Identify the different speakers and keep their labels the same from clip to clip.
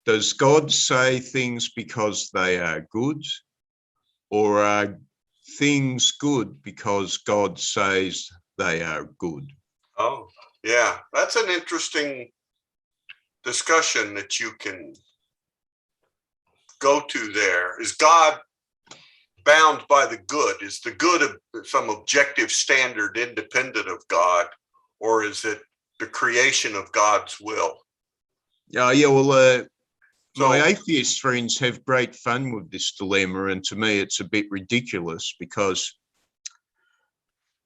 Speaker 1: Does God say things because they are good, or are things good because God says they are good?
Speaker 2: Oh, yeah, that's an interesting discussion that you can go to there. Is God bound by the good? Is the good some objective standard independent of God, or is it the creation of God's will?
Speaker 1: Well, my atheist friends have great fun with this dilemma, and to me it's a bit ridiculous because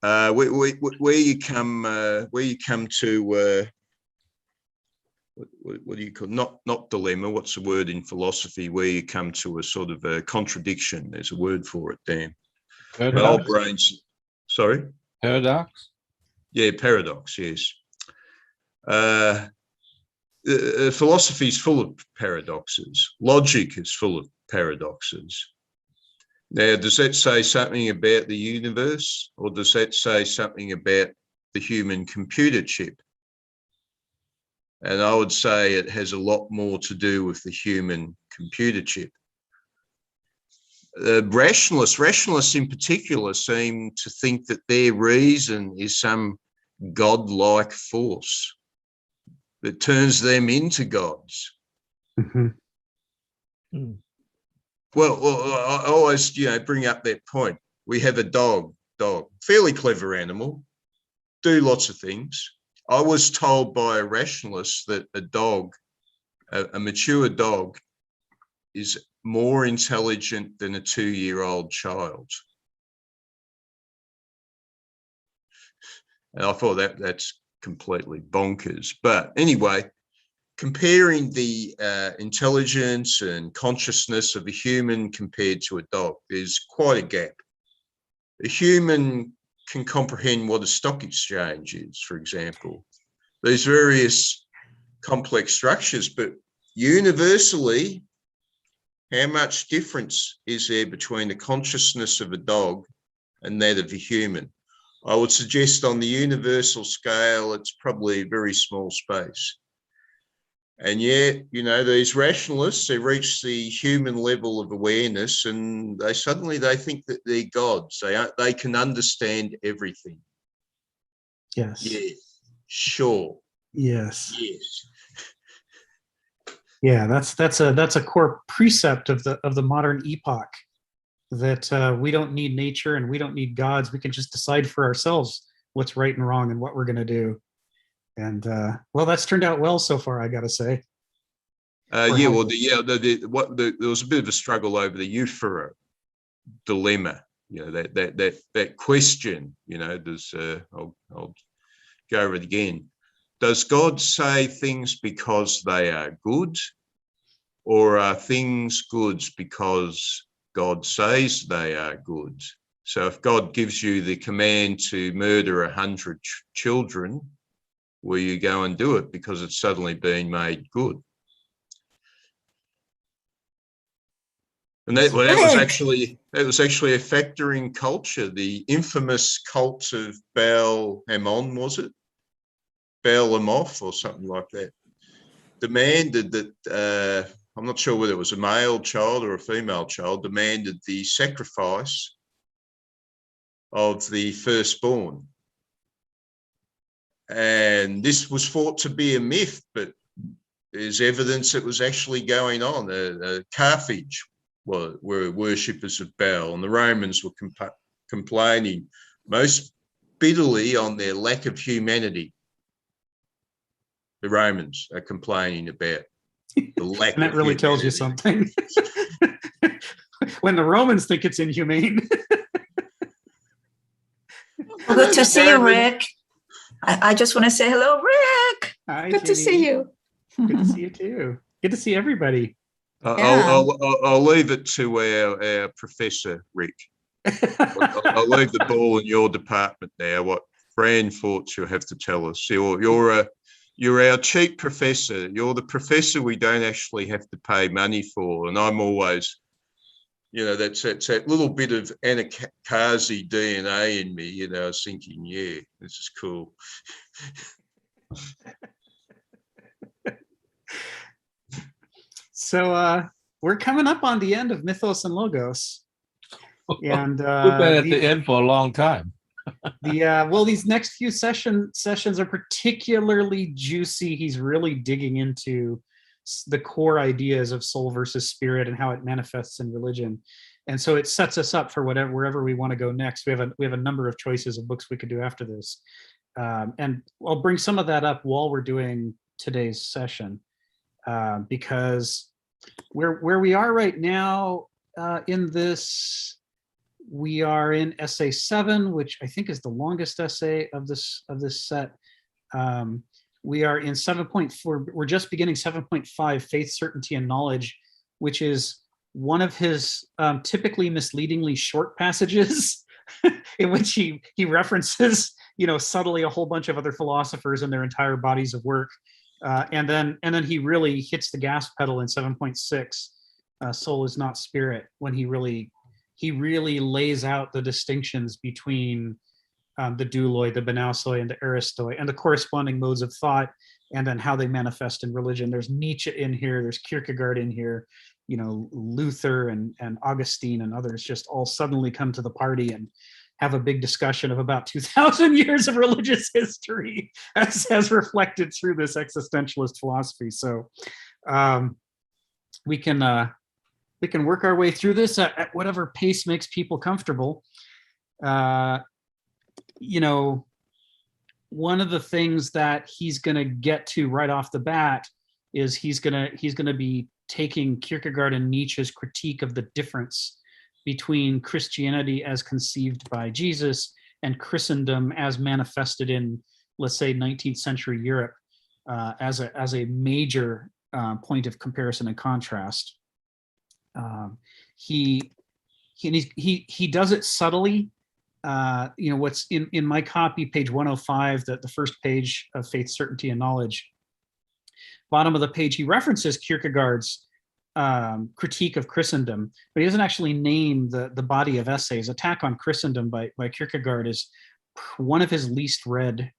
Speaker 1: where you come to what do you call, not dilemma, what's the word in philosophy, where you come to a sort of a contradiction, there's a word for it, Dan. My old brains, sorry?
Speaker 3: Paradox?
Speaker 1: Yeah, paradox, yes. Philosophy is full of paradoxes. Logic is full of paradoxes. Now, does that say something about the universe, or does that say something about the human computer chip? And I would say it has a lot more to do with the human computer chip. Rationalists in particular seem to think that their reason is some godlike force that turns them into gods.
Speaker 3: Mm-hmm.
Speaker 1: Well, I always, bring up that point. We have a dog, fairly clever animal, do lots of things. I was told by a rationalist that a dog, a mature dog, is more intelligent than a 2-year-old child. And I thought that's completely bonkers. But anyway, comparing the intelligence and consciousness of a human compared to a dog, there's quite a gap. A human can comprehend what a stock exchange is, for example. These various complex structures, but universally, how much difference is there between the consciousness of a dog and that of a human? I would suggest on the universal scale, it's probably a very small space. And yet, these rationalists, they reach the human level of awareness and they think that they're gods. They can understand everything.
Speaker 4: Yes.
Speaker 1: Yeah, sure.
Speaker 4: Yes.
Speaker 1: Yes.
Speaker 4: Yeah, that's a core precept of the modern epoch, that we don't need nature and we don't need gods. We can just decide for ourselves what's right and wrong and what we're going to do. And well, that's turned out well so far, I got to say.
Speaker 1: There was a bit of a struggle over the Euphora dilemma. That question. I'll go over it again. Does God say things because they are good, or are things good because God says they are good? So if God gives you the command to murder 100 children, will you go and do it because it's suddenly been made good? And that was actually a factor in culture. The infamous cult of Baal Hamon, was it? Baal Amoth or something like that, demanded that, I'm not sure whether it was a male child or a female child, demanded the sacrifice of the firstborn. And this was thought to be a myth, but there's evidence it was actually going on. Carthage were worshippers of Baal, and the Romans were complaining most bitterly on their lack of humanity. The Romans are complaining about the lack
Speaker 4: and that
Speaker 1: of
Speaker 4: really
Speaker 1: humanity.
Speaker 4: tells you something. When the Romans think it's inhumane.
Speaker 5: Well, good to see you, Rick. I just want to say hello, Rick.
Speaker 4: Hi,
Speaker 5: good to see you.
Speaker 4: Good to see you too. Good to see everybody.
Speaker 1: I'll leave it to our professor, Rick. I'll leave the ball in your department now. What grand thoughts you have to tell us? You're our cheap professor. You're the professor we don't actually have to pay money for. And I'm always, that's that little bit of Anakazi DNA in me. I was thinking, yeah, this is cool.
Speaker 4: So we're coming up on the end of Mythos and Logos. And
Speaker 3: We've been at the end for a long time.
Speaker 4: Well, these next few sessions are particularly juicy. He's really digging into the core ideas of soul versus spirit and how it manifests in religion. And so it sets us up for wherever we want to go next. We have a number of choices of books we could do after this. And I'll bring some of that up while we're doing today's session, because where we are right now in this, we are in essay 7, which I think is the longest essay of this set. We are in 7.4. We're just beginning 7.5, faith, certainty, and knowledge, which is one of his typically misleadingly short passages in which he references, subtly a whole bunch of other philosophers and their entire bodies of work. And then he really hits the gas pedal in 7.6, soul is not spirit, when he really lays out the distinctions between the douloi, the benousoi, and the aristoi, and the corresponding modes of thought, and then how they manifest in religion. There's Nietzsche in here, there's Kierkegaard in here, Luther and Augustine and others just all suddenly come to the party and have a big discussion of about 2,000 years of religious history as reflected through this existentialist philosophy. So we can work our way through this at whatever pace makes people comfortable. One of the things that he's going to get to right off the bat is he's going to be taking Kierkegaard and Nietzsche's critique of the difference between Christianity as conceived by Jesus and Christendom as manifested in, let's say, 19th century Europe, as a major point of comparison and contrast. He does it subtly. What's in my copy, page 105, the first page of Faith, Certainty, and Knowledge, bottom of the page, he references Kierkegaard's critique of Christendom, but he doesn't actually name the body of essays. Attack on Christendom by Kierkegaard is one of his least read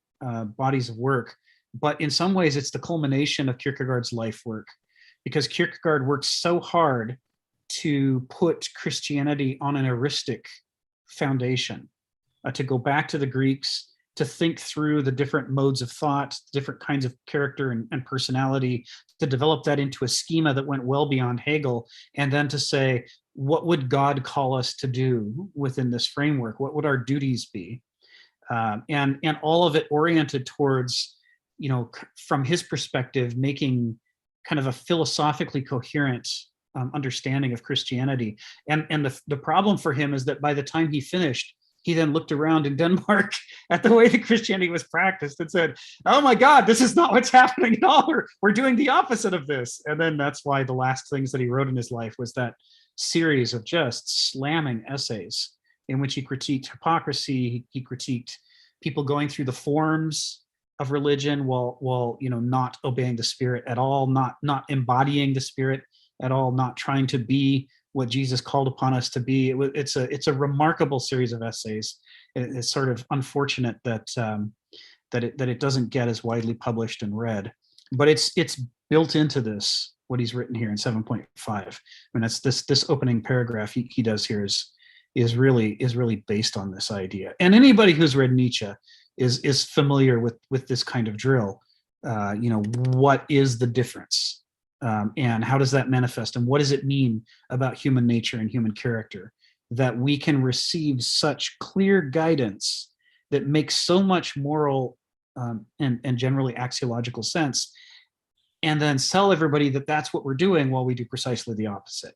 Speaker 4: bodies of work, but in some ways it's the culmination of Kierkegaard's life work, because Kierkegaard worked so hard to put Christianity on an eristic foundation, to go back to the Greeks, to think through the different modes of thought, different kinds of character and personality, to develop that into a schema that went well beyond Hegel, and then to say, what would God call us to do within this framework? What would our duties be? And all of it oriented towards, from his perspective, making kind of a philosophically coherent understanding of Christianity. And the problem for him is that by the time he finished, he then looked around in Denmark at the way that Christianity was practiced and said, oh my God, this is not what's happening at all. We're doing the opposite of this. And then that's why the last things that he wrote in his life was that series of just slamming essays in which he critiqued hypocrisy. He critiqued people going through the forms of religion while not obeying the spirit at all, not embodying the spirit at all, not trying to be what Jesus called upon us to be. It's a remarkable series of essays. It's sort of unfortunate that it doesn't get as widely published and read, but it's built into this, what he's written here in 7.5. I mean, that's this opening paragraph he does here is really based on this idea. And anybody who's read Nietzsche is familiar with this kind of drill. What is the difference? And how does that manifest? And what does it mean about human nature and human character that we can receive such clear guidance that makes so much moral and generally axiological sense, and then tell everybody that that's what we're doing while we do precisely the opposite?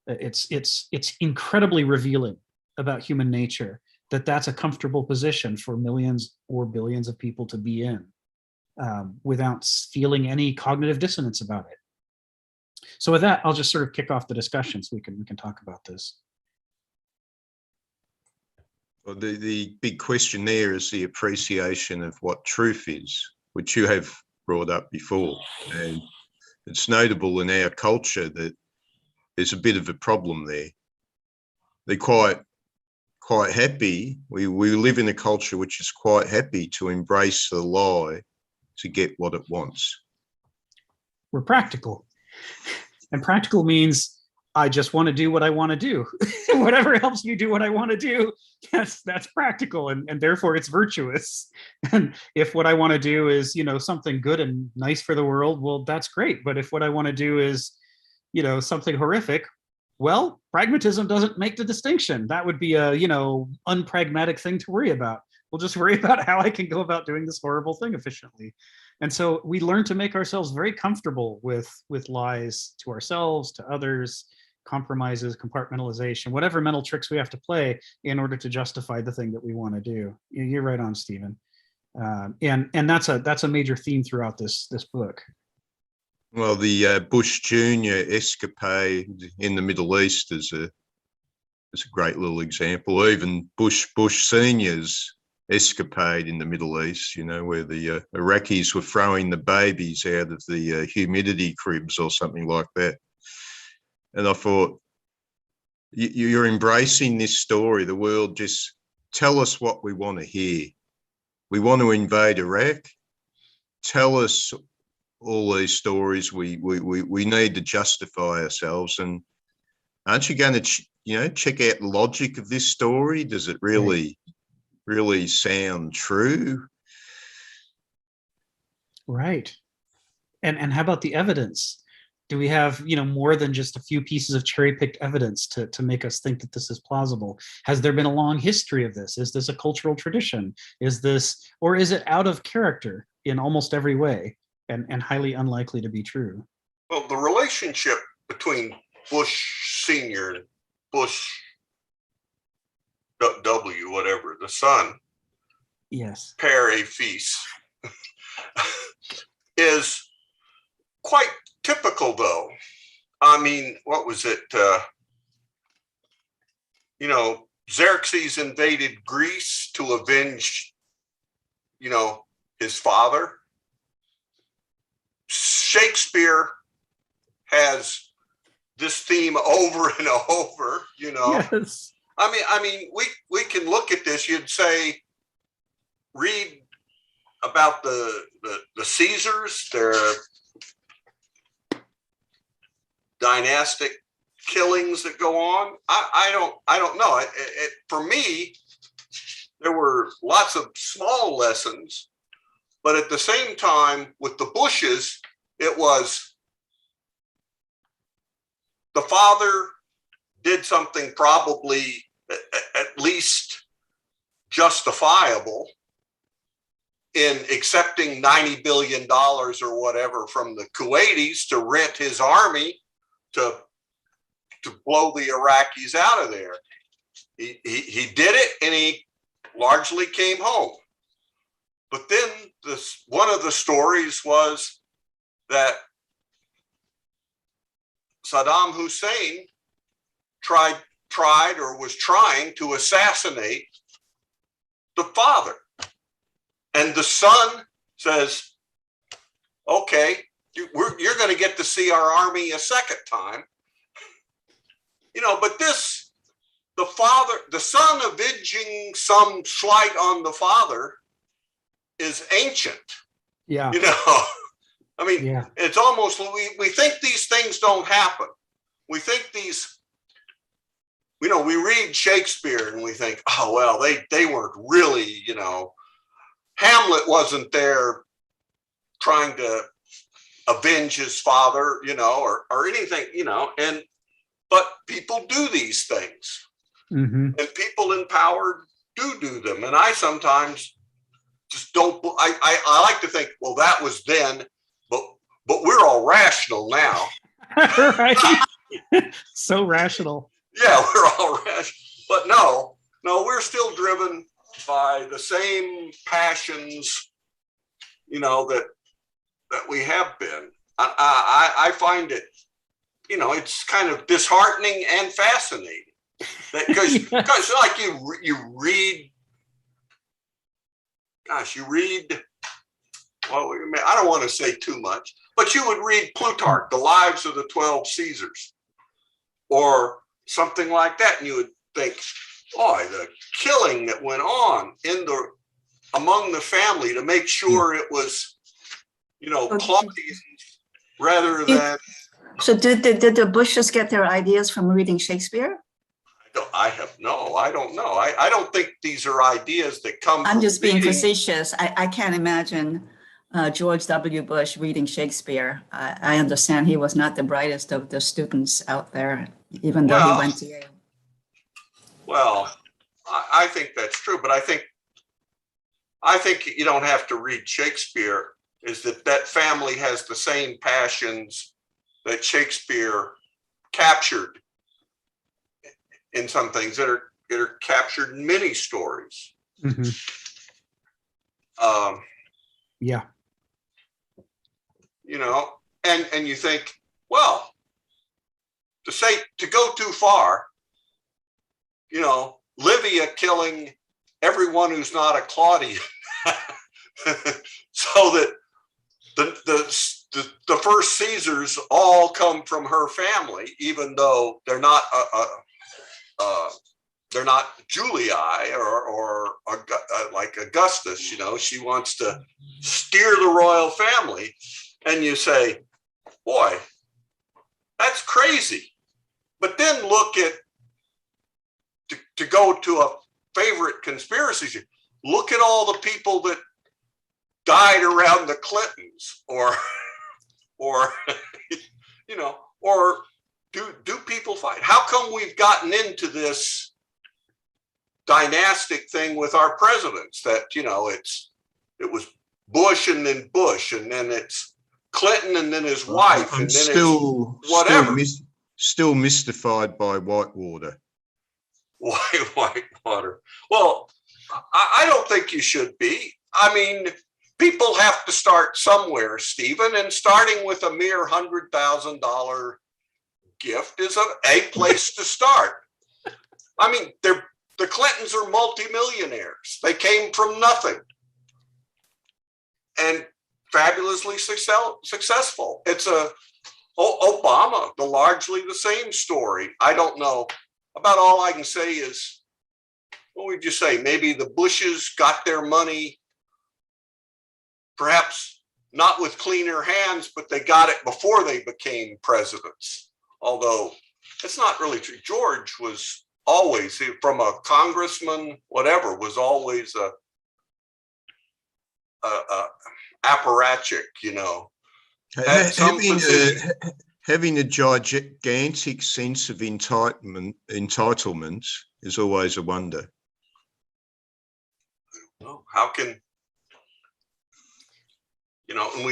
Speaker 4: It's incredibly revealing about human nature that that's a comfortable position for millions or billions of people to be in without feeling any cognitive dissonance about it. So with that, I'll just sort of kick off the discussion so we can talk about this.
Speaker 1: Well, the big question there is the appreciation of what truth is, which you have brought up before. And it's notable in our culture that there's a bit of a problem there. They're quite happy. We live in a culture which is quite happy to embrace the lie to get what it wants.
Speaker 4: We're practical. And practical means I just want to do what I want to do. Whatever helps me do what I want to do, that's practical, and therefore it's virtuous. And if what I want to do is, something good and nice for the world, well, that's great. But if what I want to do is, something horrific, well, pragmatism doesn't make the distinction. That would be a, unpragmatic thing to worry about. We'll just worry about how I can go about doing this horrible thing efficiently. And so we learn to make ourselves very comfortable with lies to ourselves, to others, compromises, compartmentalization, whatever mental tricks we have to play in order to justify the thing that we want to do. You're right on, Stephen. And that's a major theme throughout this book.
Speaker 1: Well, the Bush Jr. escapade in the Middle East is a great little example. Even Bush Sr.'s escapade in the Middle East, where the Iraqis were throwing the babies out of the humidity cribs or something like that. And I thought, you're embracing this story. The world, just tell us what we want to hear. We want to invade Iraq. Tell us all these stories. We need to justify ourselves. And aren't you going to, check out the logic of this story? Does it really sound true?
Speaker 4: Right. And how about the evidence? Do we have, more than just a few pieces of cherry-picked evidence to make us think that this is plausible? Has there been a long history of this? Is this a cultural tradition? Or is it out of character in almost every way and highly unlikely to be true?
Speaker 2: Well, the relationship between Bush Sr. and Bush W, whatever, the son,
Speaker 4: yes,
Speaker 2: père et fils, is quite typical, though. I mean, what was it? Xerxes invaded Greece to avenge, his father. Shakespeare has this theme over and over,
Speaker 4: Yes.
Speaker 2: I mean, we can look at this. You'd say, read about the Caesars, their dynastic killings that go on. I don't know. For me, there were lots of small lessons, but at the same time, with the Bushes, it was the father did something probably at least justifiable in accepting $90 billion or whatever from the Kuwaitis to rent his army to blow the Iraqis out of there. He did it, and he largely came home. But then one of the stories was that Saddam Hussein tried or was trying to assassinate the father. And the son says, okay, you're going to get to see our army a second time. But the son avenging some slight on the father is ancient.
Speaker 4: Yeah.
Speaker 2: I mean, yeah. It's almost, we think these things don't happen. We think these, we read Shakespeare and we think, oh, well, they weren't really, Hamlet wasn't there trying to avenge his father, or anything, but people do these things.
Speaker 4: Mm-hmm.
Speaker 2: And people in power do them. And I sometimes just don't, I like to think, well, that was then, but we're all rational now.
Speaker 4: Right. So rational.
Speaker 2: Yeah, we're all rational. But no, we're still driven by the same passions, that we have been. I find it, it's kind of disheartening and fascinating. Because yes. Like you read, well, I don't want to say too much, but you would read Plutarch, The Lives of the 12 Caesars, or something like that, and you would think, boy, the killing that went on among the family to make sure it was, close rather than
Speaker 5: So did the Bushes get their ideas from reading Shakespeare?
Speaker 2: I don't know. I don't think these are ideas that come
Speaker 5: I'm
Speaker 2: from
Speaker 5: just being
Speaker 2: reading.
Speaker 5: facetious. I can't imagine George W. Bush reading Shakespeare. I understand he was not the brightest of the students out there, even though he
Speaker 2: Well,
Speaker 5: went to Yale.
Speaker 2: Well, I think that's true, but I think you don't have to read Shakespeare. Is that family has the same passions that Shakespeare captured in some things that are captured in many stories.
Speaker 4: Mhm. Yeah.
Speaker 2: You know, and you think, well, to go too far, you know, Livia killing everyone who's not a Claudian, so that the first Caesars all come from her family, even though they're not Julii or like Augustus. You know, she wants to steer the royal family, and you say, boy, that's crazy. But then look at, to go to a favorite conspiracy, look at all the people that died around the Clintons, or you know, or do people fight? How come we've gotten into this dynastic thing with our presidents that, you know, it was Bush and then Bush, and then it's Clinton and then his wife,
Speaker 1: I'm
Speaker 2: and then it's whatever.
Speaker 1: still mystified by Whitewater.
Speaker 2: Whitewater. Well, I don't think you should be. I mean, people have to start somewhere, Stephen, and starting with a mere $100,000 gift is a place to start. I mean, the Clintons are multimillionaires. They came from nothing and fabulously successful. It's Obama, largely the same story. I don't know. About all I can say is, what would you say? Maybe the Bushes got their money, perhaps not with cleaner hands, but they got it before they became presidents. Although it's not really true. George was always, from a congressman, whatever, was always a apparatchik, you know.
Speaker 1: Having a gigantic sense of entitlement is always a wonder.
Speaker 2: How can, you know, and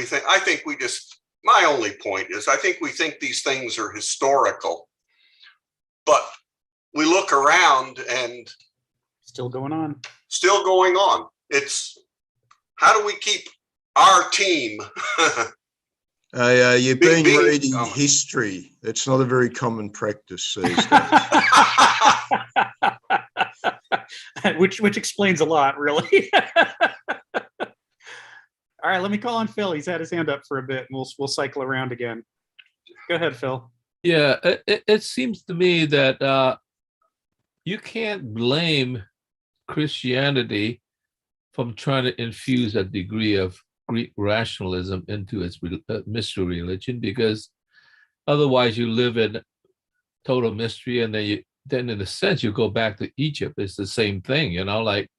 Speaker 2: my only point is, I think we think these things are historical, but we look around and
Speaker 4: Still going on.
Speaker 2: It's, how do we keep our team?
Speaker 1: You've been reading history. It's not a very common practice these days.
Speaker 4: which explains a lot, really. All right, let me call on Phil. He's had his hand up for a bit, and we'll cycle around again. Go ahead, Phil.
Speaker 3: Yeah, it seems to me that you can't blame Christianity from trying to infuse a degree of Greek rationalism into its mystery religion, because otherwise you live in total mystery, and then in a sense you go back to Egypt. It's the same thing, you know, like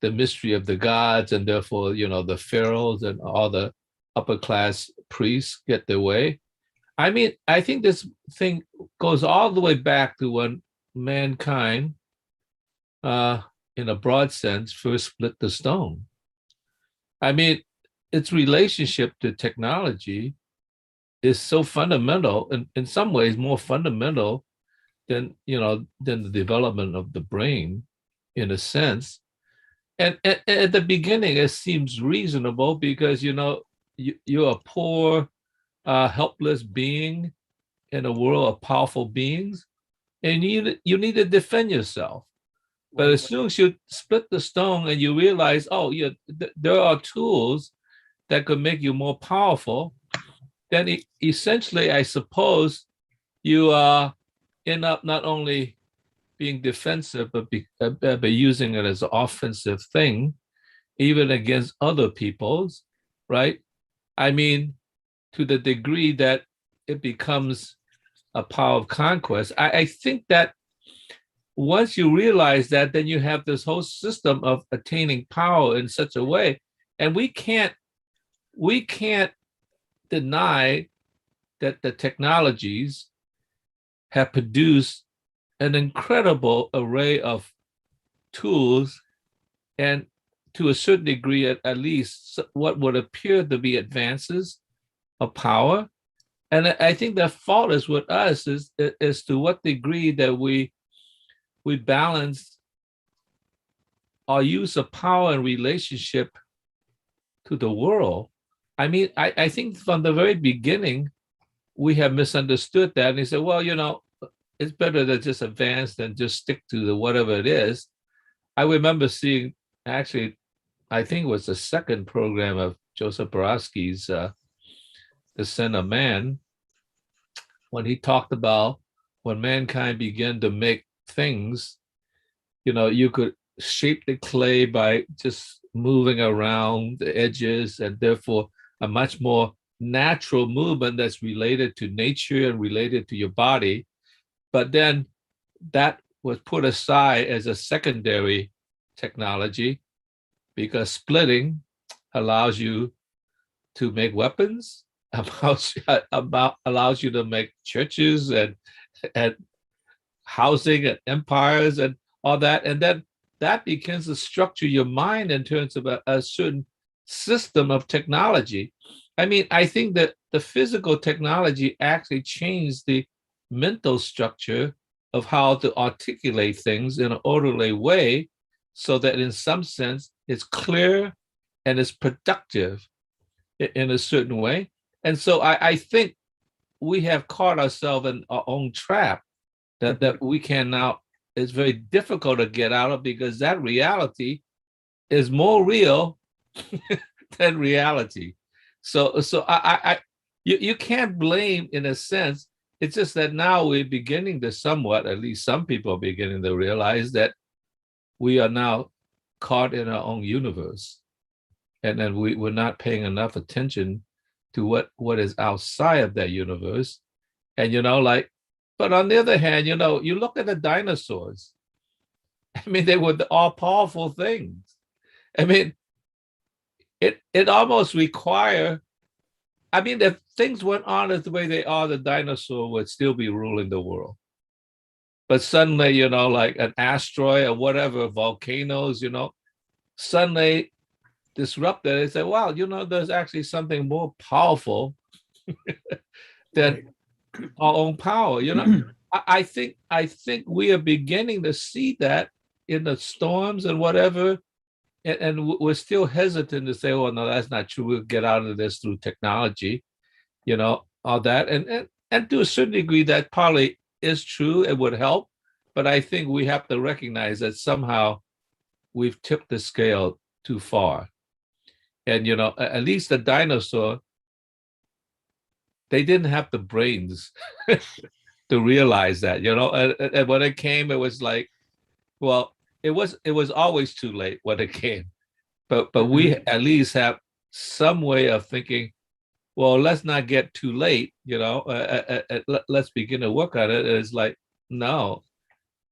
Speaker 3: the mystery of the gods, and therefore, you know, the pharaohs and all the upper class priests get their way. I mean, I think this thing goes all the way back to when mankind, in a broad sense, first split the stone. I mean, its relationship to technology is so fundamental, and in some ways more fundamental than the development of the brain, in a sense. And at the beginning, it seems reasonable because, you know, you're a poor, helpless being in a world of powerful beings, and you need to defend yourself. But as soon as you split the stone and you realize, oh, yeah, there are tools that could make you more powerful, then essentially, I suppose, you end up not only being defensive, but using it as an offensive thing, even against other people's, right? I mean, to the degree that it becomes a power of conquest. I think that once you realize that, then you have this whole system of attaining power in such a way. And we can't deny that the technologies have produced an incredible array of tools, and to a certain degree, at least what would appear to be advances of power. And I think the fault is with us is to what degree that we balance our use of power and relationship to the world. I mean, I think from the very beginning, we have misunderstood that. And they said, well, it's better to just advance than just stick to the whatever it is. I remember seeing, actually, I think it was the second program of Joseph Borowski's Descent of Man, when he talked about when mankind began to make things, you could shape the clay by just moving around the edges, and therefore a much more natural movement that's related to nature and related to your body. But then that was put aside as a secondary technology, because splitting allows you to make weapons, allows you to make churches and housing and empires and all that. And then that begins to structure your mind in terms of a certain system of technology. I mean, I think that the physical technology actually changed the mental structure of how to articulate things in an orderly way, so that in some sense it's clear and it's productive in a certain way. And so I think we have caught ourselves in our own trap that we can now, it's very difficult to get out of, because that reality is more real than reality. So you can't blame, in a sense. It's just that now we're beginning to somewhat, at least some people are beginning to realize that we are now caught in our own universe. And then we're not paying enough attention to what is outside of that universe. And, but on the other hand, you look at the dinosaurs. I mean, they were the all-powerful things. I mean, it almost require, I mean, if things went on as the way they are, the dinosaur would still be ruling the world. But suddenly, like an asteroid or whatever, volcanoes, suddenly disrupted. They say, wow, there's actually something more powerful than our own power. I think we are beginning to see that in the storms and whatever. And we're still hesitant to say, oh, no, that's not true. We'll get out of this through technology, all that. And to a certain degree, that probably is true. It would help. But I think we have to recognize that somehow we've tipped the scale too far. And, at least the dinosaur, they didn't have the brains to realize that, and when it came, it was like, well, it was always too late when it came. But we at least have some way of thinking, well, let's not get too late, let's begin to work on it. It's like, no,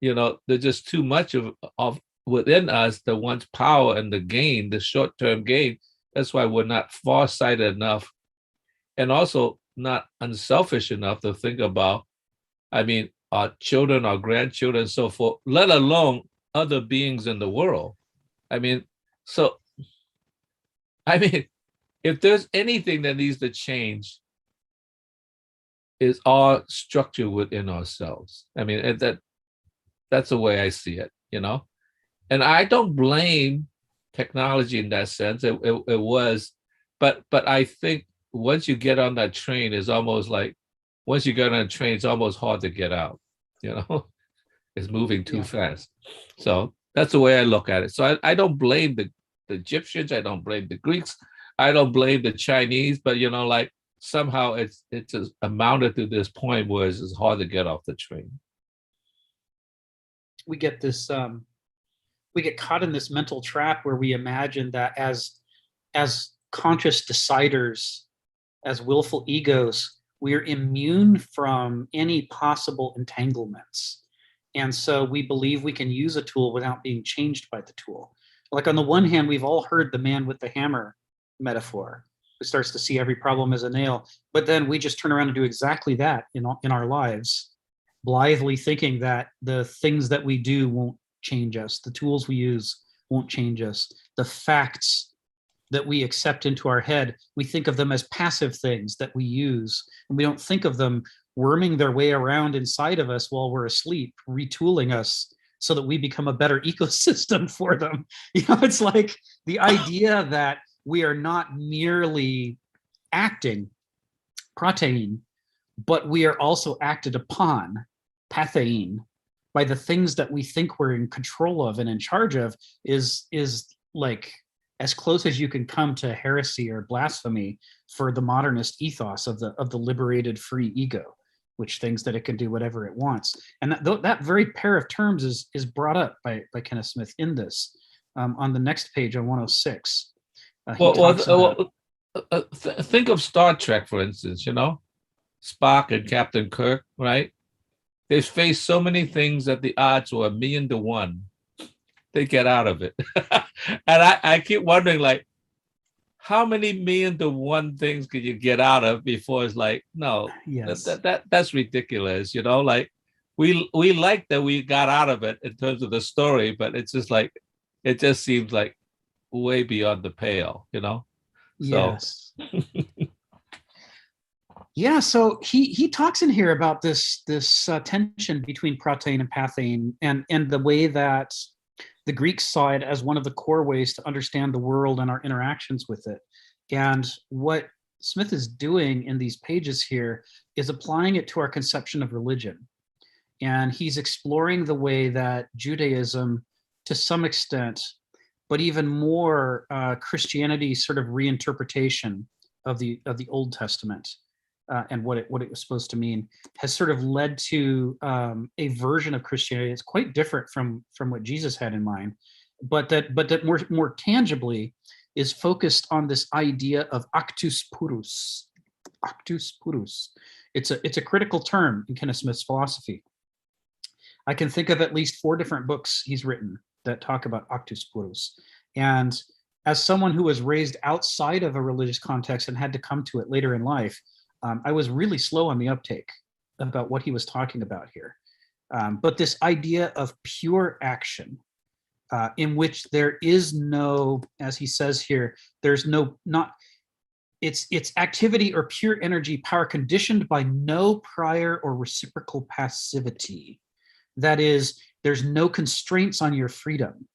Speaker 3: there's just too much of within us that wants power and the short-term gain. That's why we're not far-sighted enough, and also not unselfish enough to think about, I mean, our children, our grandchildren, and so forth, let alone other beings in the world. I mean, if there's anything that needs to change, is our structure within ourselves. I mean, that's the way I see it, And I don't blame technology in that sense. It was, but I think once you get on that train, it's almost like, once you get on a train, it's almost hard to get out, It's moving too fast. So that's the way I look at it. So I don't blame the Egyptians. I don't blame the Greeks. I don't blame the Chinese, but like somehow it's amounted to this point where it's hard to get off the train.
Speaker 4: We get this, we get caught in this mental trap where we imagine that as conscious deciders, as willful egos, we're immune from any possible entanglements. And so we believe we can use a tool without being changed by the tool. Like on the one hand, we've all heard the man with the hammer metaphor, who starts to see every problem as a nail, but then we just turn around and do exactly that in our lives, blithely thinking that the things that we do won't change us, the tools we use won't change us, the facts that we accept into our head, we think of them as passive things that we use, and we don't think of them worming their way around inside of us while we're asleep, retooling us so that we become a better ecosystem for them. It's like the idea that we are not merely acting, protein, but we are also acted upon, pathein, by the things that we think we're in control of and in charge of is like as close as you can come to heresy or blasphemy for the modernist ethos of the liberated free ego, which thinks that it can do whatever it wants. And that very pair of terms is brought up by Kenneth Smith in this. On the next page on 106.
Speaker 3: Think of Star Trek, for instance, Spock and Captain Kirk, right? They've faced so many things that the odds were 1,000,000 to 1. They get out of it. And I keep wondering, like, how many 1,000,000 to 1 things could you get out of before it's like, no,
Speaker 4: yes.
Speaker 3: that's ridiculous, Like we like that we got out of it in terms of the story, but it's just like, it just seems like way beyond the pale, So.
Speaker 4: Yes. Yeah, so he talks in here about this tension between protein and pathein, and the way that the Greeks saw it as one of the core ways to understand the world and our interactions with it. And what Smith is doing in these pages here is applying it to our conception of religion. And he's exploring the way that Judaism, to some extent, but even more Christianity's sort of reinterpretation of the Old Testament and what it was supposed to mean, has sort of led to a version of Christianity that's quite different from what Jesus had in mind, but that more tangibly is focused on this idea of actus purus. Actus purus. It's a critical term in Kenneth Smith's philosophy. I can think of at least 4 different books he's written that talk about actus purus. And as someone who was raised outside of a religious context and had to come to it later in life, I was really slow on the uptake about what he was talking about here. But this idea of pure action, in which there is no, as he says here, there's it's activity or pure energy power conditioned by no prior or reciprocal passivity. That is, there's no constraints on your freedom.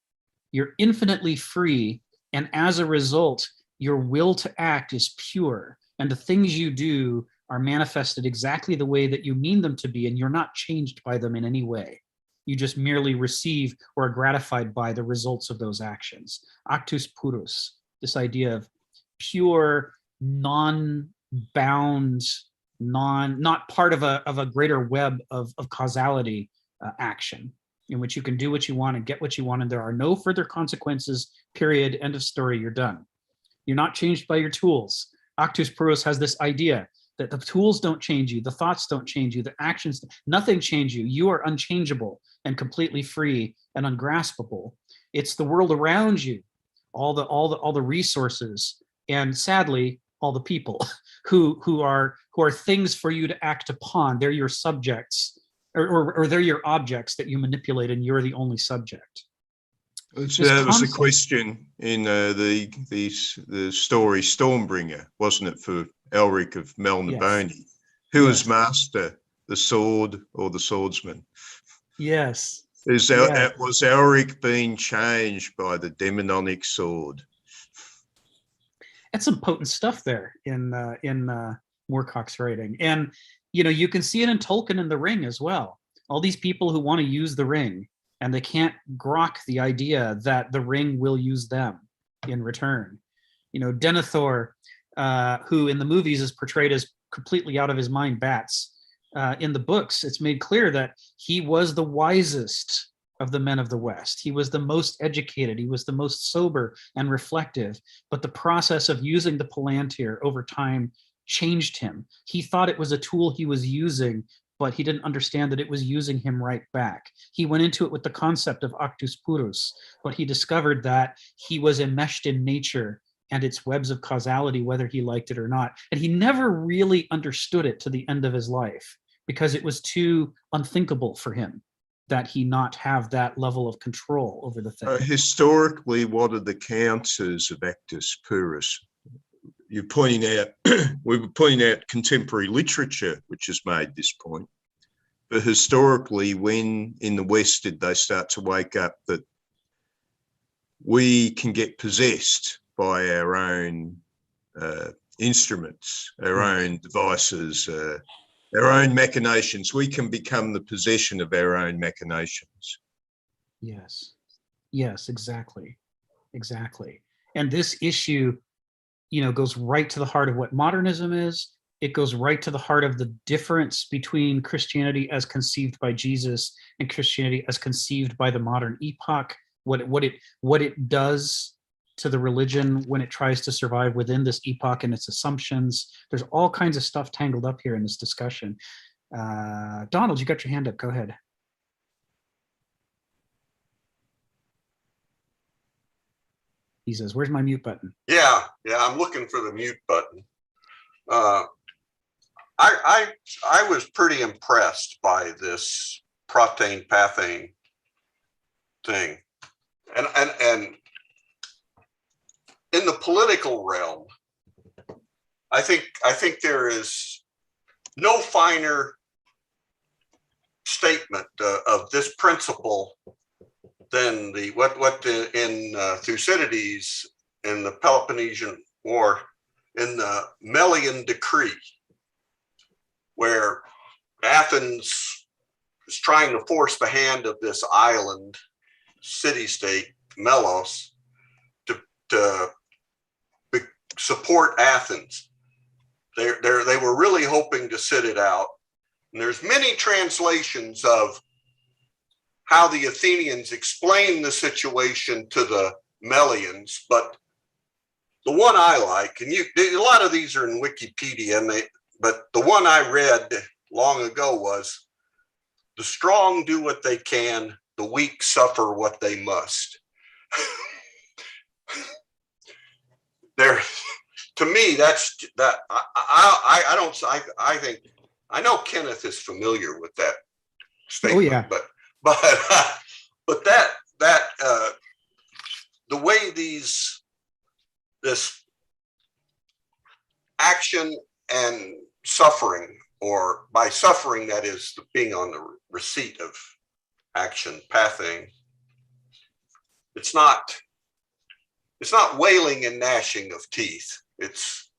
Speaker 4: You're infinitely free, and as a result, your will to act is pure, and the things you do are manifested exactly the way that you mean them to be, and you're not changed by them in any way. You just merely receive or are gratified by the results of those actions. Actus purus, this idea of pure, non-bound, not part of a greater web of causality action, in which you can do what you want and get what you want, and there are no further consequences, period, end of story, you're done. You're not changed by your tools. Actus purus has this idea that the tools don't change you, the thoughts don't change you, the actions, nothing change you. You are unchangeable and completely free and ungraspable. It's the world around you, all the resources, and sadly, all the people who are things for you to act upon. They're your subjects, or they're your objects that you manipulate, and you're the only subject.
Speaker 1: That was the question in the story Stormbringer, wasn't it, for Elric of Melniboné? Yes. Who is master, the sword or the swordsman?
Speaker 4: Yes.
Speaker 1: Was Elric being changed by the demonic sword?
Speaker 4: That's some potent stuff there in Moorcock's writing, and you can see it in Tolkien in The Ring as well. All these people who want to use the ring, and they can't grok the idea that the ring will use them in return. Denethor, who in the movies is portrayed as completely out of his mind bats. In the books, it's made clear that he was the wisest of the men of the West. He was the most educated. He was the most sober and reflective. But the process of using the Palantir over time changed him. He thought it was a tool he was using, but he didn't understand that it was using him right back. He went into it with the concept of actus purus, but he discovered that he was enmeshed in nature and its webs of causality, whether he liked it or not. And he never really understood it to the end of his life because it was too unthinkable for him that he not have that level of control over the thing.
Speaker 1: Historically, what are the counters of actus purus? You're pointing out, we were pointing out contemporary literature, which has made this point. But historically, when in the West did they start to wake up that we can get possessed by our own instruments, our own devices, our own machinations? We can become the possession of our own machinations.
Speaker 4: Yes, exactly. And this issue, goes right to the heart of what modernism is. It goes right to the heart of the difference between Christianity as conceived by Jesus and Christianity as conceived by the modern epoch. What it does to the religion when it tries to survive within this epoch and its assumptions. There's all kinds of stuff tangled up here in this discussion. Donald, you got your hand up. Go ahead. He says, "Where's my mute button?"
Speaker 2: Yeah, I'm looking for the mute button. I was pretty impressed by this protein pathane thing, and in the political realm, I think there is no finer statement of this principle than in Thucydides in the Peloponnesian War, in the Melian Decree, where Athens is trying to force the hand of this island city-state, Melos, to support Athens. They were really hoping to sit it out. And there's many translations of how the Athenians explain the situation to the Melians, but the one I like, and a lot of these are in Wikipedia, but the one I read long ago was, "The strong do what they can, the weak suffer what they must." To me, that's that. I think I know Kenneth is familiar with that statement.
Speaker 4: Oh yeah,
Speaker 2: but that the way this action and suffering, or by suffering, that is being on the receipt of action, pathing. It's not wailing and gnashing of teeth. It's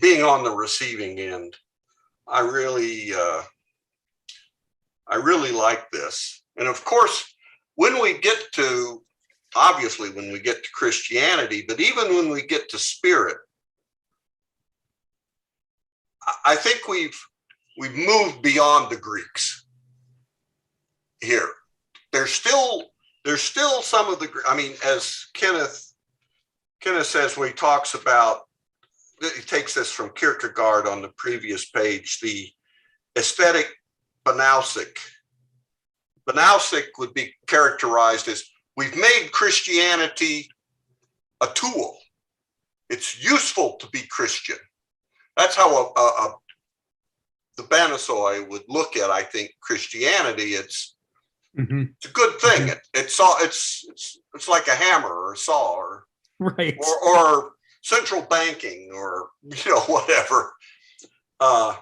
Speaker 2: being on the receiving end. I really like this. And of course, when we get to Christianity, but even when we get to spirit, I think we've moved beyond the Greeks here. There's still some of the, as Kenneth says, when he talks about, he takes this from Kierkegaard on the previous page, the aesthetic Banausik. Banausik would be characterized as, we've made Christianity a tool. It's useful to be Christian. That's how the Banasoi would look at, I think, Christianity. It's a good thing. It's like a hammer or a saw, or
Speaker 4: right,
Speaker 2: or central banking, or whatever. When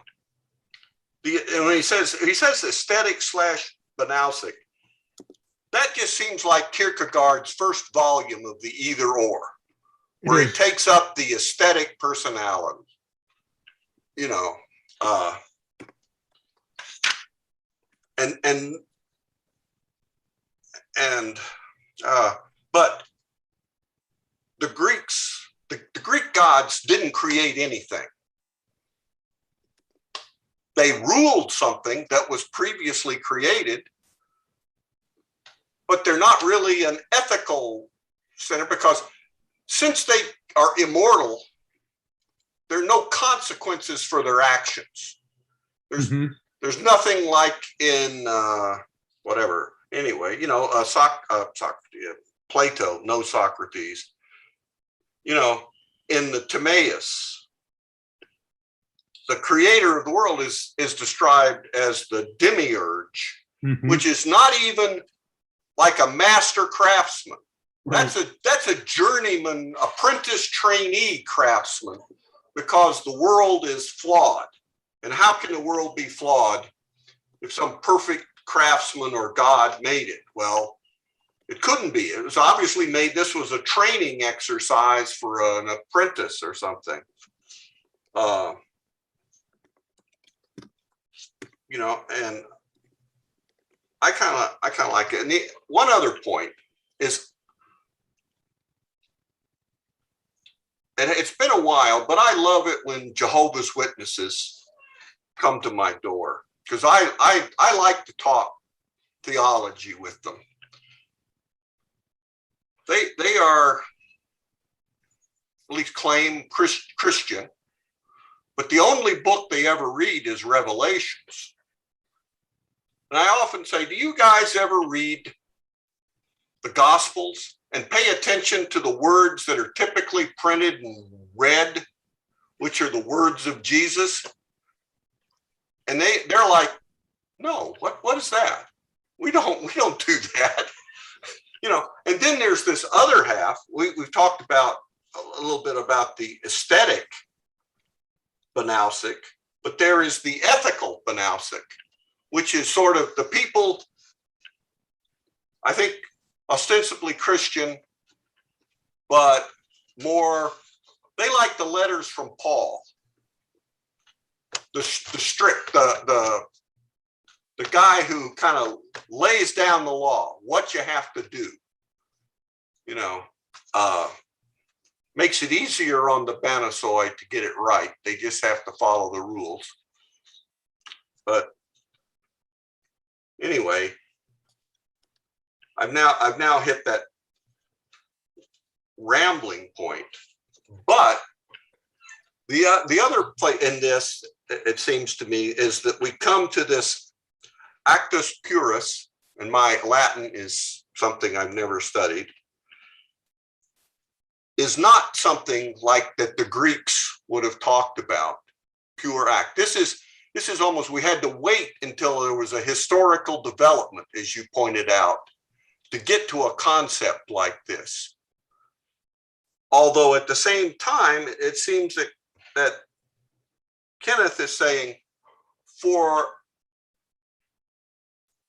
Speaker 2: he says aesthetic / Banausik, that just seems like Kierkegaard's first volume of the Either Or, where he takes up the aesthetic personality. But the Greeks, the Greek gods didn't create anything. They ruled something that was previously created, but they're not really an ethical center, because since they are immortal, there are no consequences for their actions. There's
Speaker 4: Mhm.
Speaker 2: there's nothing like in whatever. Anyway, Socrates, Plato, no Socrates. In the Timaeus, the creator of the world is described as the demiurge,
Speaker 4: Mhm.
Speaker 2: which is not even like a master craftsman.
Speaker 4: Right.
Speaker 2: That's a journeyman, apprentice trainee craftsman, because the world is flawed. And how can the world be flawed if some perfect craftsman or God made it? Well, it couldn't be. It was obviously made. This was a training exercise for an apprentice or something. And I kind of like it. And one other point is, and it's been a while, but I love it when Jehovah's Witnesses come to my door, because I like to talk theology with them. They are, at least claim, Christian, but the only book they ever read is Revelations. And I often say, do you guys ever read the Gospels and pay attention to the words that are typically printed in red, which are the words of Jesus? And they're like, no, what is that? We don't do that. And then there's this other half. We've talked about a little bit about the aesthetic Banausic, but there is the ethical Banausic, which is sort of the people, I think, ostensibly Christian, but more, they like the letters from Paul, the strict, the guy who kind of lays down the law, what you have to do, makes it easier on the Banasoid to get it right. They just have to follow the rules. But anyway, I've now hit that rambling point. But the other play in this, it seems to me, is that we come to this actus purus, and my Latin is something I've never studied, is not something like that the Greeks would have talked about, pure act. This is almost, we had to wait until there was a historical development, as you pointed out, to get to a concept like this. Although at the same time, it seems that Kenneth is saying, for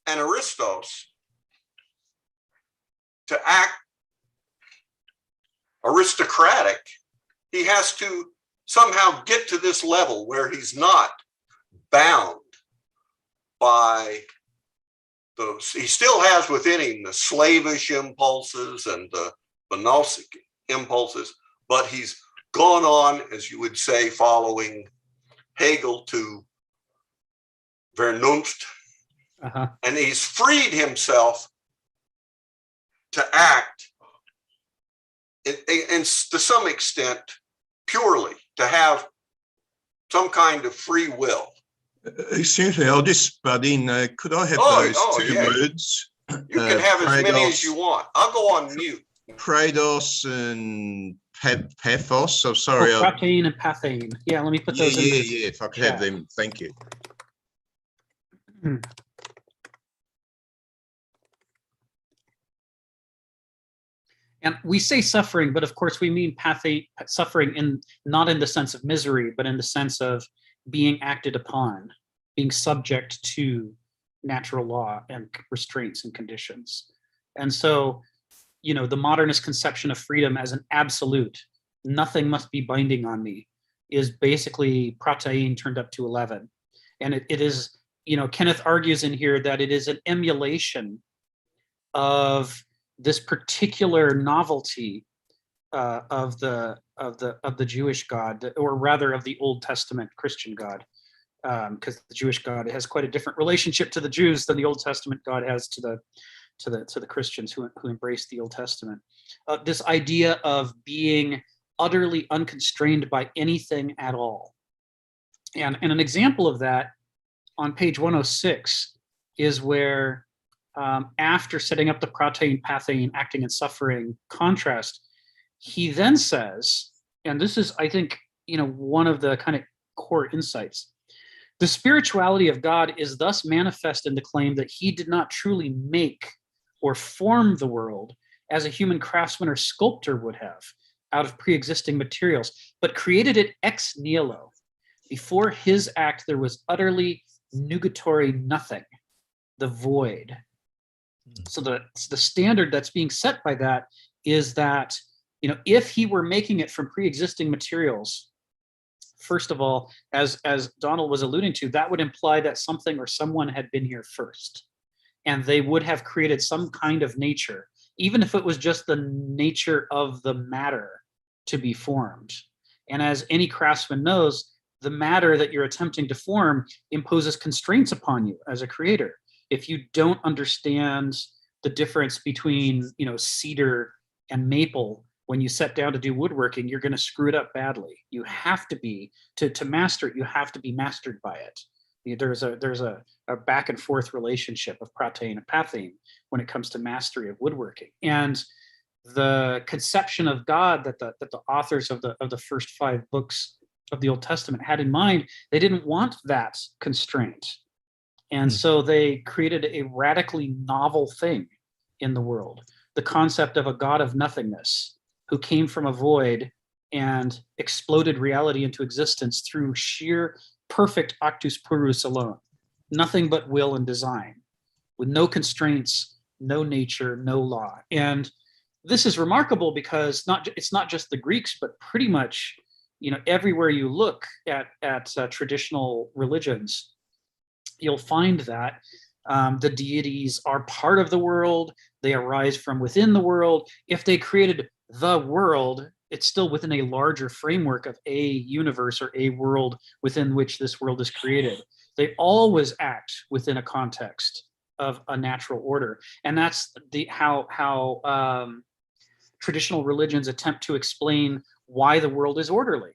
Speaker 2: an Aristos to act aristocratic, he has to somehow get to this level where he's not bound by those. He still has within him the slavish impulses and the Banausic impulses, but he's gone on, as you would say, following Hegel, to Vernunft, and he's freed himself to act and to some extent purely, to have some kind of free will.
Speaker 1: Excuse me, I'll just butt in. Could I have those two words?
Speaker 2: You can have as many as you want. I'll go on mute.
Speaker 1: Praedos and pathos. So sorry.
Speaker 4: Protein and pathane. Yeah, let me put those in.
Speaker 1: Yeah. If I could have them, thank you.
Speaker 4: And we say suffering, but of course we mean suffering not in the sense of misery, but in the sense of being acted upon, being subject to natural law and restraints and conditions. And so, the modernist conception of freedom as an absolute, nothing must be binding on me, is basically protein turned up to 11. And it is, Kenneth argues in here that it is an emulation of this particular novelty of the Jewish God, or rather of the Old Testament Christian God, because the Jewish God has quite a different relationship to the Jews than the Old Testament God has to the Christians who embrace the Old Testament. This idea of being utterly unconstrained by anything at all. And an example of that on page 106 is where after setting up the protein, pathane, acting and suffering contrast, he then says, and this is, I think, one of the kind of core insights. The spirituality of God is thus manifest in the claim that he did not truly make or form the world as a human craftsman or sculptor would have out of pre-existing materials, but created it ex nihilo. Before his act, there was utterly nugatory nothing, the void. So the standard that's being set by that is that, if he were making it from pre-existing materials, first of all, as Donald was alluding to, that would imply that something or someone had been here first, and they would have created some kind of nature, even if it was just the nature of the matter to be formed. And as any craftsman knows, the matter that you're attempting to form imposes constraints upon you as a creator. If you don't understand the difference between, cedar and maple, when you set down to do woodworking, you're going to screw it up badly. You have to be, to master it, you have to be mastered by it. There's a back and forth relationship of protein and pathane when it comes to mastery of woodworking. And the conception of God that the authors of the first 5 books of the Old Testament had in mind, they didn't want that constraint. And so they created a radically novel thing in the world, the concept of a God of nothingness who came from a void and exploded reality into existence through sheer perfect actus purus alone, nothing but will and design, with no constraints, no nature, no law. And this is remarkable because it's not just the Greeks, but pretty much, everywhere you look at traditional religions, you'll find that the deities are part of the world. They arise from within the world. If they created the world, it's still within a larger framework of a universe or a world within which this world is created. They always act within a context of a natural order. And that's how traditional religions attempt to explain why the world is orderly.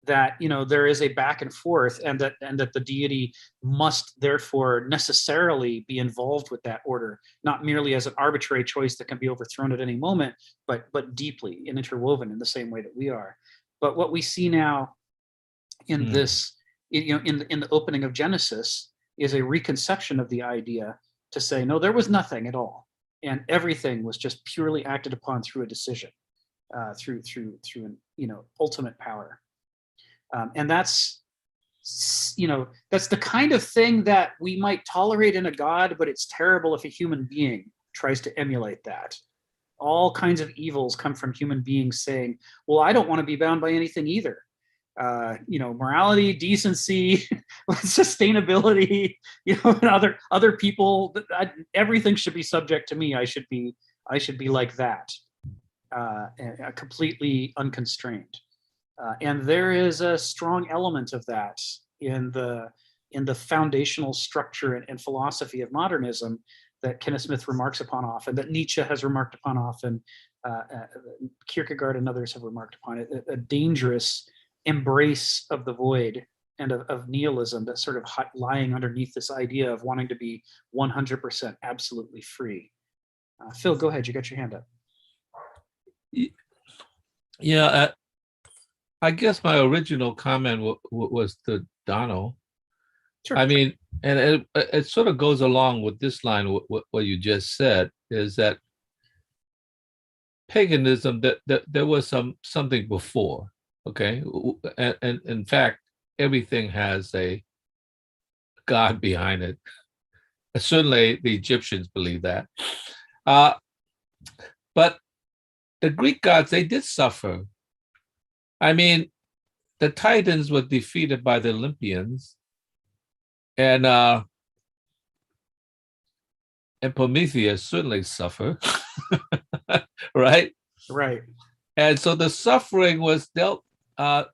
Speaker 4: That there is a back and forth, and that the deity must therefore necessarily be involved with that order, not merely as an arbitrary choice that can be overthrown at any moment, but deeply and interwoven in the same way that we are. But what we see now in this, in the opening of Genesis, is a reconception of the idea to say, no, there was nothing at all, and everything was just purely acted upon through a decision, through an ultimate power. And that's the kind of thing that we might tolerate in a God, but it's terrible if a human being tries to emulate that. All kinds of evils come from human beings saying, well, I don't want to be bound by anything either. Morality, decency, sustainability, and other people, everything should be subject to me. I should be like that, completely unconstrained. And there is a strong element of that in the foundational structure and philosophy of modernism that Kenneth Smith remarks upon often, that Nietzsche has remarked upon often, Kierkegaard and others have remarked upon it, a dangerous embrace of the void and of nihilism that's sort of lying underneath this idea of wanting to be 100% absolutely free. Phil, go ahead. You got your hand up.
Speaker 3: Yeah, I guess my original comment was to Donald.
Speaker 4: Sure.
Speaker 3: I mean, and it sort of goes along with this line, what you just said, is that paganism, that there was something before, okay? And in fact, everything has a God behind it. Certainly the Egyptians believe that. But the Greek gods, they did suffer. I mean, the Titans were defeated by the Olympians, and Prometheus certainly suffered, right?
Speaker 4: Right.
Speaker 3: And so the suffering was dealt to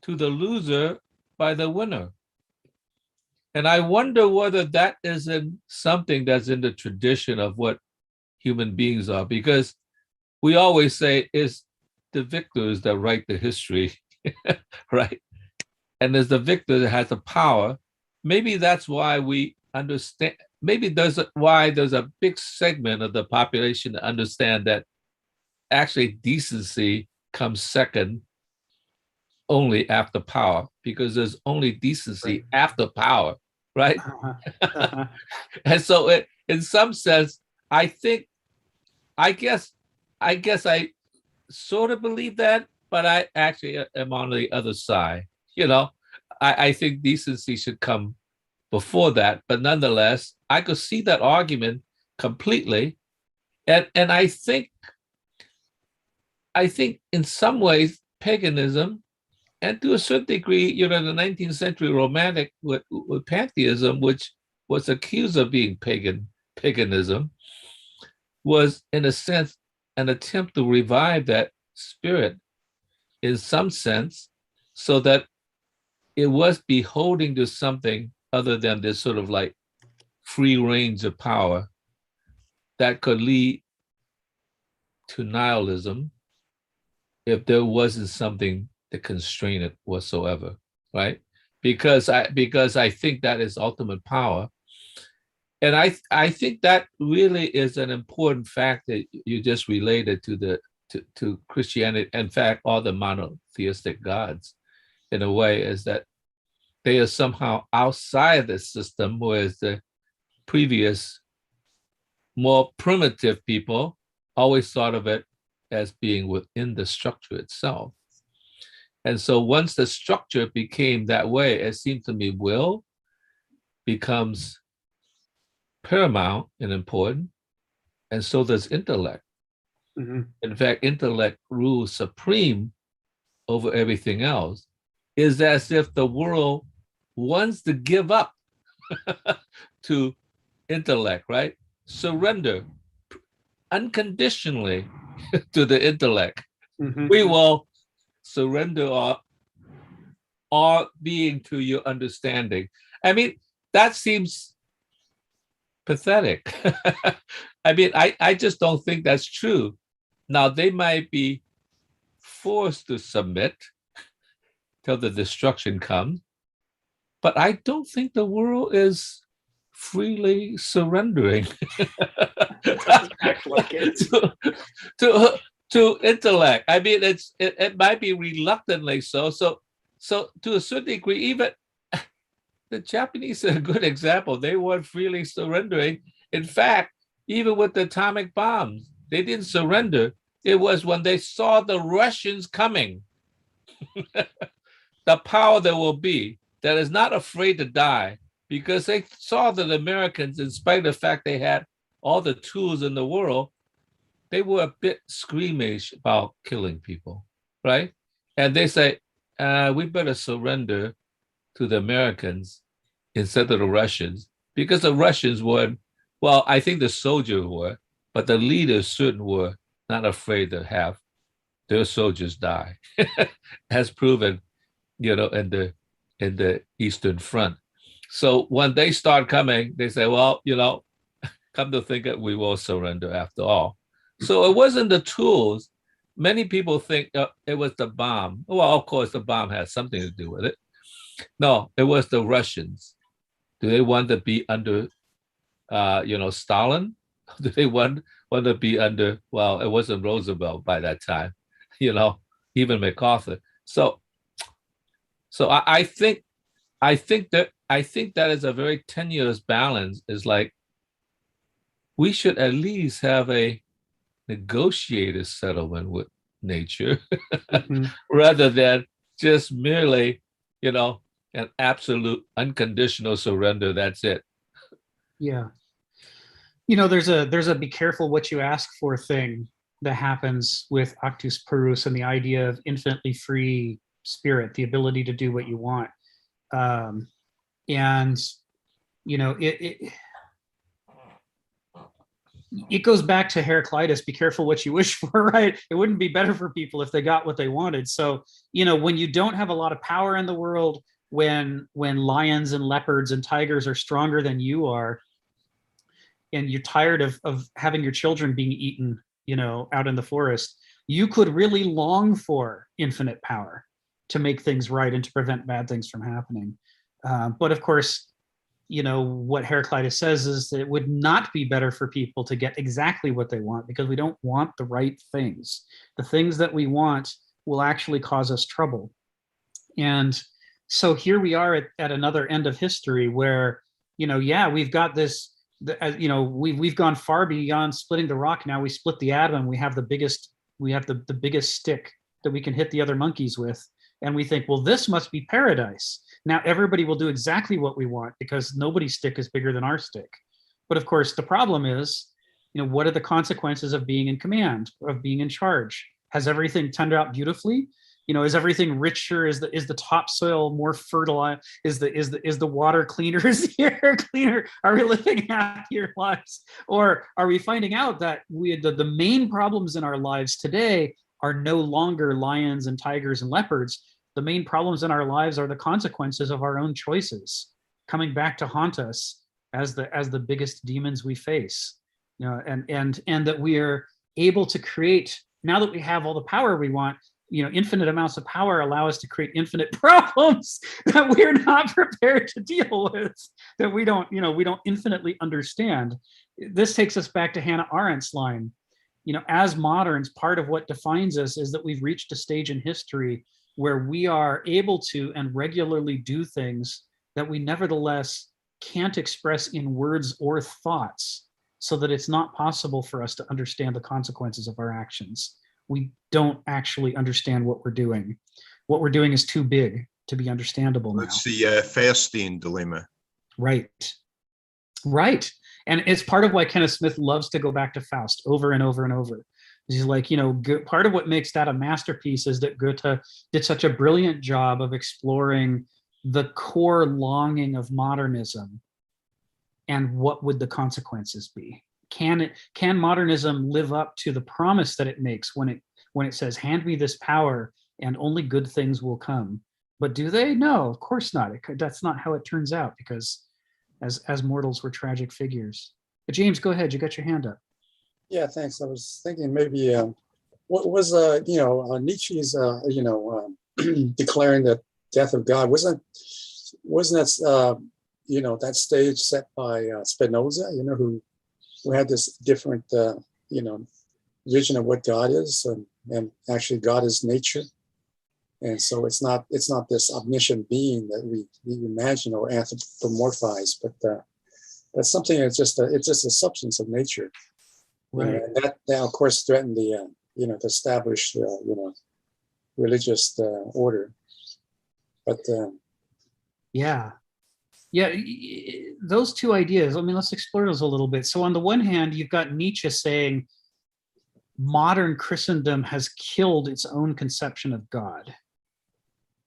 Speaker 3: the loser by the winner. And I wonder whether that isn't something that's in the tradition of what human beings are, because we always say, is the victors that write the history, right? And there's the victor that has the power. Maybe that's why we understand. Maybe why there's a big segment of the population to understand that actually decency comes second only after power, because there's only decency after power, right? And so in some sense, I guess I sort of believe that, but I actually am on the other side. I think decency should come before that, but nonetheless, I could see that argument completely. And I think in some ways, paganism, and to a certain degree, the 19th century romantic with pantheism, which was accused of being paganism, was in a sense an attempt to revive that spirit in some sense, so that it was beholding to something other than this sort of like free range of power that could lead to nihilism if there wasn't something to constrain it whatsoever, right? Because I think that is ultimate power. And I think that really is an important fact that you just related to Christianity. In fact, all the monotheistic gods, in a way, is that they are somehow outside the system, whereas the previous, more primitive people always thought of it as being within the structure itself. And so once the structure became that way, it seems to me will becomes paramount and important, and so does intellect.
Speaker 4: Mm-hmm.
Speaker 3: In fact, intellect rules supreme over everything else. Is as if the world wants to give up to intellect, right? Surrender unconditionally to the intellect.
Speaker 4: Mm-hmm.
Speaker 3: We will surrender our being to your understanding. I mean, that seems pathetic. I mean, I just don't think that's true. Now, they might be forced to submit till the destruction comes, but I don't think the world is freely surrendering to intellect. I mean, it might be reluctantly so. So to a certain degree, even the Japanese are a good example. They weren't freely surrendering. In fact, even with the atomic bombs, they didn't surrender. It was when they saw the Russians coming, the power there will be, that is not afraid to die, because they saw that Americans, in spite of the fact they had all the tools in the world, they were a bit squeamish about killing people, right? And they say, we better surrender to the Americans instead of the Russians, because the Russians were, well, I think the soldiers were, but the leaders certainly were not afraid to have their soldiers die, as proven, in the Eastern Front. So when they start coming, they say, well, come to think it, we will surrender after all. So it wasn't the tools. Many people think it was the bomb. Well, of course, the bomb has something to do with it. No, it was the Russians. Do they want to be under, Stalin? Do they want to be under? Well, it wasn't Roosevelt by that time, even MacArthur. So I think that is a very tenuous balance. Is like, we should at least have a negotiated settlement with nature,
Speaker 4: Mm-hmm.
Speaker 3: rather than just merely, an absolute unconditional surrender. That's it.
Speaker 4: Yeah. There's a be careful what you ask for thing that happens with Actus Purus and the idea of infinitely free spirit, the ability to do what you want. And it goes back to Heraclitus, be careful what you wish for, right? It wouldn't be better for people if they got what they wanted. So, when you don't have a lot of power in the world, when lions and leopards and tigers are stronger than you are, and you're tired of having your children being eaten, out in the forest, you could really long for infinite power to make things right and to prevent bad things from happening. But of course, what Heraclitus says is that it would not be better for people to get exactly what they want, because we don't want the right things. The things that we want will actually cause us trouble. And so here we are at another end of history where, we've got this, we've gone far beyond splitting the rock. Now we split the atom. We have the biggest stick that we can hit the other monkeys with. And we think, well, this must be paradise. Now everybody will do exactly what we want because nobody's stick is bigger than our stick. But of course, the problem is, what are the consequences of being in command, of being in charge? Has everything turned out beautifully? Is everything richer? Is the topsoil more fertile? Is the water cleaner? Is the air cleaner? Are we living happier lives? Or are we finding out that the main problems in our lives today are no longer lions and tigers and leopards? The main problems in our lives are the consequences of our own choices coming back to haunt us as the biggest demons we face. And that we are able to create, now that we have all the power we want, infinite amounts of power allow us to create infinite problems that we're not prepared to deal with, that we don't infinitely understand. This takes us back to Hannah Arendt's line. As moderns, part of what defines us is that we've reached a stage in history where we are able to and regularly do things that we nevertheless can't express in words or thoughts, so that it's not possible for us to understand the consequences of our actions. We don't actually understand what we're doing. What we're doing is too big to be understandable now.
Speaker 1: It's the Faustian dilemma.
Speaker 4: Right. And it's part of why Kenneth Smith loves to go back to Faust over and over and over. He's like, part of what makes that a masterpiece is that Goethe did such a brilliant job of exploring the core longing of modernism and what would the consequences be. Can modernism live up to the promise that it makes when it says, hand me this power and only good things will come? But do they? No, of course not. That's not how it turns out, because as mortals, we're tragic figures. But James, go ahead. You got your hand up.
Speaker 6: Yeah, thanks. I was thinking maybe what was Nietzsche's declaring the death of God, wasn't that that stage set by Spinoza, who had this different vision of what God is, and actually God is nature. And so it's not this omniscient being that we imagine or anthropomorphize, but that's something that's just a substance of nature.
Speaker 4: Right.
Speaker 6: And that of course threatened the the established religious order. But
Speaker 4: those two ideas, let's explore those a little bit. So on the one hand, you've got Nietzsche saying modern Christendom has killed its own conception of God.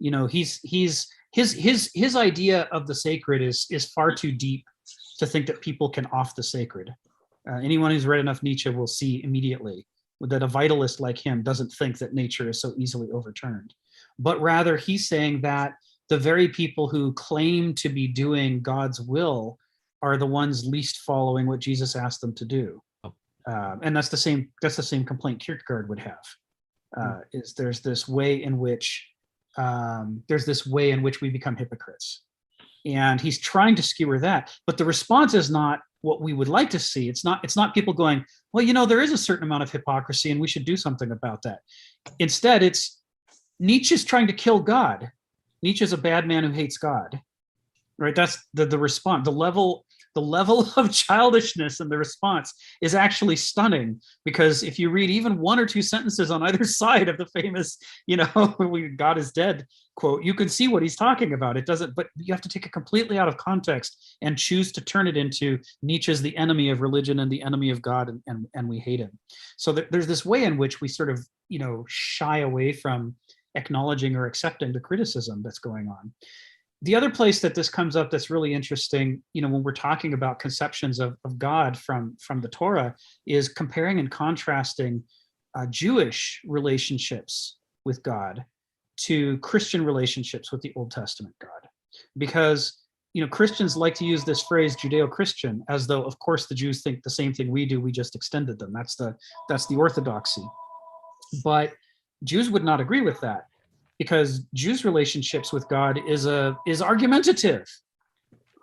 Speaker 4: His idea of the sacred is far too deep to think that people can off the sacred. Anyone who's read enough Nietzsche will see immediately that a vitalist like him doesn't think that nature is so easily overturned. But rather, he's saying that the very people who claim to be doing God's will are the ones least following what Jesus asked them to do. And that's the same complaint Kierkegaard would have. Is there's this way in which we become hypocrites. And he's trying to skewer that, but the response is not what we would like to see. It's not people going, well, there is a certain amount of hypocrisy and we should do something about that. Instead, it's Nietzsche's trying to kill God. Nietzsche's a bad man who hates God, right? That's the response. The level of childishness in the response is actually stunning, because if you read even one or two sentences on either side of the famous, God is dead quote, you can see what he's talking about. It doesn't, but you have to take it completely out of context and choose to turn it into Nietzsche's the enemy of religion and the enemy of God, and we hate him. So there's this way in which we sort of, shy away from acknowledging or accepting the criticism that's going on. The other place that this comes up that's really interesting, when we're talking about conceptions of God from the Torah, is comparing and contrasting Jewish relationships with God to Christian relationships with the Old Testament God. Because, Christians like to use this phrase Judeo-Christian as though, of course, the Jews think the same thing we do, we just extended them. That's the orthodoxy. But Jews would not agree with that, because Jews' relationships with God is argumentative,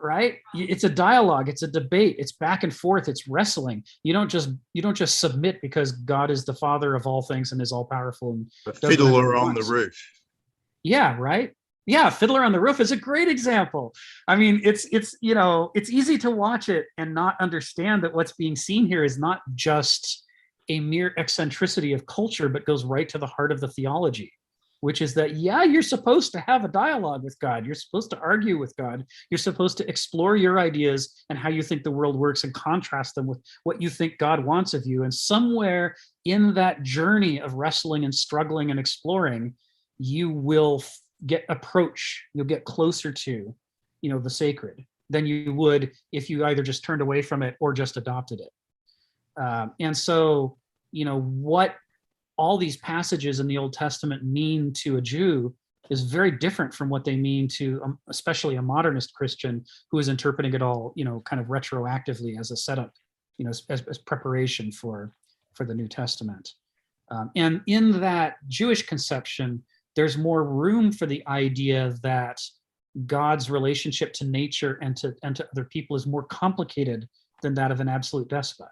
Speaker 4: right? It's a dialogue, it's a debate, it's back and forth, it's wrestling. You don't just submit because God is the Father of all things and is all powerful and
Speaker 1: The
Speaker 4: does whatever
Speaker 1: Fiddler
Speaker 4: he
Speaker 1: on the
Speaker 4: wants.
Speaker 1: Roof.
Speaker 4: Yeah, right. Yeah, Fiddler on the Roof is a great example. I mean, it's easy to watch it and not understand that what's being seen here is not just a mere eccentricity of culture, but goes right to the heart of the theology, which is that, yeah, you're supposed to have a dialogue with God. You're supposed to argue with God. You're supposed to explore your ideas and how you think the world works and contrast them with what you think God wants of you. And somewhere in that journey of wrestling and struggling and exploring, you will you'll get closer to, the sacred than you would if you either just turned away from it or just adopted it. And so, what all these passages in the Old Testament mean to a Jew is very different from what they mean to, especially a modernist Christian who is interpreting it all, kind of retroactively as a setup, as preparation for the New Testament. And in that Jewish conception, there's more room for the idea that God's relationship to nature and to other people is more complicated than that of an absolute despot.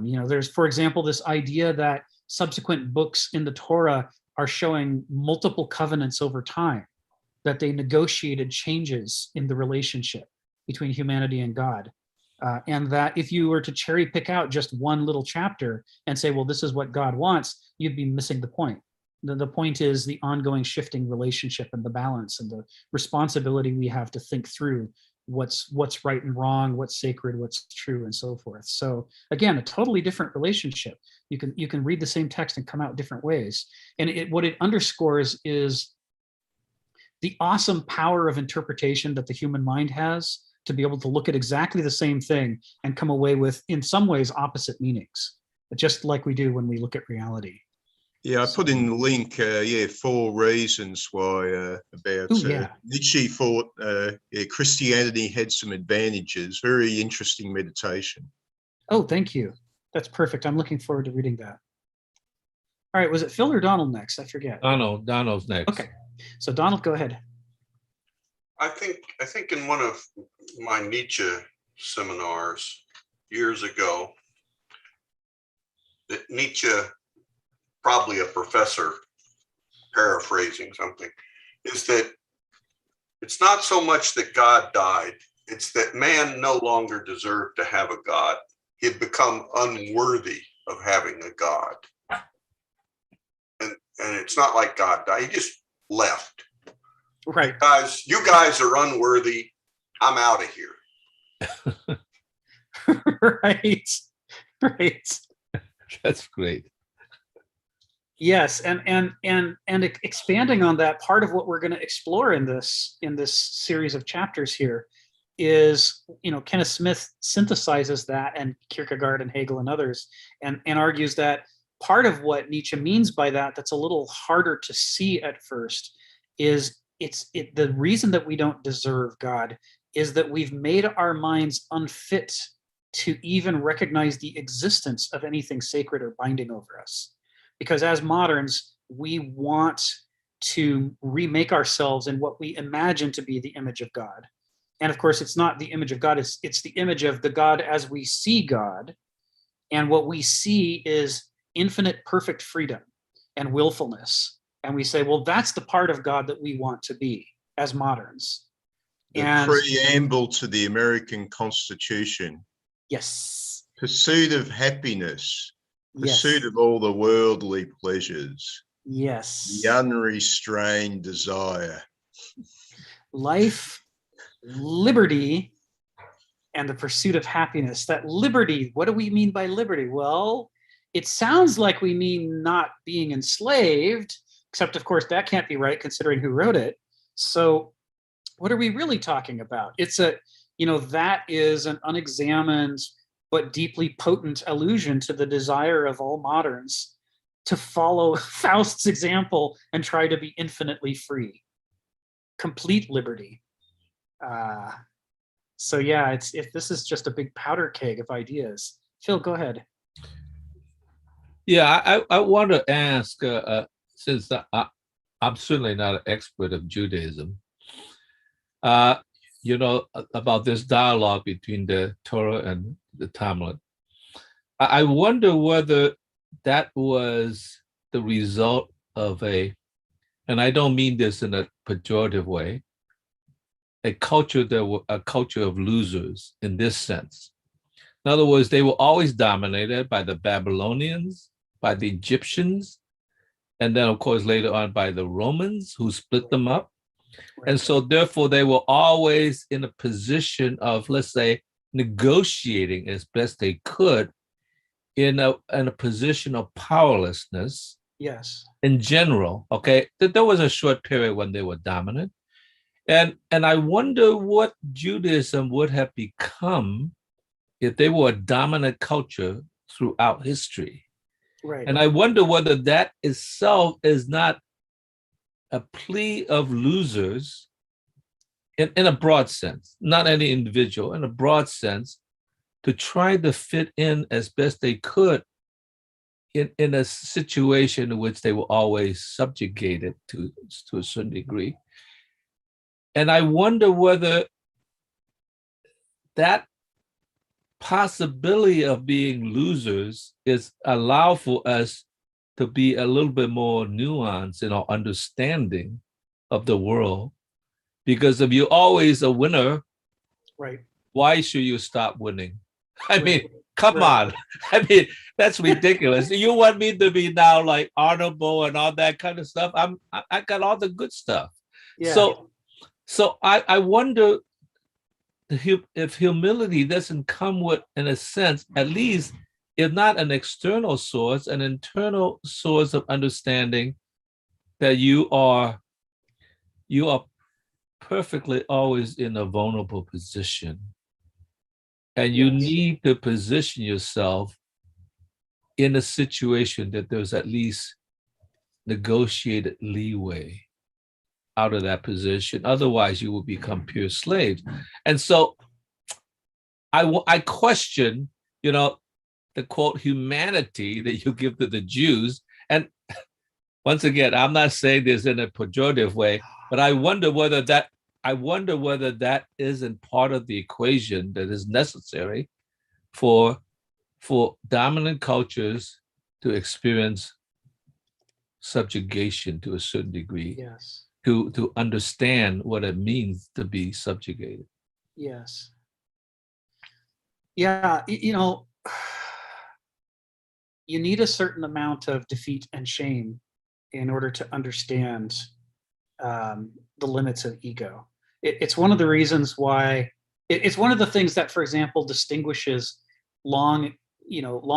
Speaker 4: There's, for example, this idea that subsequent books in the Torah are showing multiple covenants over time, that they negotiated changes in the relationship between humanity and God. And that if you were to cherry pick out just one little chapter and say, well, this is what God wants, you'd be missing the point. The point is the ongoing shifting relationship and the balance and the responsibility we have to think through what's right and wrong, what's sacred, what's true, and so forth. So again, a totally different relationship. You can read the same text and come out different ways. And what it underscores is the awesome power of interpretation that the human mind has to be able to look at exactly the same thing and come away with, in some ways, opposite meanings, just like we do when we look at reality.
Speaker 1: Yeah, I put in the link, 4 reasons why Nietzsche thought Christianity had some advantages. Very interesting meditation.
Speaker 4: Oh, thank you. That's perfect. I'm looking forward to reading that. All right, was it Phil or Donald next? I forget.
Speaker 3: Donald's next.
Speaker 4: Okay, so Donald, go ahead.
Speaker 2: I think in one of my Nietzsche seminars years ago, that Nietzsche, probably a professor paraphrasing something, is that it's not so much that God died, it's that man no longer deserved to have a God. He had become unworthy of having a God. And it's not like God died, he just left.
Speaker 4: Right.
Speaker 2: You guys are unworthy. I'm out of here.
Speaker 4: Right.
Speaker 3: That's great.
Speaker 4: Yes, and expanding on that, part of what we're going to explore in this series of chapters here is, Kenneth Smith synthesizes that, and Kierkegaard and Hegel and others, and argues that part of what Nietzsche means by that, that's a little harder to see at first, is the reason that we don't deserve God is that we've made our minds unfit to even recognize the existence of anything sacred or binding over us. Because as moderns, we want to remake ourselves in what we imagine to be the image of God. And of course, it's not the image of God, it's the image of the God as we see God. And what we see is infinite perfect freedom and willfulness. And we say, well, that's the part of God that we want to be as moderns.
Speaker 1: The preamble to the American Constitution.
Speaker 4: Yes.
Speaker 1: Pursuit of happiness. Pursuit of all the worldly pleasures.
Speaker 4: Yes.
Speaker 1: The unrestrained desire.
Speaker 4: Life, liberty, and the pursuit of happiness. That liberty, what do we mean by liberty? Well, it sounds like we mean not being enslaved, except of course that can't be right considering who wrote it. So what are we really talking about? That is an unexamined but deeply potent allusion to the desire of all moderns to follow Faust's example and try to be infinitely free. Complete liberty. So yeah, if this is just a big powder keg of ideas. Phil, go ahead.
Speaker 3: Yeah, I want to ask, since I'm certainly not an expert of Judaism, uh, about this dialogue between the Torah and the Talmud. I wonder whether that was the result of and I don't mean this in a pejorative way, a culture of losers in this sense. In other words, they were always dominated by the Babylonians, by the Egyptians, and then, of course, later on by the Romans who split them up. And so, therefore, they were always in a position of, let's say, negotiating as best they could in a position of powerlessness.
Speaker 4: Yes.
Speaker 3: In general, okay, there was a short period when they were dominant. And I wonder what Judaism would have become if they were a dominant culture throughout history.
Speaker 4: Right.
Speaker 3: And I wonder whether that itself is not a plea of losers in a broad sense, not any individual, in a broad sense, to try to fit in as best they could in a situation in which they were always subjugated to a certain degree. And I wonder whether that possibility of being losers is allow for us to be a little bit more nuanced in our understanding of the world. Because if you're always a winner,
Speaker 4: right,
Speaker 3: why should you stop winning? I mean,
Speaker 4: Right.
Speaker 3: come
Speaker 4: Right.
Speaker 3: on. I mean, that's ridiculous. You want me to be now like honorable and all that kind of stuff? I got all the good stuff.
Speaker 4: Yeah.
Speaker 3: So I wonder if humility doesn't come with, in a sense, at least if not an external source, an internal source of understanding that you are perfectly always in a vulnerable position. And you
Speaker 4: Yes.
Speaker 3: need to position yourself in a situation that there's at least negotiated leeway out of that position. Otherwise, you will become pure slaves. And so I question, the quote humanity that you give to the Jews. And once again, I'm not saying this in a pejorative way, but I wonder whether that isn't part of the equation that is necessary for dominant cultures to experience subjugation to a certain degree,
Speaker 4: Yes.
Speaker 3: to understand what it means to be subjugated.
Speaker 4: Yes. Yeah. You need a certain amount of defeat and shame in order to understand the limits of ego. It's one of the reasons why it's one of the things that, for example, distinguishes long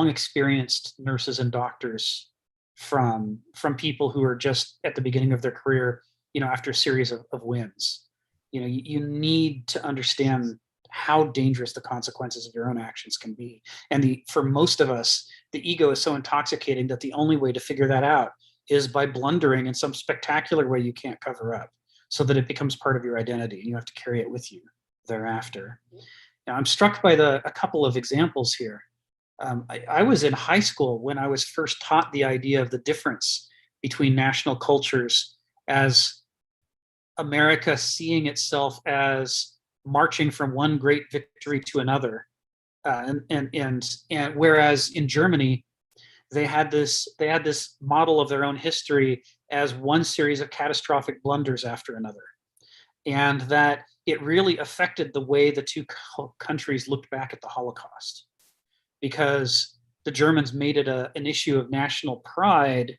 Speaker 4: experienced nurses and doctors from people who are just at the beginning of their career, after a series of wins. You need to understand how dangerous the consequences of your own actions can be. And for most of us, the ego is so intoxicating that the only way to figure that out is by blundering in some spectacular way you can't cover up, so that it becomes part of your identity and you have to carry it with you thereafter. Now, I'm struck by a couple of examples here. I was in high school when I was first taught the idea of the difference between national cultures as America seeing itself as marching from one great victory to another, and whereas in Germany they had this model of their own history as one series of catastrophic blunders after another, and that it really affected the way the two countries looked back at the Holocaust, because the Germans made it an issue of national pride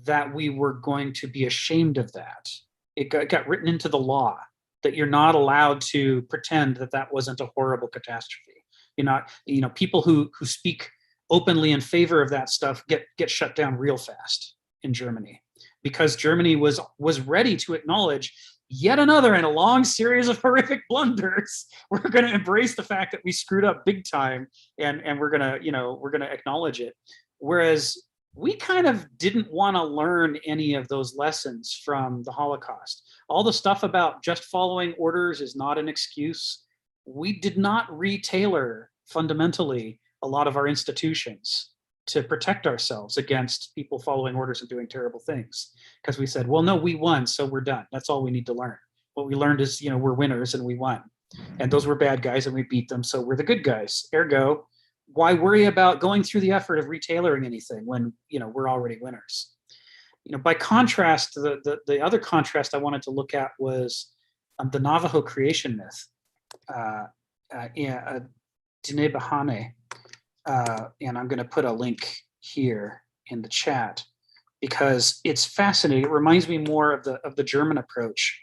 Speaker 4: that we were going to be ashamed of that. It got written into the law that you're not allowed to pretend that wasn't a horrible catastrophe. You're not, people who speak openly in favor of that stuff get shut down real fast in Germany, because Germany was ready to acknowledge yet another in a long series of horrific blunders. We're going to embrace the fact that we screwed up big time, and we're going to acknowledge it. Whereas we kind of didn't want to learn any of those lessons from the Holocaust. All the stuff about just following orders is not an excuse. We did not retailor fundamentally a lot of our institutions to protect ourselves against people following orders and doing terrible things. Because we said, well, no, we won, so we're done. That's all we need to learn. What we learned is, we're winners and we won. And those were bad guys and we beat them, so we're the good guys. Ergo, why worry about going through the effort of retailoring anything when, we're already winners? By contrast, the other contrast I wanted to look at was the Navajo creation myth. Dine Bahane, and I'm going to put a link here in the chat because it's fascinating. It reminds me more of the German approach.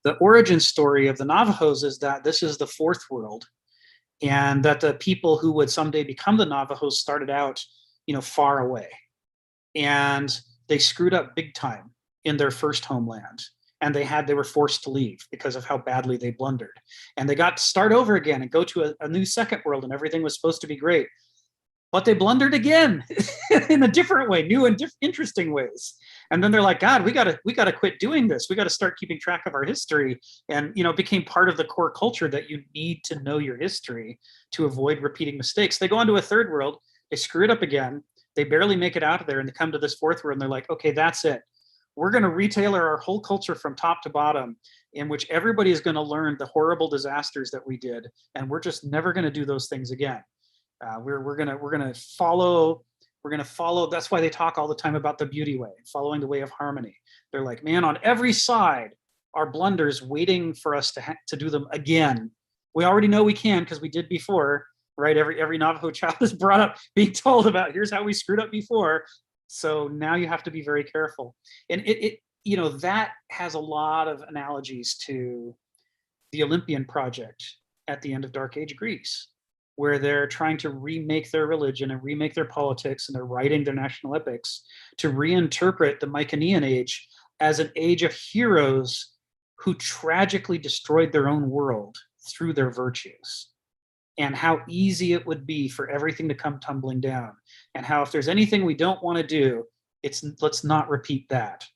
Speaker 4: The origin story of the Navajos is that this is the fourth world, and that the people who would someday become the Navajos started out, far away, and they screwed up big time in their first homeland. And they were forced to leave because of how badly they blundered. And they got to start over again and go to a new second world, and everything was supposed to be great. But they blundered again in a different way, new and interesting ways. And then they're like, God, we gotta quit doing this. We gotta start keeping track of our history. And it became part of the core culture that you need to know your history to avoid repeating mistakes. They go on to a third world, they screw it up again, they barely make it out of there, and they come to this fourth world, and they're like, okay, that's it. We're going to retailer our whole culture from top to bottom, in which everybody is going to learn the horrible disasters that we did, and we're just never going to do those things again. We're going to follow. That's why they talk all the time about the beauty way, following the way of harmony. They're like, man, on every side are blunders waiting for us to do them again. We already know we can because we did before, right? Every Navajo child is brought up being told about here's how we screwed up before. So now you have to be very careful. And it that has a lot of analogies to the Olympian project at the end of Dark Age Greece, where they're trying to remake their religion and remake their politics, and they're writing their national epics to reinterpret the Mycenaean age as an age of heroes who tragically destroyed their own world through their virtues. And how easy it would be for everything to come tumbling down. And how if there's anything we don't want to do, let's not repeat that,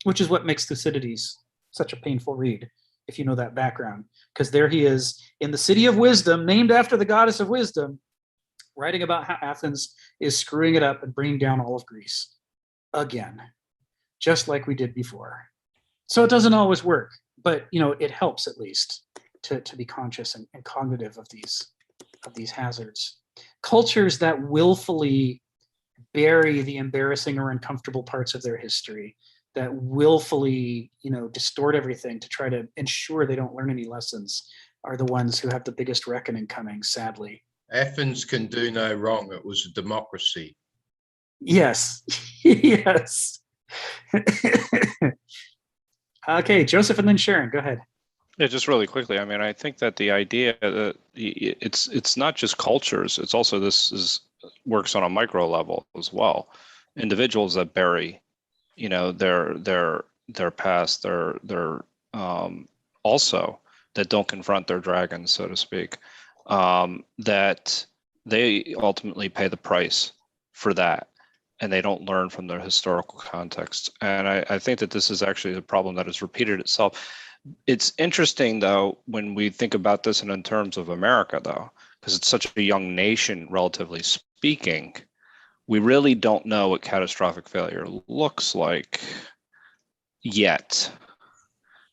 Speaker 4: which is what makes Thucydides such a painful read, if you know that background. Because there he is in the city of wisdom, named after the goddess of wisdom, writing about how Athens is screwing it up and bringing down all of Greece again, just like we did before. So it doesn't always work, but it helps at least to be conscious and cognitive of these hazards. Cultures that willfully bury the embarrassing or uncomfortable parts of their history, that willfully, distort everything to try to ensure they don't learn any lessons, are the ones who have the biggest reckoning coming, sadly.
Speaker 1: Athens can do no wrong. It was a democracy.
Speaker 4: Yes. Yes. Okay, Joseph and then Sharon, go ahead.
Speaker 7: Yeah, just really quickly. I mean, I think that the idea that it's not just cultures; it's also works on a micro level as well. Individuals that bury, their past, their also that don't confront their dragons, so to speak, that they ultimately pay the price for that, and they don't learn from their historical context. And I think that this is actually a problem that has repeated itself. It's interesting, though, when we think about this in terms of America, though, because it's such a young nation, relatively speaking, we really don't know what catastrophic failure looks like yet.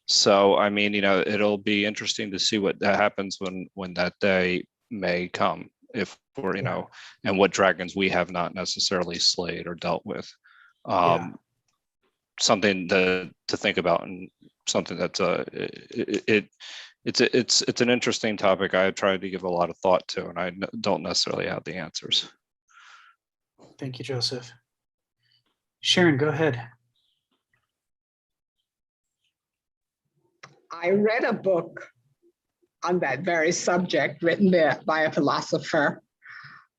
Speaker 7: So, I mean, it'll be interesting to see what happens when that day may come, if we're, and what dragons we have not necessarily slayed or dealt with. Something to think about, and something that's it's an interesting topic. I tried to give a lot of thought to, and I don't necessarily have the answers.
Speaker 4: Thank you, Joseph. Sharon, go ahead.
Speaker 8: I read a book on that very subject written by a philosopher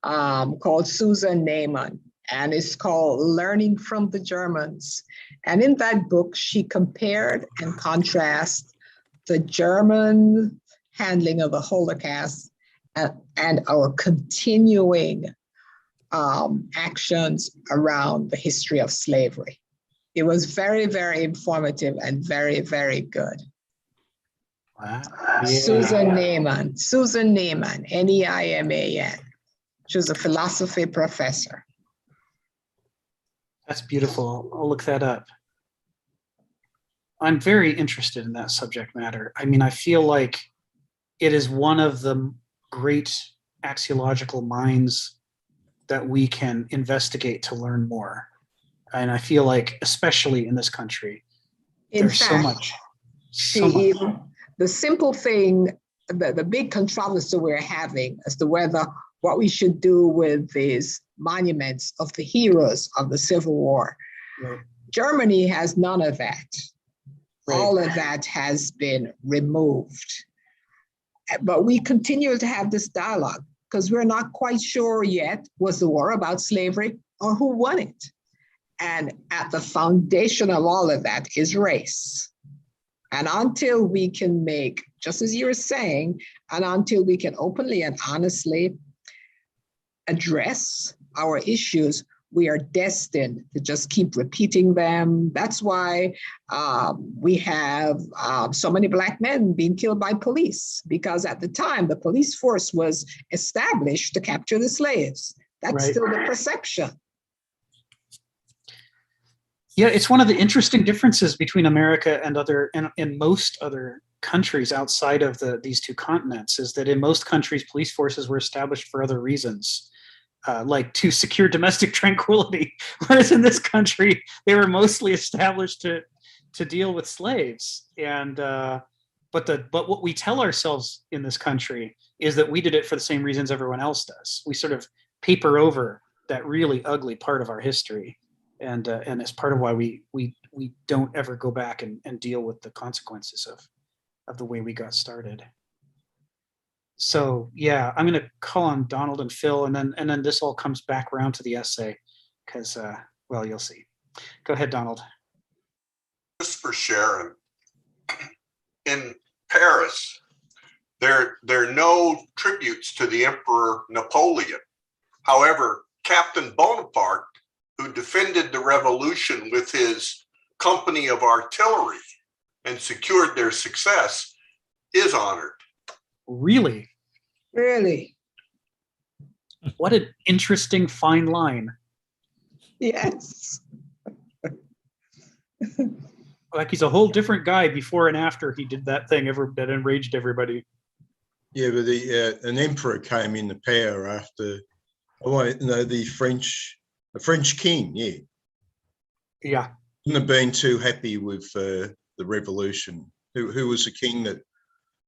Speaker 8: called Susan Neiman, and it's called Learning from the Germans. And in that book, she compared and contrasted the German handling of the Holocaust and our continuing actions around the history of slavery. It was very, very informative and very, very good.
Speaker 4: Wow.
Speaker 8: Susan Neiman, Neiman, She was a philosophy professor.
Speaker 4: That's beautiful. I'll look that up. I'm very interested in that subject matter. I mean, I feel like it is one of the great axiological minds that we can investigate to learn more. And I feel like, especially in this country, there's so much.
Speaker 8: The simple thing, the big controversy we're having as to whether what we should do with these monuments of the heroes of the Civil War.
Speaker 4: Right.
Speaker 8: Germany has none of that.
Speaker 4: Right.
Speaker 8: All of that has been removed. But we continue to have this dialogue because we're not quite sure yet, was the war about slavery or who won it? And at the foundation of all of that is race. And until we can make, just as you were saying, and until we can openly and honestly address our issues, we are destined to just keep repeating them. That's why we have so many Black men being killed by police, because at the time, the police force was established to capture the slaves. That's
Speaker 4: Right.
Speaker 8: still the perception.
Speaker 4: Yeah, it's one of the interesting differences between America and most other countries outside of these two continents is that in most countries, police forces were established for other reasons, like to secure domestic tranquility, whereas in this country, they were mostly established to deal with slaves. And but what we tell ourselves in this country is that we did it for the same reasons everyone else does. We sort of paper over that really ugly part of our history. And it's part of why we don't ever go back and deal with the consequences of the way we got started. So yeah, I'm going to call on Donald and Phil, and then this all comes back around to the essay, because well, you'll see. Go ahead, Donald.
Speaker 2: Just for Sharon, in Paris, there are no tributes to the Emperor Napoleon. However, Captain Bonaparte, who defended the revolution with his company of artillery and secured their success, is honored.
Speaker 4: Really?
Speaker 8: Really?
Speaker 4: What an interesting fine line.
Speaker 8: Yes.
Speaker 4: Like he's a whole different guy before and after he did that thing that enraged everybody.
Speaker 1: Yeah, but an emperor came into power after, the French king, yeah.
Speaker 4: Yeah.
Speaker 1: Wouldn't have been too happy with the revolution. Who was the king that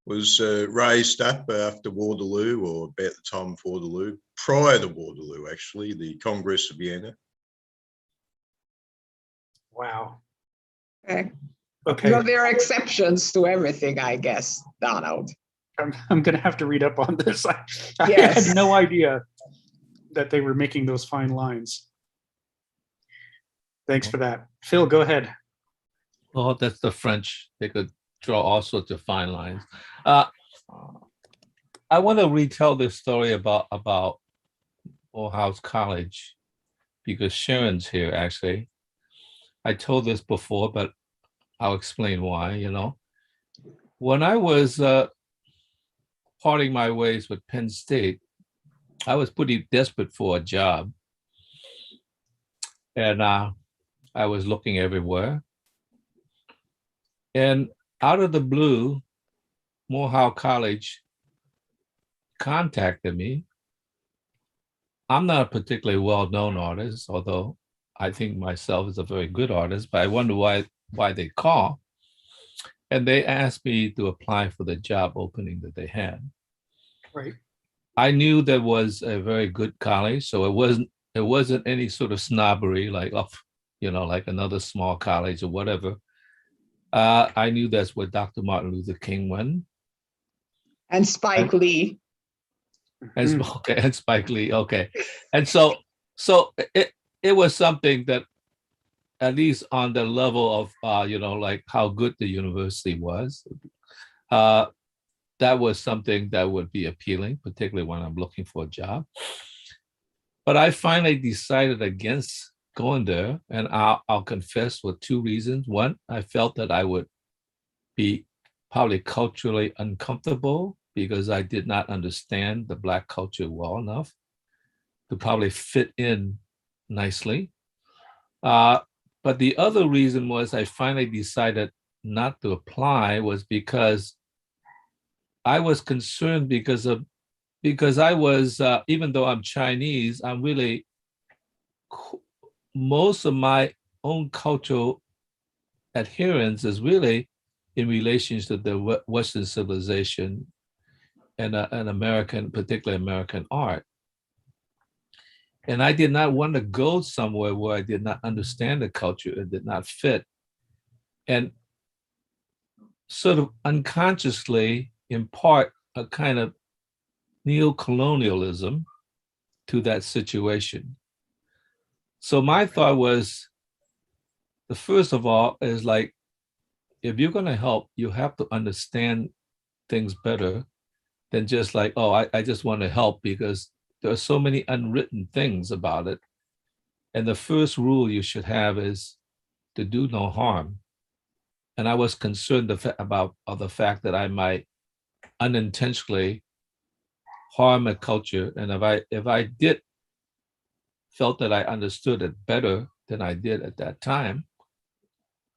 Speaker 1: was raised up after Waterloo, or about the time of Waterloo, prior to Waterloo, actually, the Congress of Vienna.
Speaker 4: Wow.
Speaker 8: Okay.
Speaker 4: Okay.
Speaker 8: No, there are exceptions to everything, I guess, Donald.
Speaker 4: I'm going to have to read up on this. I
Speaker 8: Yes.
Speaker 4: had no idea that they were making those fine lines. Thanks for that. Phil, go ahead.
Speaker 3: Well, that's the French. They could draw all sorts of fine lines. I want to retell this story about Morehouse College, because Sharon's here, actually. I told this before, but I'll explain why, When I was parting my ways with Penn State, I was pretty desperate for a job. And I was looking everywhere. And out of the blue, Morehouse College contacted me. I'm not a particularly well-known artist, although I think myself is a very good artist, but I wonder why they call. And they asked me to apply for the job opening that they had.
Speaker 4: Right.
Speaker 3: I knew there was a very good college, so it wasn't any sort of snobbery like like another small college or whatever. I knew that's where Dr. Martin Luther King went.
Speaker 8: And Spike Lee.
Speaker 3: And Spike Lee, okay. And so it was something that, at least on the level of like how good the university was, that was something that would be appealing, particularly when I'm looking for a job. But I finally decided against going there, and I'll confess with two reasons. One, I felt that I would be probably culturally uncomfortable because I did not understand the Black culture well enough. to probably fit in nicely. But the other reason was I finally decided not to apply was because I was concerned because I was, even though I'm Chinese, I'm really, most of my own cultural adherence is really in relation to the Western civilization and American, particularly American art. And I did not want to go somewhere where I did not understand the culture and did not fit. And sort of unconsciously impart a kind of neo-colonialism to that situation. So my thought was, the first of all is like, if you're going to help, you have to understand things better than just like, oh, I just want to help, because there are so many unwritten things about it. And the first rule you should have is to do no harm. And I was concerned about the fact that I might unintentionally harm a culture. And if I did felt that I understood it better than I did at that time,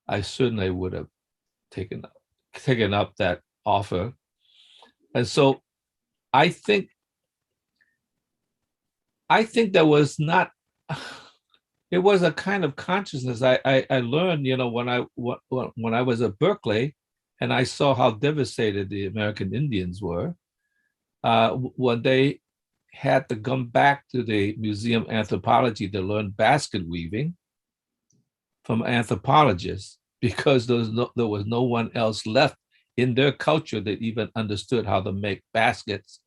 Speaker 3: I certainly would have taken up that offer. And so I think there was not, it was a kind of consciousness I learned, when I was at Berkeley and I saw how devastated the American Indians were, when they had to come back to the Museum of Anthropology to learn basket weaving from anthropologists, because there was no one else left in their culture that even understood how to make baskets,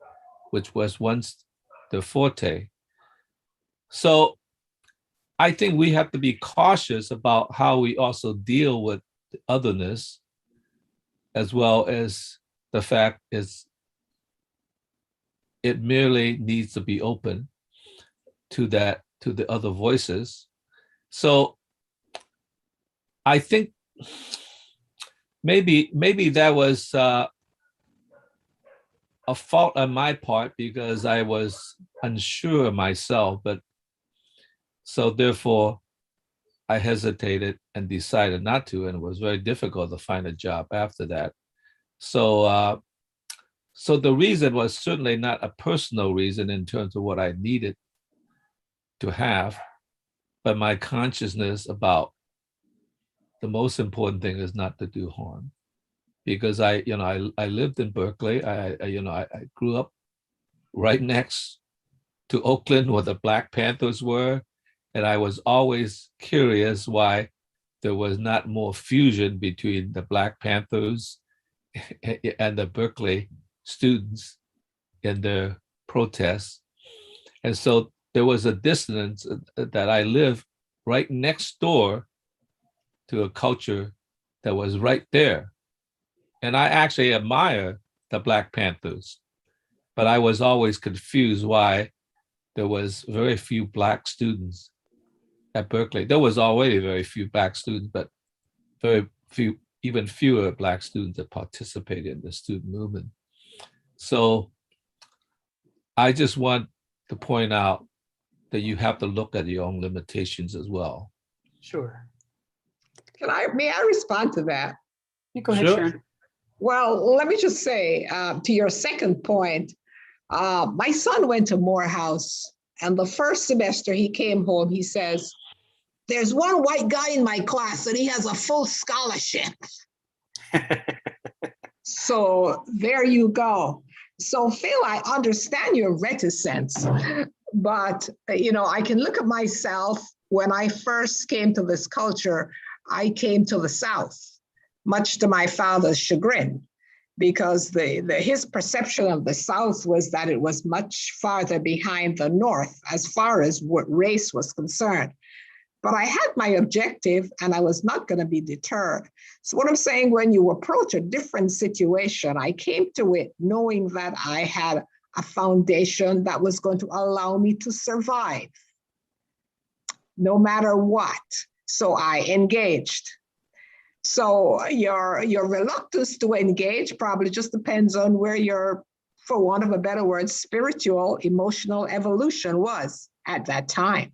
Speaker 3: which was once their forte. So I think we have to be cautious about how we also deal with otherness, as well as the fact is it merely needs to be open to the other voices. So I think maybe that was a fault on my part, because I was unsure myself, but so therefore I hesitated and decided not to, and it was very difficult to find a job after that. So so the reason was certainly not a personal reason in terms of what I needed to have, but my consciousness about the most important thing is not to do harm. Because I lived in Berkeley. I grew up right next to Oakland, where the Black Panthers were, and I was always curious why there was not more fusion between the Black Panthers and the Berkeley students in their protests. And so there was a dissonance that I lived right next door to a culture that was right there. And I actually admire the Black Panthers, but I was always confused why there was very few Black students at Berkeley. There was already very few Black students, but very few, even fewer Black students that participated in the student movement. So I just want to point out that you have to look at your own limitations as well.
Speaker 4: Sure.
Speaker 8: May I respond to that?
Speaker 4: Yeah, go ahead,
Speaker 3: Sure.
Speaker 4: Sharon.
Speaker 8: Well, let me just say to your second point, my son went to Morehouse, and the first semester he came home, he says, "There's one white guy in my class and he has a full scholarship." So there you go. So Phil, I understand your reticence, but I can look at myself. When I first came to this culture, I came to the South, much to my father's chagrin, because his perception of the South was that it was much farther behind the North as far as what race was concerned. But I had my objective and I was not going to be deterred. So what I'm saying, when you approach a different situation, I came to it knowing that I had a foundation that was going to allow me to survive no matter what. So I engaged. So your reluctance to engage probably just depends on where your for want of a better word, spiritual, emotional evolution was at that time.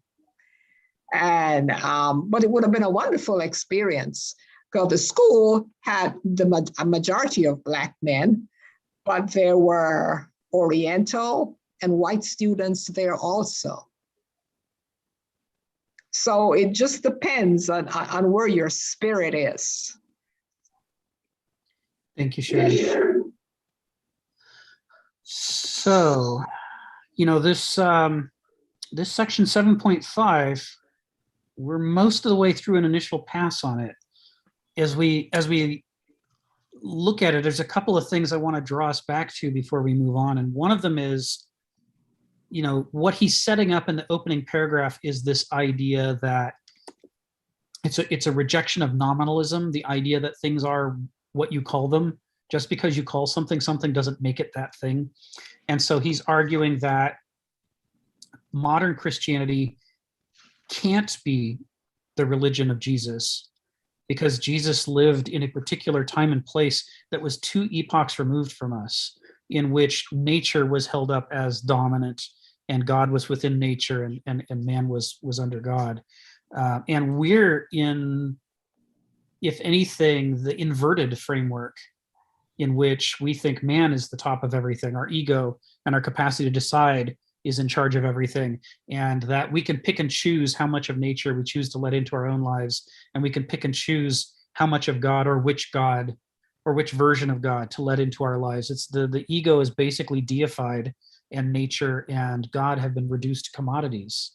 Speaker 8: And but it would have been a wonderful experience because the school had a majority of Black men, but there were Oriental and white students there also. So it just depends on where your spirit is.
Speaker 4: Thank you, Sharon. So, this this section 7.5, we're most of the way through an initial pass on it. As we look at it, there's a couple of things I want to draw us back to before we move on. And one of them is, what he's setting up in the opening paragraph is this idea that it's a rejection of nominalism, the idea that things are what you call them. Just because you call something doesn't make it that thing. And so he's arguing that modern Christianity can't be the religion of Jesus because Jesus lived in a particular time and place that was 2 epochs removed from us, in which nature was held up as dominant and God was within nature and man was under God. And we're in, if anything, the inverted framework in which we think man is the top of everything. Our ego and our capacity to decide is in charge of everything, and that we can pick and choose how much of nature we choose to let into our own lives, and we can pick and choose how much of God or which version of God to let into our lives. It's the ego is basically deified, and nature and God have been reduced to commodities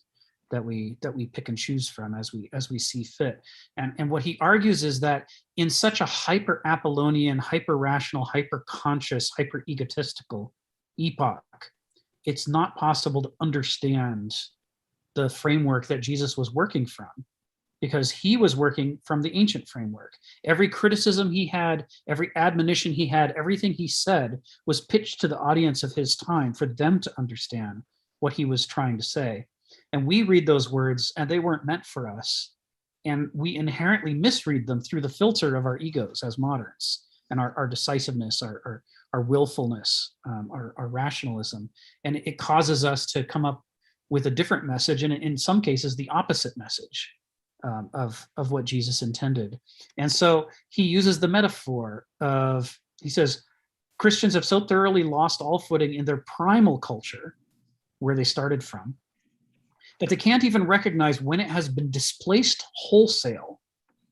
Speaker 4: that we pick and choose from as we see fit. And what he argues is that in such a hyper Apollonian, hyper rational, hyper conscious, hyper egotistical epoch, it's not possible to understand the framework that Jesus was working from, because he was working from the ancient framework. Every criticism he had, every admonition he had, everything he said was pitched to the audience of his time for them to understand what he was trying to say. And we read those words and they weren't meant for us. And we inherently misread them through the filter of our egos as moderns and our decisiveness, our willfulness, our rationalism. And it causes us to come up with a different message, and in some cases, the opposite message of what Jesus intended. And so he uses the metaphor of, he says, Christians have so thoroughly lost all footing in their primal culture, where they started from, that they can't even recognize when it has been displaced wholesale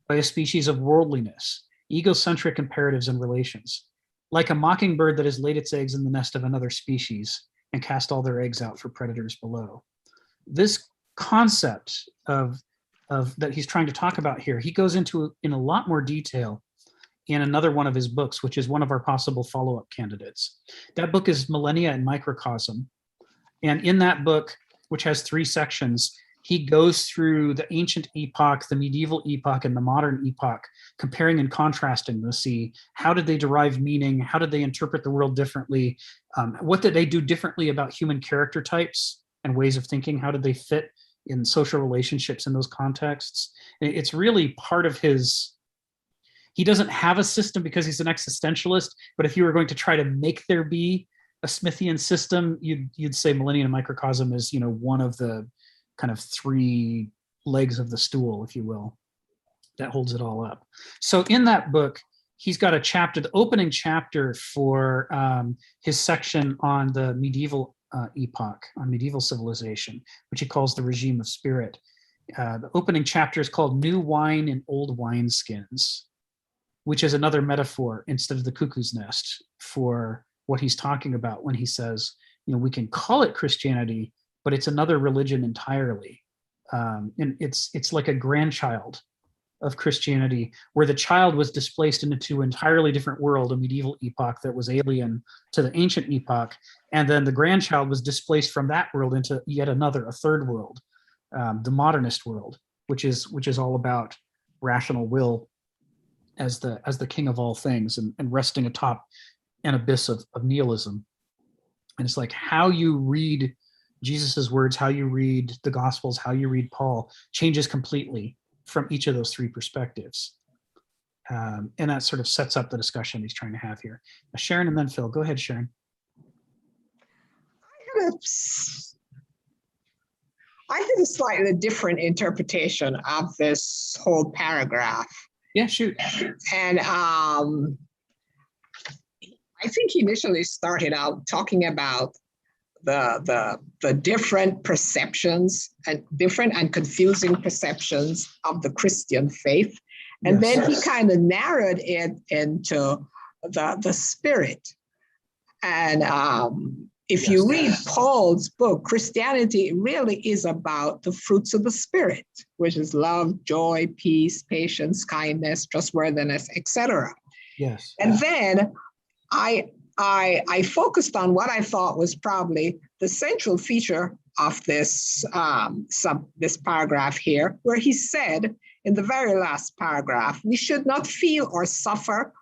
Speaker 4: by a species of worldliness, egocentric imperatives and relations, like a mockingbird that has laid its eggs in the nest of another species and cast all their eggs out for predators below. This concept of that he's trying to talk about here, he goes into in a lot more detail in another one of his books, which is one of our possible follow-up candidates. That book is Millennia and Microcosm. And in that book, which has 3 sections, he goes through the ancient epoch, the medieval epoch, and the modern epoch, comparing and contrasting to see how did they derive meaning, how did they interpret the world differently, what did they do differently about human character types and ways of thinking, how did they fit in social relationships in those contexts. It's really part of his, he doesn't have a system because he's an existentialist, but if you were going to try to make there be a Smithian system, you'd say Millennium and Microcosm is, one of the kind of 3 legs of the stool, if you will, that holds it all up. So in that book, he's got a chapter, the opening chapter for his section on the medieval epoch, on medieval civilization, which he calls the regime of spirit. The opening chapter is called New Wine in Old Wineskins, which is another metaphor instead of the cuckoo's nest for what he's talking about when he says, we can call it Christianity, but it's another religion entirely. And it's like a grandchild of Christianity, where the child was displaced into an entirely different world, a medieval epoch that was alien to the ancient epoch. And then the grandchild was displaced from that world into yet another, a third world, the modernist world, which is all about rational will as the king of all things and resting atop an abyss of nihilism. And it's like how you read Jesus's words, how you read the Gospels, how you read Paul changes completely from each of those 3 perspectives. And that sort of sets up the discussion he's trying to have here. Sharon and then Phil. Go ahead, Sharon.
Speaker 8: a slightly different interpretation of this whole paragraph.
Speaker 4: Yeah, shoot.
Speaker 8: And I think he initially started out talking about the different perceptions and different and confusing perceptions of the Christian faith. And
Speaker 4: Yes.
Speaker 8: then he kind of narrowed it into the spirit. And if you read Paul's book, Christianity really is about the fruits of the spirit, which is love, joy, peace, patience, kindness, trustworthiness, etc.
Speaker 4: Yes.
Speaker 8: And then I focused on what I thought was probably the central feature of this this paragraph here, where he said in the very last paragraph, we should not feel or suffer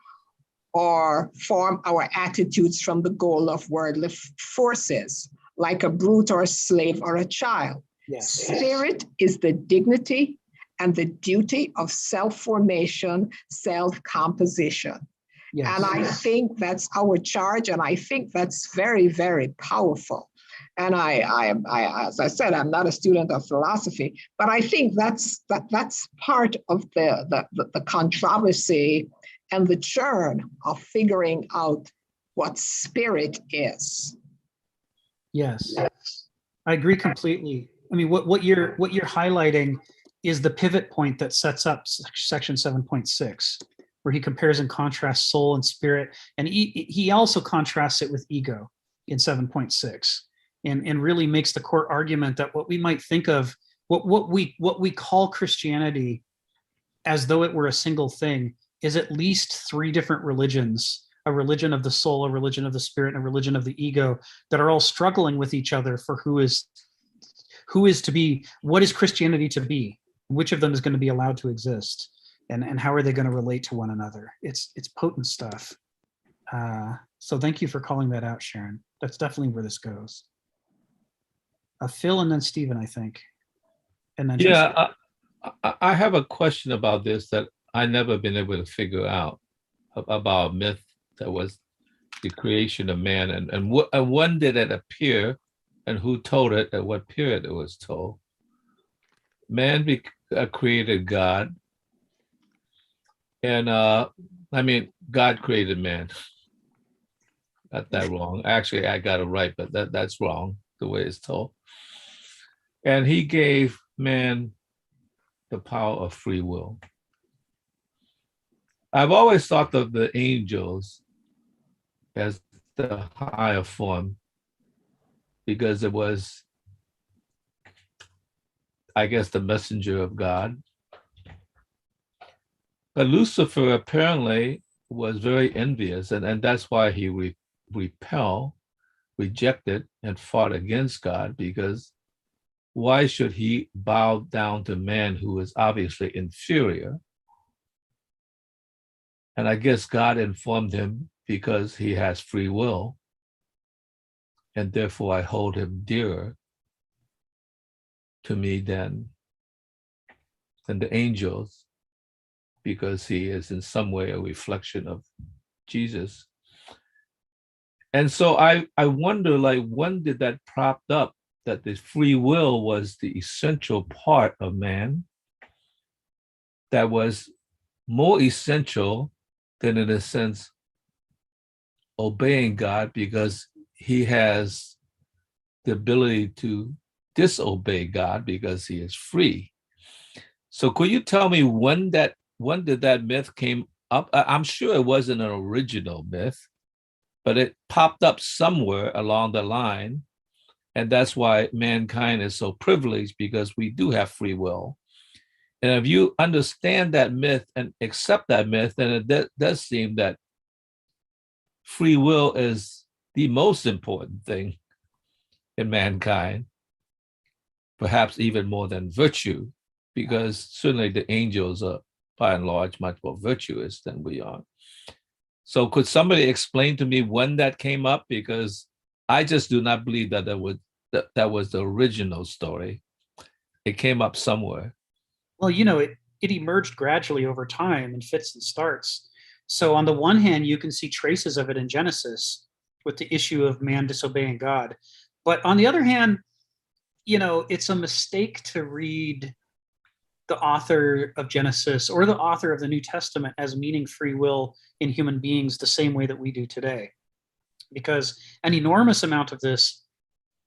Speaker 8: or form our attitudes from the goal of worldly forces, like a brute or a slave or a child.
Speaker 4: Yes.
Speaker 8: Spirit is the dignity and the duty of self-formation, self-composition.
Speaker 4: Yes.
Speaker 8: And I think that's our charge, and I think that's very, very powerful. And I, as I said, I'm not a student of philosophy, but I think that's part of the controversy and the churn of figuring out what spirit is.
Speaker 4: Yes, I agree completely. I mean, what you're highlighting is the pivot point that sets up section 7.6, where he compares and contrasts soul and spirit, and he also contrasts it with ego in 7.6, and really makes the core argument that what we might think of what we call Christianity as though it were a single thing is at least three different religions: a religion of the soul, a religion of the spirit, and a religion of the ego, that are all struggling with each other for who is to be, what is Christianity to be, which of them is going to be allowed to exist, and how are they going to relate to one another. It's potent stuff. So thank you for calling that out, Sharon. That's definitely where this goes. Phil and then Stephen, I think. And then
Speaker 3: Yeah, I have a question about this that I never been able to figure out, about a myth that was the creation of man, and when did it appear, and who told it, at what period it was told. Man created God, and I mean, God created man. Got that wrong. Actually, I got it right, but that's wrong, the way it's told. And he gave man the power of free will. I've always thought of the angels as the higher form, because it was, I guess, the messenger of God. But Lucifer apparently was very envious, and that's why he rejected, and fought against God, because why should he bow down to man who is obviously inferior? And I guess God informed him, because he has free will, and therefore I hold him dearer to me than the angels, because he is in some way a reflection of Jesus. And so I wonder, like, when did that prop up that the free will was the essential part of man, that was more essential than, in a sense, obeying God, because he has the ability to disobey God because he is free. So could you tell me when did that myth came up? I'm sure it wasn't an original myth, but it popped up somewhere along the line. And that's why mankind is so privileged, because we do have free will. And if you understand that myth and accept that myth, then it does seem that free will is the most important thing in mankind, perhaps even more than virtue, because certainly the angels are, by and large, much more virtuous than we are. So could somebody explain to me when that came up? Because I just do not believe that that was the original story. It came up somewhere.
Speaker 4: Well, it emerged gradually over time in fits and starts. So on the one hand, you can see traces of it in Genesis with the issue of man disobeying God. But on the other hand, it's a mistake to read the author of Genesis or the author of the New Testament as meaning free will in human beings the same way that we do today. Because an enormous amount of this,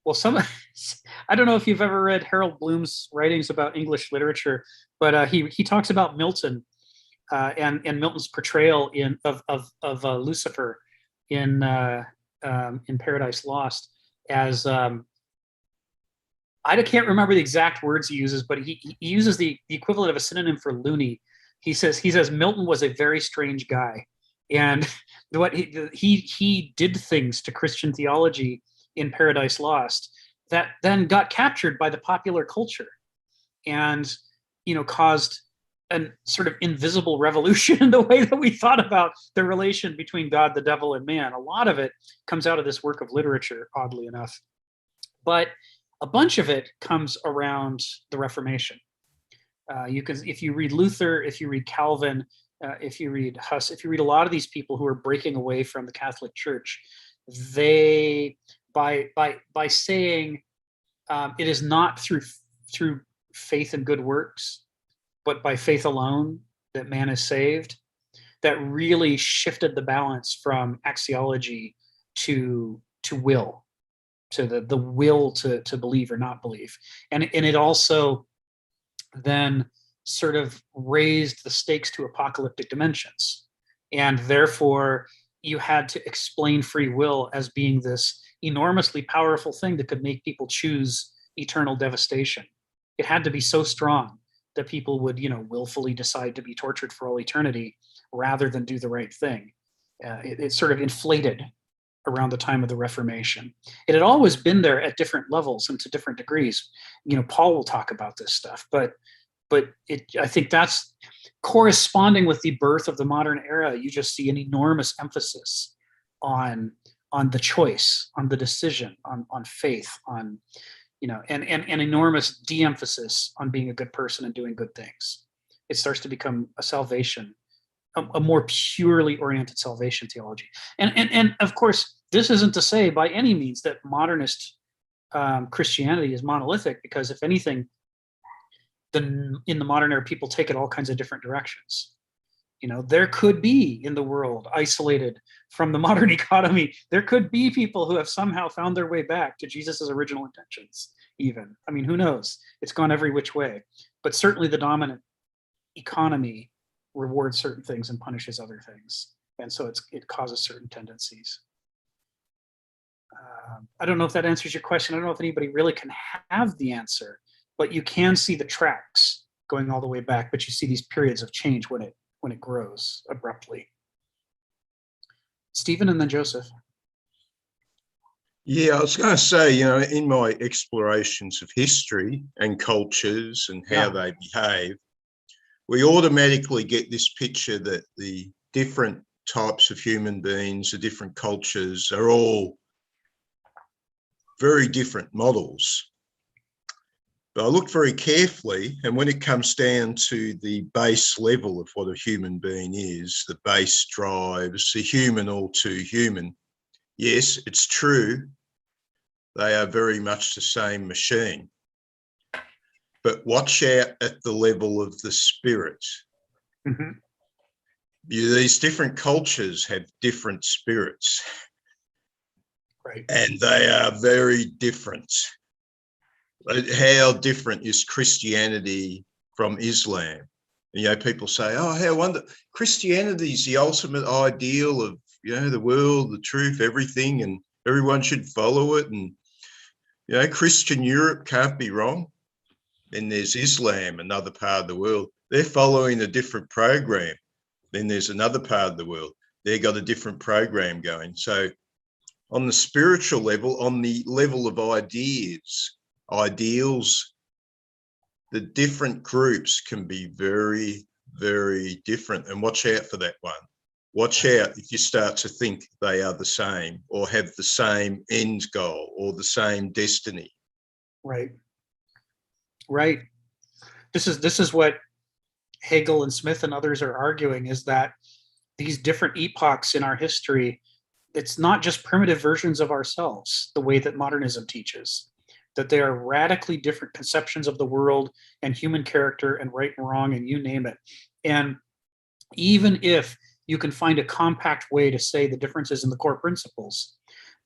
Speaker 4: I don't know if you've ever read Harold Bloom's writings about English literature, but he talks about Milton and Milton's portrayal of Lucifer in Paradise Lost as I can't remember the exact words he uses, but he uses the equivalent of a synonym for loony. He says Milton was a very strange guy, and what he did things to Christian theology in Paradise Lost that then got captured by the popular culture, and caused a sort of invisible revolution in the way that we thought about the relation between God, the devil, and man. A lot of it comes out of this work of literature, oddly enough, but a bunch of it comes around the Reformation. If you read Luther, if you read Calvin, if you read Huss, if you read a lot of these people who are breaking away from the Catholic Church, they by saying it is not through faith and good works, but by faith alone that man is saved, that really shifted the balance from axiology to will, to the will to believe or not believe. And it also then sort of raised the stakes to apocalyptic dimensions. And therefore, you had to explain free will as being this enormously powerful thing that could make people choose eternal devastation. It had to be so strong that people would, willfully decide to be tortured for all eternity rather than do the right thing. It sort of inflated around the time of the Reformation. It had always been there at different levels and to different degrees. Paul will talk about this stuff, but I think that's corresponding with the birth of the modern era. You just see an enormous emphasis on the choice, on the decision, on faith, on and an enormous de-emphasis on being a good person and doing good things. It starts to become a salvation, a more purely oriented salvation theology. And of course, this isn't to say by any means that modernist Christianity is monolithic, because if anything, in the modern era, people take it all kinds of different directions. There could be in the world, isolated from the modern economy, there could be people who have somehow found their way back to Jesus's original intentions, even. I mean, who knows? It's gone every which way. But certainly the dominant economy rewards certain things and punishes other things. And so it causes certain tendencies. I don't know if that answers your question. I don't know if anybody really can have the answer, but you can see the tracks going all the way back, but you see these periods of change when it grows abruptly. Stephen and then Joseph.
Speaker 1: Yeah, I was going to say, in my explorations of history and cultures and how they behave, we automatically get this picture that the different types of human beings, the different cultures, are all very different models. But I looked very carefully, and when it comes down to the base level of what a human being is, the base drives, the human all too human, yes, it's true, they are very much the same machine. But watch out at the level of the spirit.
Speaker 4: Mm-hmm.
Speaker 1: These different cultures have different spirits.
Speaker 4: Right.
Speaker 1: And they are very different. How different is Christianity from Islam? People say, oh, how wonderful. Christianity is the ultimate ideal of, the world, the truth, everything, and everyone should follow it. And, Christian Europe can't be wrong. Then there's Islam, another part of the world. They're following a different program. Then there's another part of the world. They've got a different program going. So on the spiritual level, on the level of ideals, the different groups can be very, very different. And watch out for that one. Watch out if you start to think they are the same or have the same end goal or the same destiny.
Speaker 4: Right. Right. This is what Hegel and Smith and others are arguing, is that these different epochs in our history, it's not just primitive versions of ourselves, the way that modernism teaches, that they are radically different conceptions of the world and human character and right and wrong and you name it. And even if you can find a compact way to say the differences in the core principles,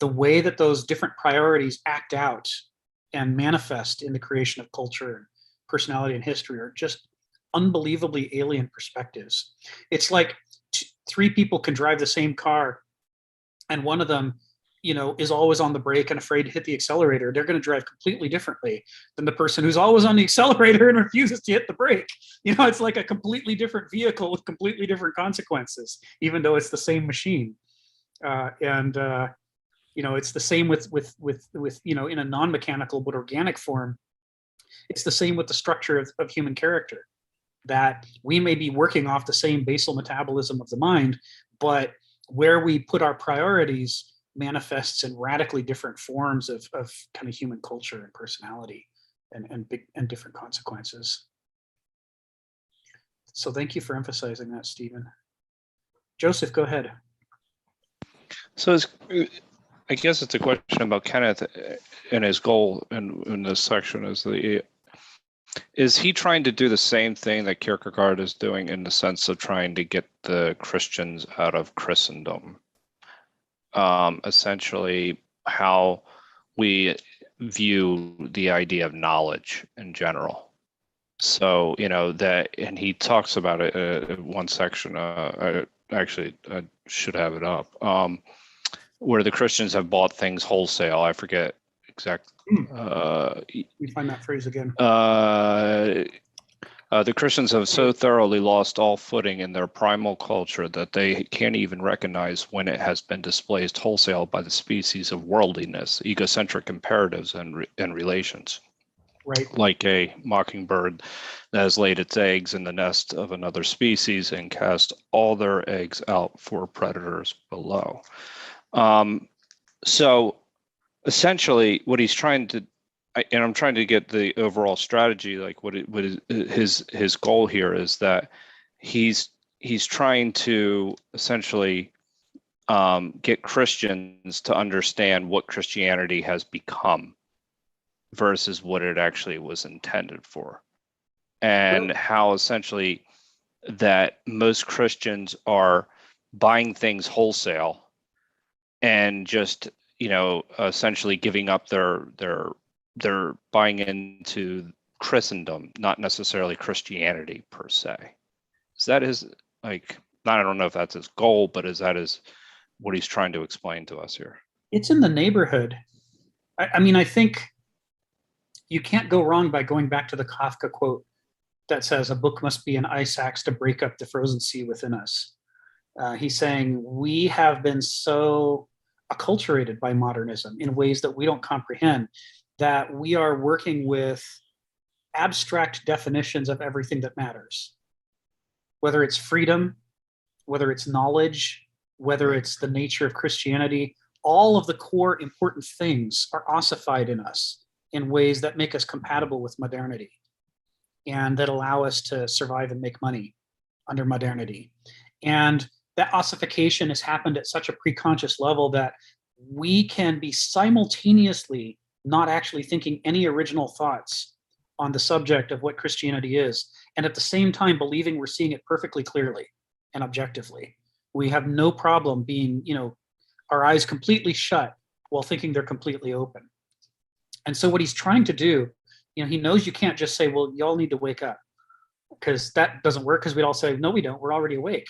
Speaker 4: the way that those different priorities act out and manifest in the creation of culture and personality and history are just unbelievably alien perspectives. It's like three people can drive the same car, and one of them, is always on the brake and afraid to hit the accelerator. They're going to drive completely differently than the person who's always on the accelerator and refuses to hit the brake. It's like a completely different vehicle with completely different consequences, even though it's the same machine. It's the same with in a non-mechanical but organic form. It's the same with the structure of human character, that we may be working off the same basal metabolism of the mind, but where we put our priorities manifests in radically different forms of kind of human culture and personality and different consequences. So thank you for emphasizing that, Stephen. Joseph, go ahead.
Speaker 7: So I guess it's a question about Kenneth and his goal in this section is he trying to do the same thing that Kierkegaard is doing in the sense of trying to get the Christians out of Christendom? Essentially, how we view the idea of knowledge in general. So, and he talks about it in one section. I should have it up. Where the Christians have bought things wholesale. I forget exactly.
Speaker 4: We find that phrase again.
Speaker 7: The Christians have so thoroughly lost all footing in their primal culture that they can't even recognize when it has been displaced wholesale by the species of worldliness, egocentric imperatives, and relations.
Speaker 4: Right.
Speaker 7: Like a mockingbird that has laid its eggs in the nest of another species and cast all their eggs out for predators below. So essentially what he's trying to, and I'm trying to get the overall strategy, like what is his goal here is that he's trying to essentially get Christians to understand what Christianity has become versus what it actually was intended for, and how essentially that most Christians are buying things wholesale and just essentially giving up their buying into Christendom, not necessarily Christianity per se. Is that his, I don't know if that's his goal, but is that what he's trying to explain to us here?
Speaker 4: It's in the neighborhood. I think you can't go wrong by going back to the Kafka quote that says a book must be an ice axe to break up the frozen sea within us. He's saying we have been so acculturated by modernism in ways that we don't comprehend, that we are working with abstract definitions of everything that matters, whether it's freedom, whether it's knowledge, whether it's the nature of Christianity. All of the core important things are ossified in us in ways that make us compatible with modernity and that allow us to survive and make money under modernity. And that ossification has happened at such a preconscious level that we can be simultaneously not actually thinking any original thoughts on the subject of what Christianity is, and at the same time believing we're seeing it perfectly clearly and objectively. We have no problem being, our eyes completely shut while thinking they're completely open. And so what he's trying to do, he knows you can't just say, well, y'all need to wake up, because that doesn't work, because we'd all say, no, we don't, we're already awake.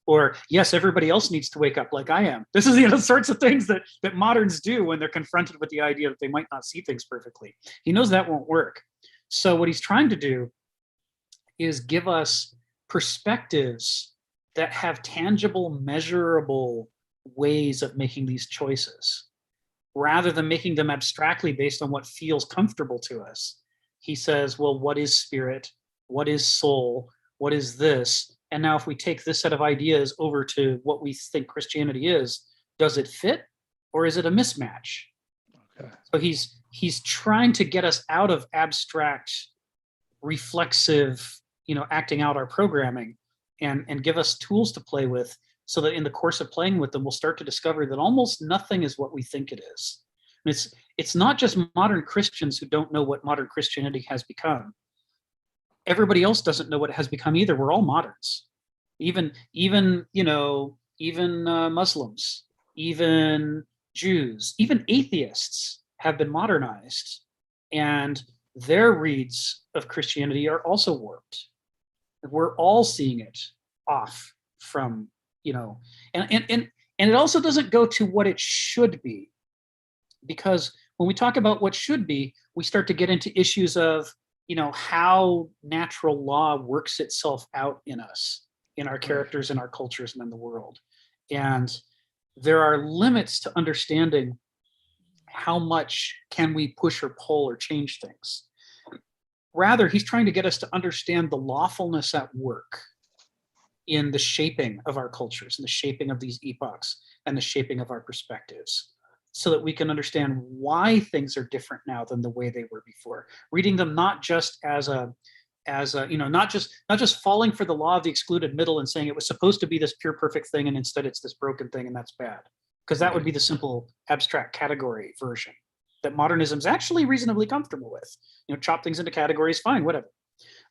Speaker 4: Or, yes, everybody else needs to wake up like I am. This is the sorts of things that moderns do when they're confronted with the idea that they might not see things perfectly. He knows that won't work. So what he's trying to do is give us perspectives that have tangible, measurable ways of making these choices, rather than making them abstractly based on what feels comfortable to us. He says, well, what is spirit? What is soul? What is this? And now if we take this set of ideas over to what we think Christianity is, does it fit or is it a mismatch? Okay. So he's trying to get us out of abstract, reflexive, acting out our programming and give us tools to play with so that in the course of playing with them, we'll start to discover that almost nothing is what we think it is. And it's not just modern Christians who don't know what modern Christianity has become. Everybody else doesn't know what it has become either. We're all moderns. Even Muslims, even Jews, even atheists have been modernized, and their reads of Christianity are also warped. We're all seeing it off from, and it also doesn't go to what it should be, because when we talk about what should be, we start to get into issues of, how natural law works itself out in us, in our characters, in our cultures, and in the world. And there are limits to understanding how much can we push or pull or change things. Rather, he's trying to get us to understand the lawfulness at work in the shaping of our cultures and the shaping of these epochs and the shaping of our perspectives, so that we can understand why things are different now than the way they were before. Reading them not just as not just falling for the law of the excluded middle and saying it was supposed to be this pure perfect thing and instead it's this broken thing and that's bad, because that would be the simple abstract category version that modernism's actually reasonably comfortable with. Chop things into categories, fine, whatever.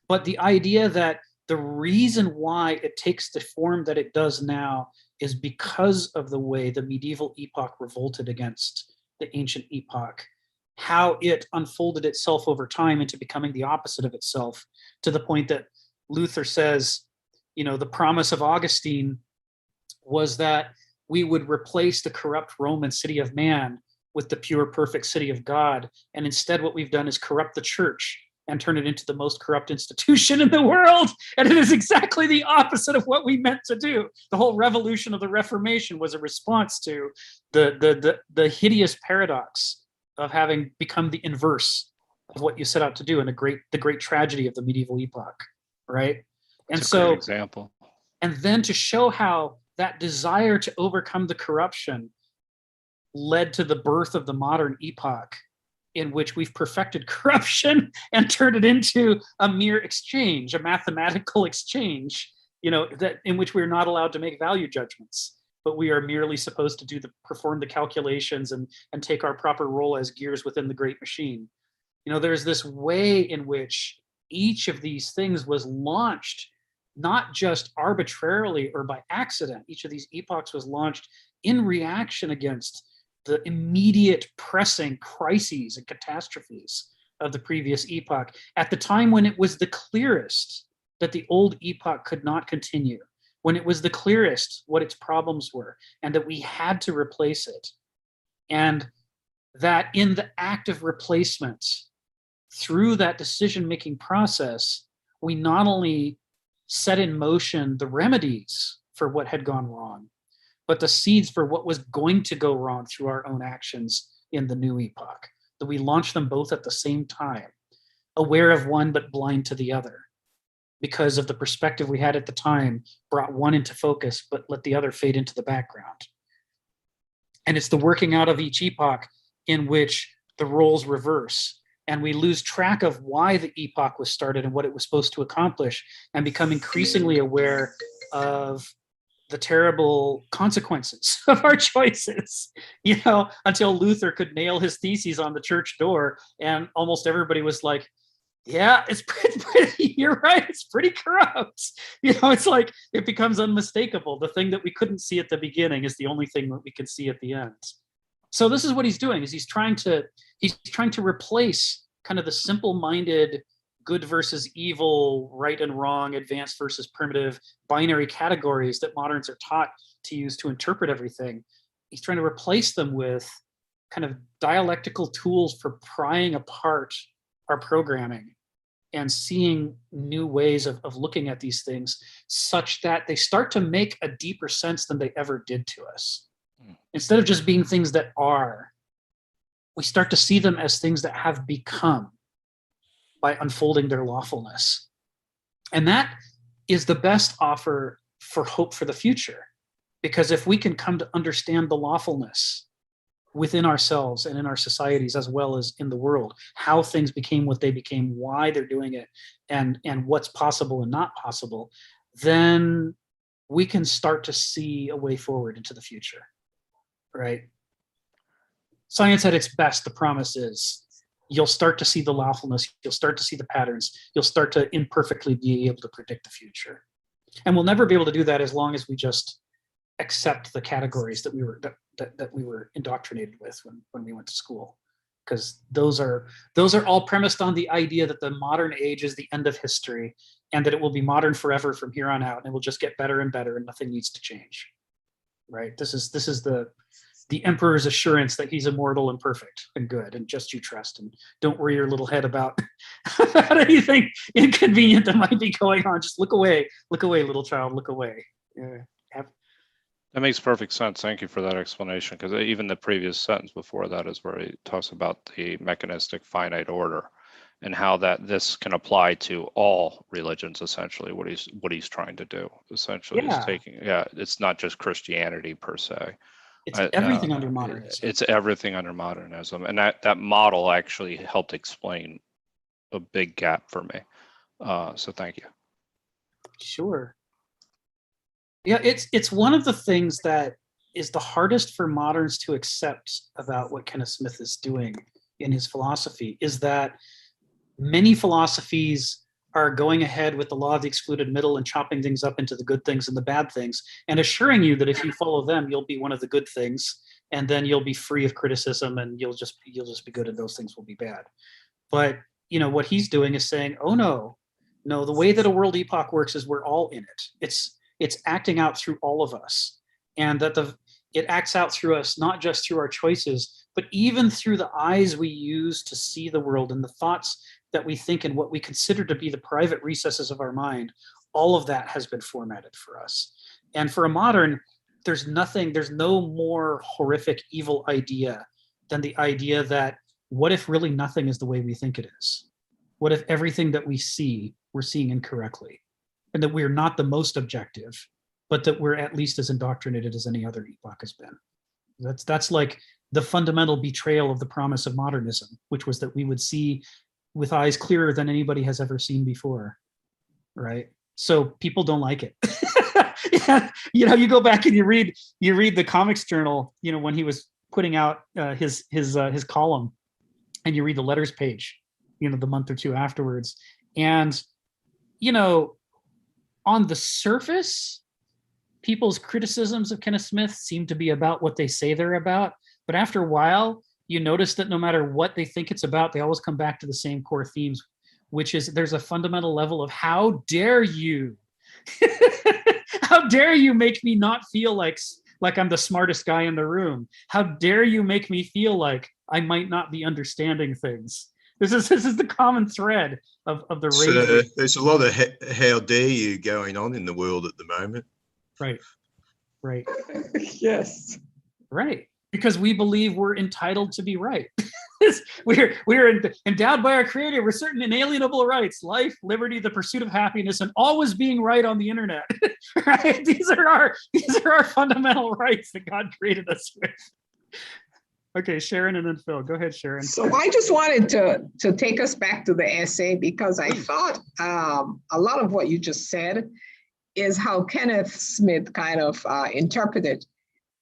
Speaker 4: But the idea that the reason why it takes the form that it does now is because of the way the medieval epoch revolted against the ancient epoch, how it unfolded itself over time into becoming the opposite of itself, to the point that Luther says, the promise of Augustine was that we would replace the corrupt Roman city of man with the pure, perfect city of God. And instead, what we've done is corrupt the church and turn it into the most corrupt institution in the world. And it is exactly the opposite of what we meant to do. The whole revolution of the Reformation was a response to the hideous paradox of having become the inverse of what you set out to do, and the great tragedy of the medieval epoch, right?
Speaker 7: That's a great example.
Speaker 4: And then to show how that desire to overcome the corruption led to the birth of the modern epoch, in which we've perfected corruption and turned it into a mere exchange, a mathematical exchange, that in which we're not allowed to make value judgments, but we are merely supposed to perform the calculations and take our proper role as gears within the great machine. There's this way in which each of these things was launched, not just arbitrarily or by accident. Each of these epochs was launched in reaction against the immediate pressing crises and catastrophes of the previous epoch, at the time when it was the clearest that the old epoch could not continue, when it was the clearest what its problems were, and that we had to replace it. And that in the act of replacement, through that decision-making process, we not only set in motion the remedies for what had gone wrong, but the seeds for what was going to go wrong through our own actions in the new epoch, that we launched them both at the same time, aware of one but blind to the other, because of the perspective we had at the time, brought one into focus but let the other fade into the background. And it's the working out of each epoch in which the roles reverse, and we lose track of why the epoch was started and what it was supposed to accomplish, and become increasingly aware of the terrible consequences of our choices, until Luther could nail his theses on the church door, and almost everybody was like, yeah, it's pretty you're right, it's pretty corrupt. It's like, it becomes unmistakable. The thing that we couldn't see at the beginning is the only thing that we can see at the end. So this is what he's doing, is he's trying to replace kind of the simple-minded good versus evil, right and wrong, advanced versus primitive, binary categories that moderns are taught to use to interpret everything. He's trying to replace them with kind of dialectical tools for prying apart our programming and seeing new ways of looking at these things, such that they start to make a deeper sense than they ever did to us. Instead of just being things that are, we start to see them as things that have become, by unfolding their lawfulness. And that is the best offer for hope for the future. Because if we can come to understand the lawfulness within ourselves and in our societies, as well as in the world, how things became what they became, why they're doing it, and what's possible and not possible, then we can start to see a way forward into the future, right? Science at its best, the promise is you'll start to see the lawfulness, you'll start to see the patterns, you'll start to imperfectly be able to predict the future. And we'll never be able to do that as long as we just accept the categories that we were indoctrinated with when we went to school. Because those are all premised on the idea that the modern age is the end of history and that it will be modern forever from here on out, and it will just get better and better and nothing needs to change. Right? This is the emperor's assurance that he's immortal and perfect and good, and just you trust, and don't worry your little head about anything inconvenient that might be going on. Just look away, little child, look away.
Speaker 7: That makes perfect sense. Thank you for that explanation, because even the previous sentence before that is where he talks about the mechanistic finite order and how this can apply to all religions, essentially, what he's trying to do. Essentially, is it's not just Christianity per se.
Speaker 4: It's everything under modernism.
Speaker 7: It's everything under modernism. And that model actually helped explain a big gap for me. So thank you.
Speaker 4: Sure. Yeah, it's one of the things that is the hardest for moderns to accept about what Kenneth Smith is doing in his philosophy, is that many philosophies are going ahead with the law of the excluded middle and chopping things up into the good things and the bad things, and assuring you that if you follow them, you'll be one of the good things, and then you'll be free of criticism, and you'll just be good, and those things will be bad. But what he's doing is saying, oh no, the way that a world epoch works is we're all in it. It's acting out through all of us, and that it acts out through us, not just through our choices, but even through the eyes we use to see the world and the thoughts that we think and what we consider to be the private recesses of our mind. All of that has been formatted for us. And for a modern, there's no more horrific, evil idea than the idea that what if really nothing is the way we think it is? What if everything that we see, we're seeing incorrectly? And that we're not the most objective, but that we're at least as indoctrinated as any other epoch has been. That's like the fundamental betrayal of the promise of modernism, which was that we would see with eyes clearer than anybody has ever seen before, right? So people don't like it. You go back and you read the Comics Journal, when he was putting out his column, and you read the letters page, the month or two afterwards, and on the surface, people's criticisms of Kenneth Smith seem to be about what they say they're about. But after a while, you notice that no matter what they think it's about, they always come back to the same core themes, which is there's a fundamental level of how dare you? How dare you make me not feel like I'm the smartest guy in the room? How dare you make me feel like I might not be understanding things? This is the common thread of the rage.
Speaker 1: There's a lot of how dare you going on in the world at the moment.
Speaker 4: Right.
Speaker 8: Yes.
Speaker 4: Right. Because we believe we're entitled to be right. we're endowed by our Creator with certain inalienable rights: life, liberty, the pursuit of happiness, and always being right on the internet. Right? These are our fundamental rights that God created us with. Okay, Sharon and then Phil. Go ahead, Sharon.
Speaker 8: So I just wanted to take us back to the essay, because I thought a lot of what you just said is how Kenneth Smith kind of interpreted.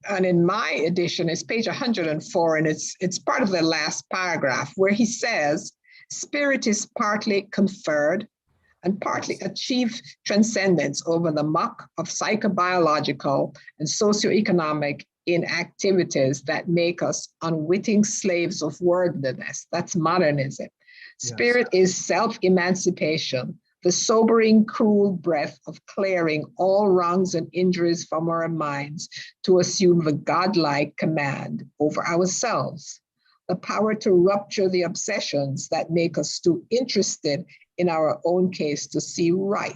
Speaker 8: And in my edition, it's page 104, and it's part of the last paragraph where he says, spirit is partly conferred and partly achieve transcendence over the muck of psychobiological and socioeconomic inactivities that make us unwitting slaves of worldliness. That's modernism. Yes. Spirit is self-emancipation, the sobering, cruel breath of clearing all wrongs and injuries from our minds to assume the godlike command over ourselves, the power to rupture the obsessions that make us too interested in our own case to see right.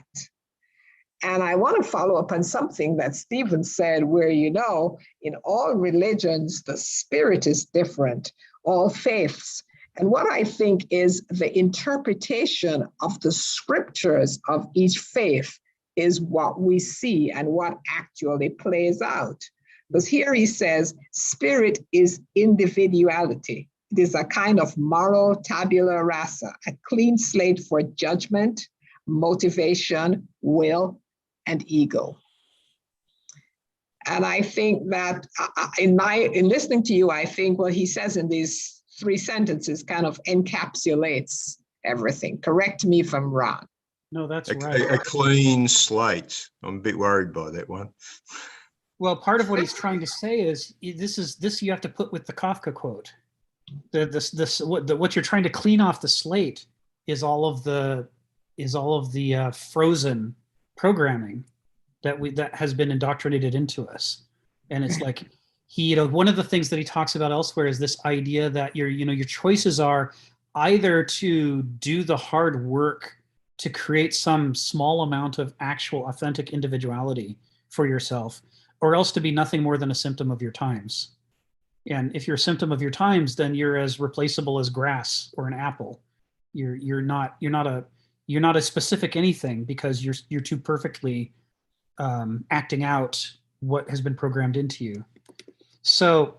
Speaker 8: And I want to follow up on something that Stephen said, where, in all religions, the spirit is different, all faiths. And what I think is the interpretation of the scriptures of each faith is what we see and what actually plays out. Because here he says, spirit is individuality. It is a kind of moral tabula rasa, a clean slate for judgment, motivation, will, and ego. And I think that in listening to you, I think what he says in these 3 sentences kind of encapsulates everything. Correct me if I'm wrong.
Speaker 4: No, that's
Speaker 1: A
Speaker 4: right.
Speaker 1: clean slate. I'm a bit worried by that one.
Speaker 4: Well, part of what he's trying to say is this you have to put with the Kafka quote. What you're trying to clean off the slate is all of the frozen programming that has been indoctrinated into us. And it's like one of the things that he talks about elsewhere is this idea that your choices are either to do the hard work to create some small amount of actual authentic individuality for yourself, or else to be nothing more than a symptom of your times. And if you're a symptom of your times, then you're as replaceable as grass or an apple. You're not a specific anything because you're too perfectly acting out what has been programmed into you. So,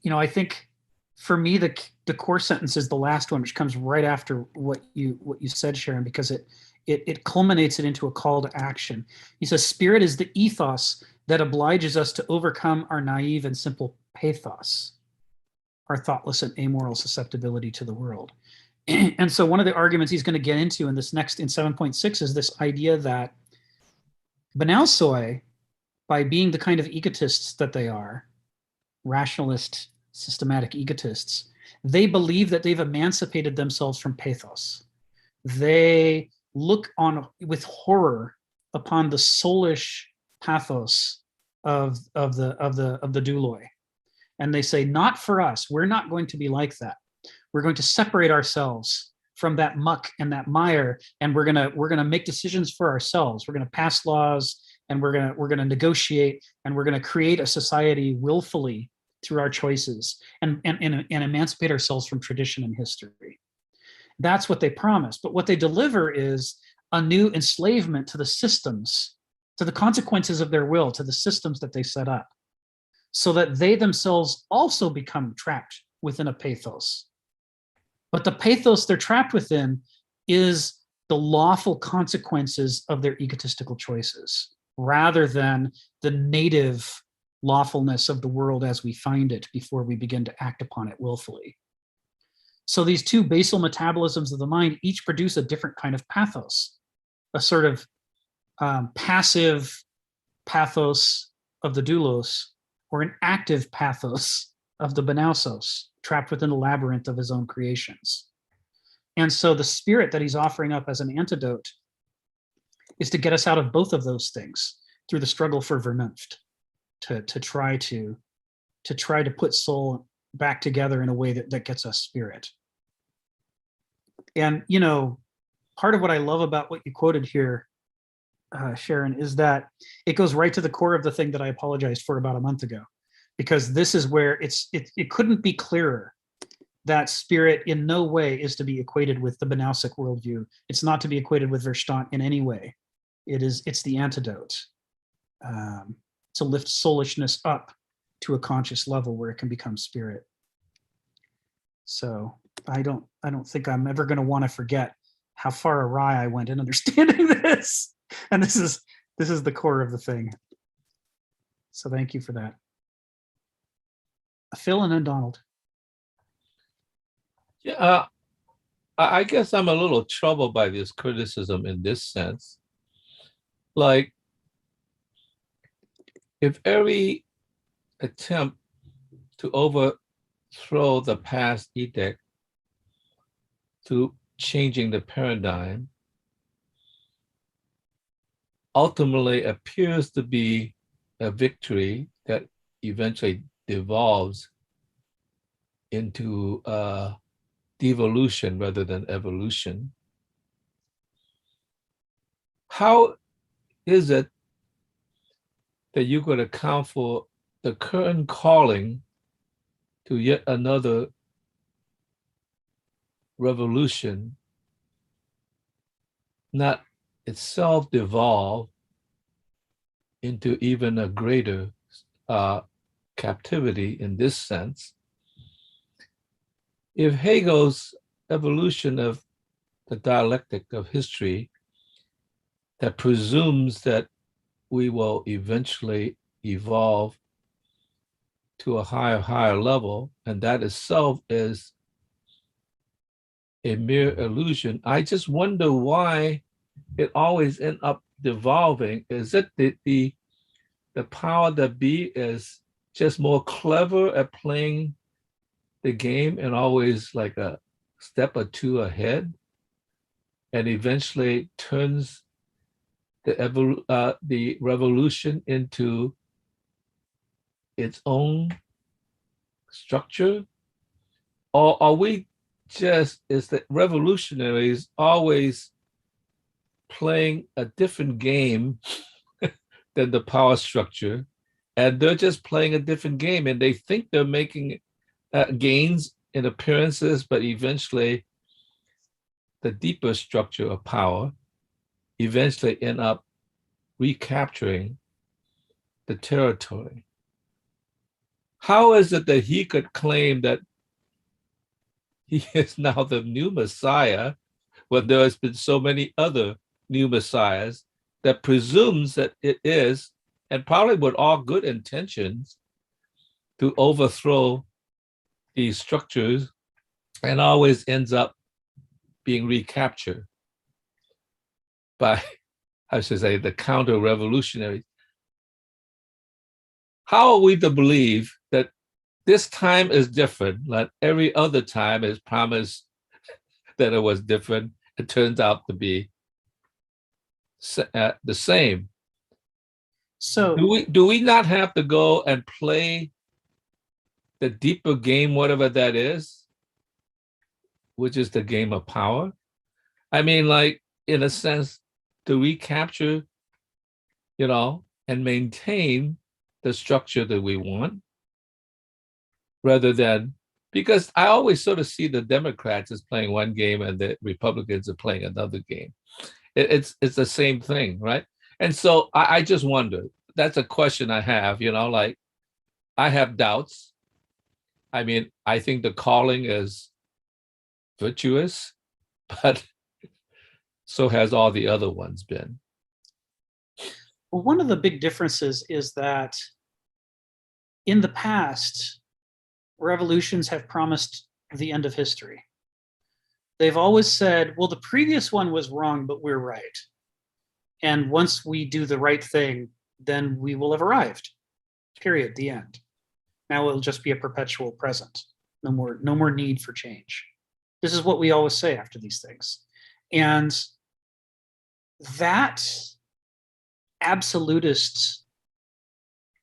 Speaker 4: I think for me the core sentence is the last one, which comes right after what you said, Sharon, because it culminates it into a call to action. He says, "Spirit is the ethos that obliges us to overcome our naive and simple pathos, our thoughtless and amoral susceptibility to the world." And so one of the arguments he's going to get into in 7.6 is this idea that Banausoi, by being the kind of egotists that they are, rationalist, systematic egotists, they believe that they've emancipated themselves from pathos. They look on with horror upon the soulish pathos of the douloi, and they say, "Not for us. We're not going to be like that. We're going to separate ourselves from that muck and that mire, and we're gonna make decisions for ourselves. We're gonna pass laws, and we're gonna negotiate, and we're gonna create a society willfully through our choices, and emancipate ourselves from tradition and history." That's what they promise. But what they deliver is a new enslavement to the systems, to the consequences of their will, to the systems that they set up, so that they themselves also become trapped within a pathos. But the pathos they're trapped within is the lawful consequences of their egotistical choices, rather than the native lawfulness of the world as we find it before we begin to act upon it willfully. So these 2 basal metabolisms of the mind each produce a different kind of pathos, a sort of passive pathos of the doulos, or an active pathos of the Banausos, trapped within the labyrinth of his own creations. And so the spirit that he's offering up as an antidote is to get us out of both of those things through the struggle for Vernunft, to try to put soul back together in a way that gets us spirit. And part of what I love about what you quoted here, Sharon, is that it goes right to the core of the thing that I apologized for about a month ago, because this is where it couldn't be clearer that spirit in no way is to be equated with the Banausic worldview. It's not to be equated with Verstand in any way. It's the antidote to lift soulishness up to a conscious level where it can become spirit. So I don't think I'm ever going to want to forget how far awry I went in understanding this. And this is the core of the thing. So thank you for that. Phil and then Donald.
Speaker 3: Yeah, I guess I'm a little troubled by this criticism in this sense. Like, if every attempt to overthrow the past edict to changing the paradigm ultimately appears to be a victory that eventually devolves into devolution rather than evolution, how is it that you could account for the current calling to yet another revolution not itself devolve into even a greater captivity in this sense? If Hegel's evolution of the dialectic of history that presumes that we will eventually evolve to a higher level, and that itself is a mere illusion. I just wonder why it always end up devolving. Is it the power that be is just more clever at playing the game and always like a step or two ahead, and eventually turns the revolution into its own structure? Or are we just, is the revolutionaries always playing a different game than the power structure, and they're just playing a different game, and they think they're making gains in appearances, but eventually the deeper structure of power eventually end up recapturing the territory? How is it that he could claim that he is now the new Messiah when there has been so many other new Messiahs that presumes that it is, and probably with all good intentions, to overthrow these structures, and always ends up being recaptured by, I should say, the counter-revolutionaries? How are we to believe that this time is different, like every other time is promised that it was different? It turns out to be the same.
Speaker 4: So
Speaker 3: Do we not have to go and play the deeper game, whatever that is, which is the game of power? I mean, like, in a sense, to recapture, and maintain the structure that we want, rather than, because I always sort of see the Democrats as playing one game and the Republicans are playing another game. It's the same thing, right? And so I just wonder, that's a question I have, like, I have doubts. I mean, I think the calling is virtuous, but so has all the other ones been.
Speaker 4: well, one of the big differences is that in the past, revolutions have promised the end of history. They've always said, well, the previous one was wrong, but we're right. And once we do the right thing, then we will have arrived. Period. The end. Now it'll just be a perpetual present. No more need for change. This is what we always say after these things. And that absolutist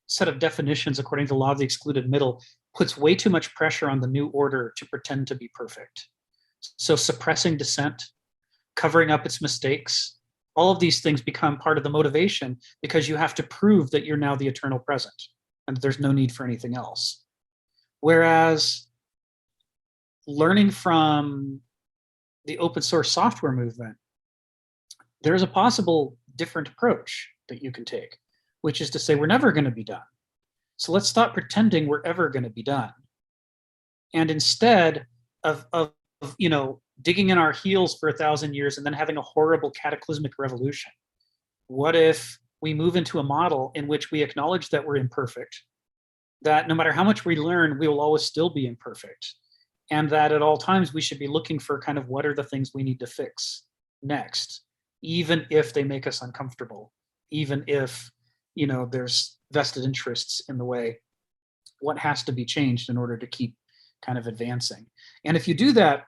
Speaker 4: set of definitions, according to the law of the excluded middle, puts way too much pressure on the new order to pretend to be perfect. So suppressing dissent, covering up its mistakes, all of these things become part of the motivation, because you have to prove that you're now the eternal present and that there's no need for anything else. Whereas learning from the open source software movement, there's a possible different approach that you can take, which is to say, we're never going to be done. So let's stop pretending we're ever going to be done. And instead of digging in our heels for 1,000 years and then having a horrible cataclysmic revolution, what if we move into a model in which we acknowledge that we're imperfect, that no matter how much we learn, we will always still be imperfect, and that at all times we should be looking for kind of what are the things we need to fix next, even if they make us uncomfortable, even if there's vested interests in the way, what has to be changed in order to keep kind of advancing. And if you do that,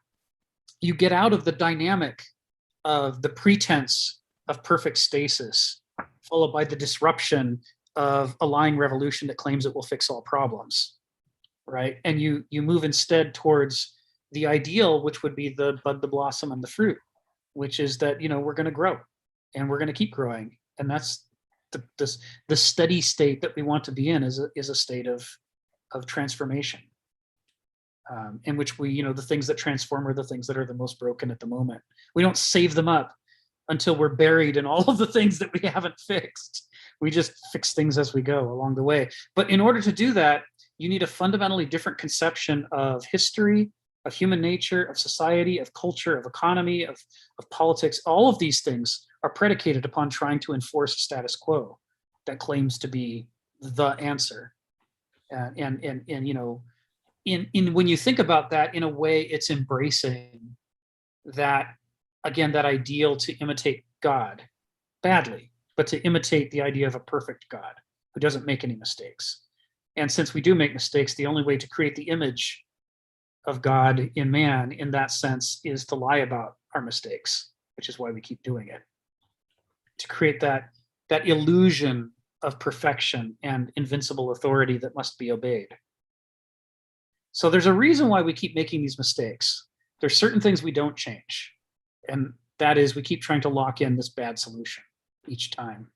Speaker 4: you get out of the dynamic of the pretense of perfect stasis, followed by the disruption of a lying revolution that claims it will fix all problems, right? And you move instead towards the ideal, which would be the bud, the blossom, and the fruit, which is that we're going to grow, and we're going to keep growing, and that's the steady state that we want to be in, is a state of transformation, in which we, the things that transform are the things that are the most broken at the moment. We don't save them up until we're buried in all of the things that we haven't fixed. We just fix things as we go along the way. But in order to do that, you need a fundamentally different conception of history, of human nature, of society, of culture, of economy, of politics. All of these things are predicated upon trying to enforce a status quo that claims to be the answer. And you know, in when you think about that, in a way, it's embracing that, again, that ideal to imitate God badly, but to imitate the idea of a perfect God who doesn't make any mistakes. And since we do make mistakes, the only way to create the image of God in man in that sense is to lie about our mistakes, which is why we keep doing it. To create that illusion of perfection and invincible authority that must be obeyed. So there's a reason why we keep making these mistakes. There's certain things we don't change. And that is, we keep trying to lock in this bad solution each time.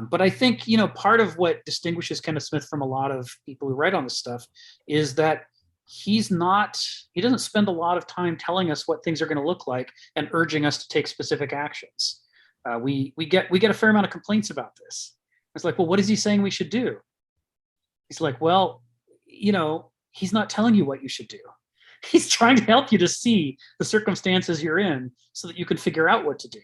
Speaker 4: But I think, you know, part of what distinguishes Kenneth Smith from a lot of people who write on this stuff is that he doesn't spend a lot of time telling us what things are going to look like and urging us to take specific actions. We get a fair amount of complaints about this. It's like, well, what is he saying we should do? He's like, well, you know, he's not telling you what you should do. He's trying to help you to see the circumstances you're in so that you can figure out what to do.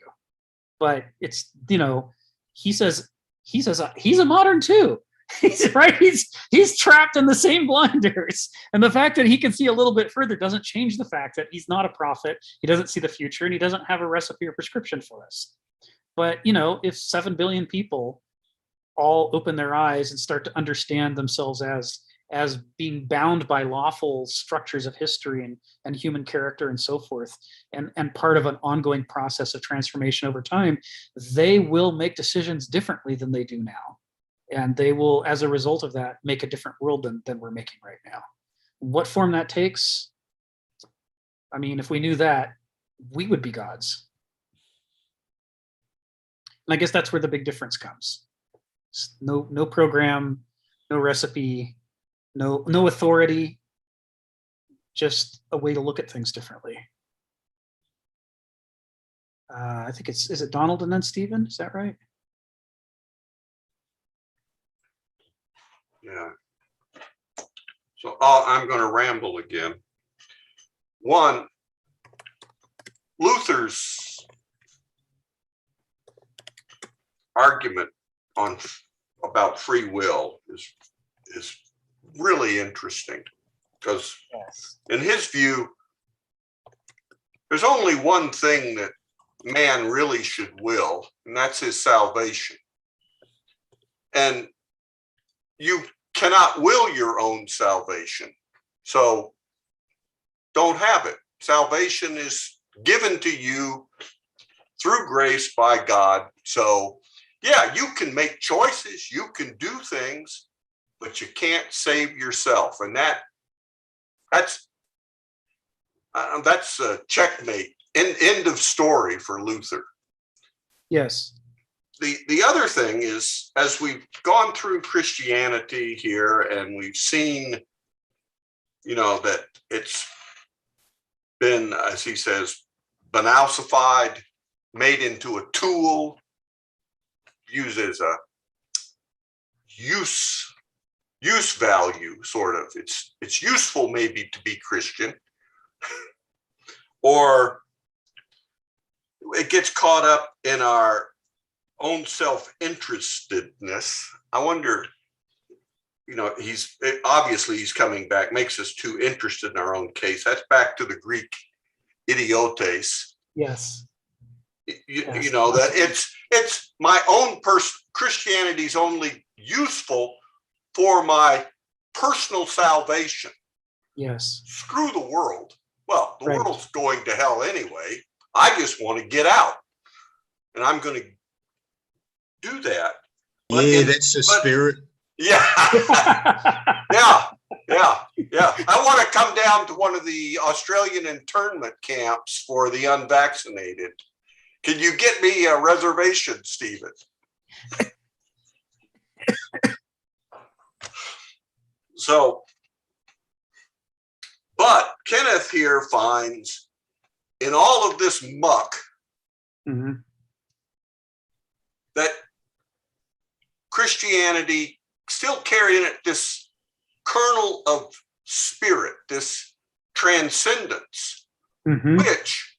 Speaker 4: But it's, you know, he says he's a modern too. He's right. He's trapped in the same blinders. And the fact that he can see a little bit further doesn't change the fact that he's not a prophet. He doesn't see the future, and he doesn't have a recipe or prescription for us. But, you know, if 7 billion people all open their eyes and start to understand themselves as being bound by lawful structures of history and human character and so forth, and part of an ongoing process of transformation over time, they will make decisions differently than they do now. And they will, as a result of that, make a different world than we're making right now. What form that takes, I mean, if we knew that, we would be gods. And I guess that's where the big difference comes. No program, no recipe, no authority, just a way to look at things differently. I think is it Donald and then Stephen? Is that right?
Speaker 2: Yeah. So I'm going to ramble again. One, Luther's argument about free will is really interesting, because in his view, there's only one thing that man really should will, and that's his salvation. And you cannot will your own salvation, so don't have it. Salvation is given to you through grace by God. So yeah, you can make choices, you can do things, but you can't save yourself. And that's a checkmate. End of story for Luther.
Speaker 4: Yes.
Speaker 2: The other thing is, as we've gone through Christianity here and we've seen, you know, that it's been, as he says, banalsified, made into a tool, used as a use value, sort of. It's useful maybe to be Christian, or it gets caught up in our own self-interestedness. I wonder, you know, he's coming back, makes us too interested in our own case. That's back to the Greek idiotes.
Speaker 4: Yes.
Speaker 2: You know, that it's my own Christianity's only useful for my personal salvation.
Speaker 4: Yes.
Speaker 2: Screw the world. Well, the world's going to hell anyway. I just want to get out, and I'm going to do that.
Speaker 1: Yeah, that's the spirit.
Speaker 2: Yeah. yeah. I want to come down to one of the Australian internment camps for the unvaccinated. Can you get me a reservation, Stephen? So, but Kenneth here finds in all of this muck that Christianity still carrying it this kernel of spirit, this transcendence, which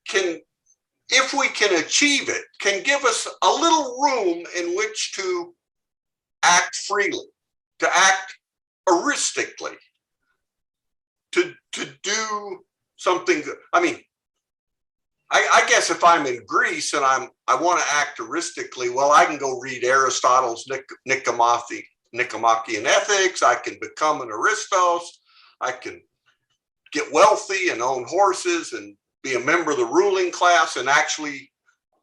Speaker 2: can, if if we can achieve it, can give us a little room in which to act freely, to act heuristically, to do something good. I mean, I guess if I'm in Greece and I want to act heuristically, well, I can go read Aristotle's Nicomachean Ethics. I can become an Aristos. I can get wealthy and own horses and be a member of the ruling class and actually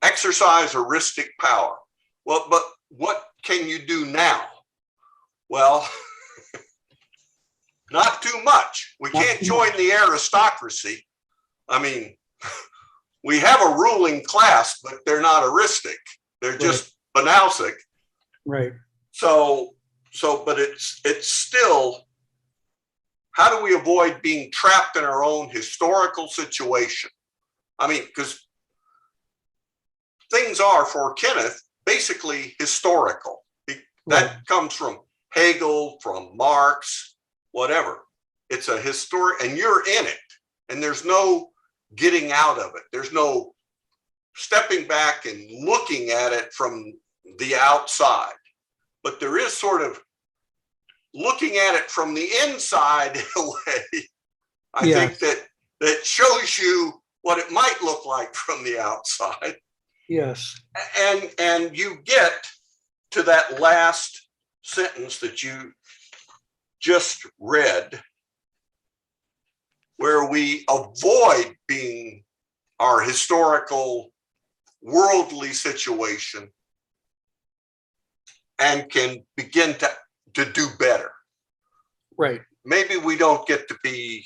Speaker 2: exercise heuristic power. Well, but what can you do now? Well, not too much. We can't join the aristocracy. I mean, we have a ruling class, but they're not heuristic. They're just banausic.
Speaker 4: Right.
Speaker 2: So, but it's still, how do we avoid being trapped in our own historical situation? I mean, because things are, for Kenneth, basically historical. That comes from Hegel, from Marx, whatever. It's a history, and you're in it, and there's no getting out of it. There's no stepping back and looking at it from the outside, but there is sort of looking at it from the inside in a way. I think that shows you what it might look like from the outside.
Speaker 4: Yes.
Speaker 2: And you get to that last sentence that you just read, where we avoid being our historical worldly situation and can begin to do better.
Speaker 4: Right.
Speaker 2: Maybe we don't get to be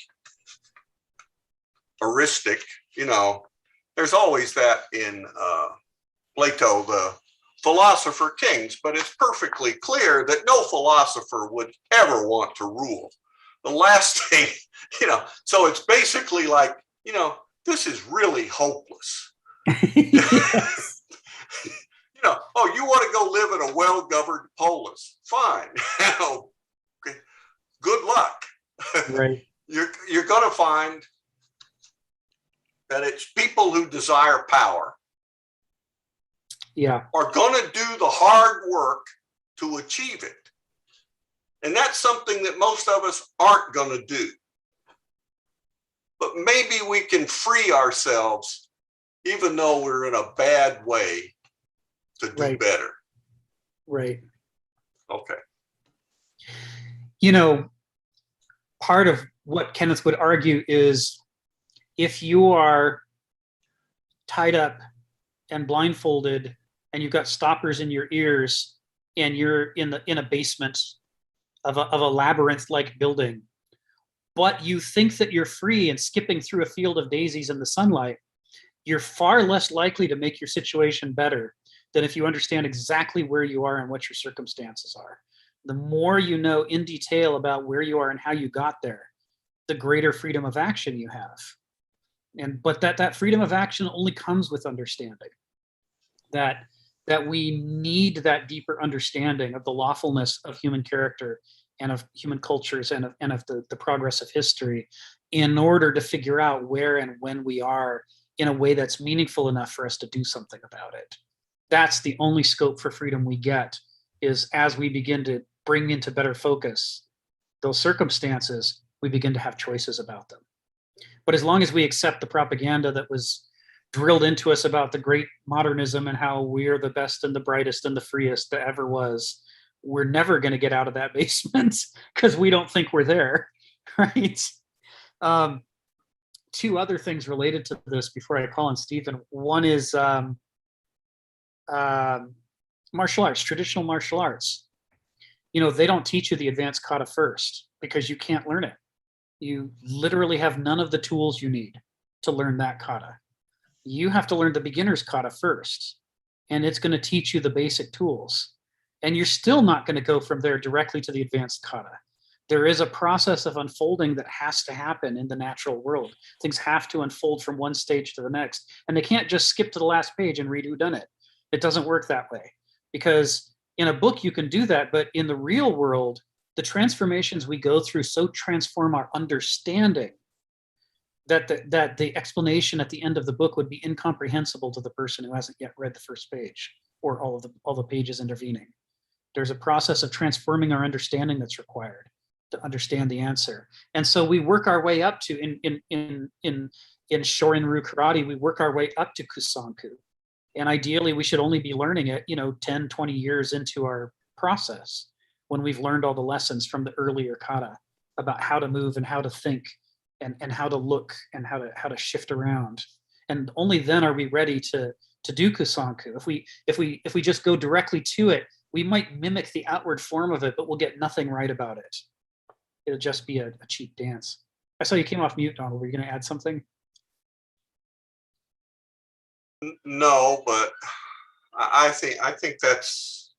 Speaker 2: heuristic, you know. There's always that in Plato, the philosopher kings, but it's perfectly clear that no philosopher would ever want to rule. The last thing, you know, so it's basically like, you know, this is really hopeless.
Speaker 4: Yes.
Speaker 2: You know, oh, you want to go live in a well-governed polis? Fine. You know, okay. Good luck.
Speaker 4: Right.
Speaker 2: You're going to find that it's people who desire power.
Speaker 4: Yeah.
Speaker 2: Are going to do the hard work to achieve it. And that's something that most of us aren't going to do. But maybe we can free ourselves, even though we're in a bad way, to do better.
Speaker 4: Right.
Speaker 2: Okay.
Speaker 4: You know, part of what Kenneth would argue is if you are tied up and blindfolded and you've got stoppers in your ears and you're in a basement of a labyrinth-like building, but you think that you're free and skipping through a field of daisies in the sunlight, you're far less likely to make your situation better than if you understand exactly where you are and what your circumstances are. The more you know in detail about where you are and how you got there, the greater freedom of action you have. But that freedom of action only comes with understanding. That we need that deeper understanding of the lawfulness of human character and of human cultures and of the progress of history in order to figure out where and when we are in a way that's meaningful enough for us to do something about it. That's the only scope for freedom we get, is as we begin to bring into better focus those circumstances, we begin to have choices about them. But as long as we accept the propaganda that was drilled into us about the great modernism and how we're the best and the brightest and the freest that ever was, we're never going to get out of that basement because we don't think we're there, right? Two other things related to this before I call on Stephen. One is martial arts, traditional martial arts. You know, they don't teach you the advanced kata first because you can't learn it. You literally have none of the tools you need to learn that kata. You have to learn the beginner's kata first, and it's going to teach you the basic tools. And you're still not going to go from there directly to the advanced kata. There is a process of unfolding that has to happen in the natural world. Things have to unfold from one stage to the next, and they can't just skip to the last page and read whodunit. It doesn't work that way, because in a book you can do that, but in the real world, the transformations we go through so transform our understanding that the explanation at the end of the book would be incomprehensible to the person who hasn't yet read the first page or all the pages intervening. There's a process of transforming our understanding that's required to understand the answer. And so we work our way up to in Shorin-ryu karate, we work our way up to Kusanku. And ideally we should only be learning it, 10, 20 years into our process, when we've learned all the lessons from the earlier kata about how to move and how to think and how to look and how to shift around. And only then are we ready to do Kusanku. If we just go directly to it, we might mimic the outward form of it, but we'll get nothing right about it. It'll just be a cheap dance. I saw you came off mute, Donald. Were you going to add something?
Speaker 2: No, but I think that's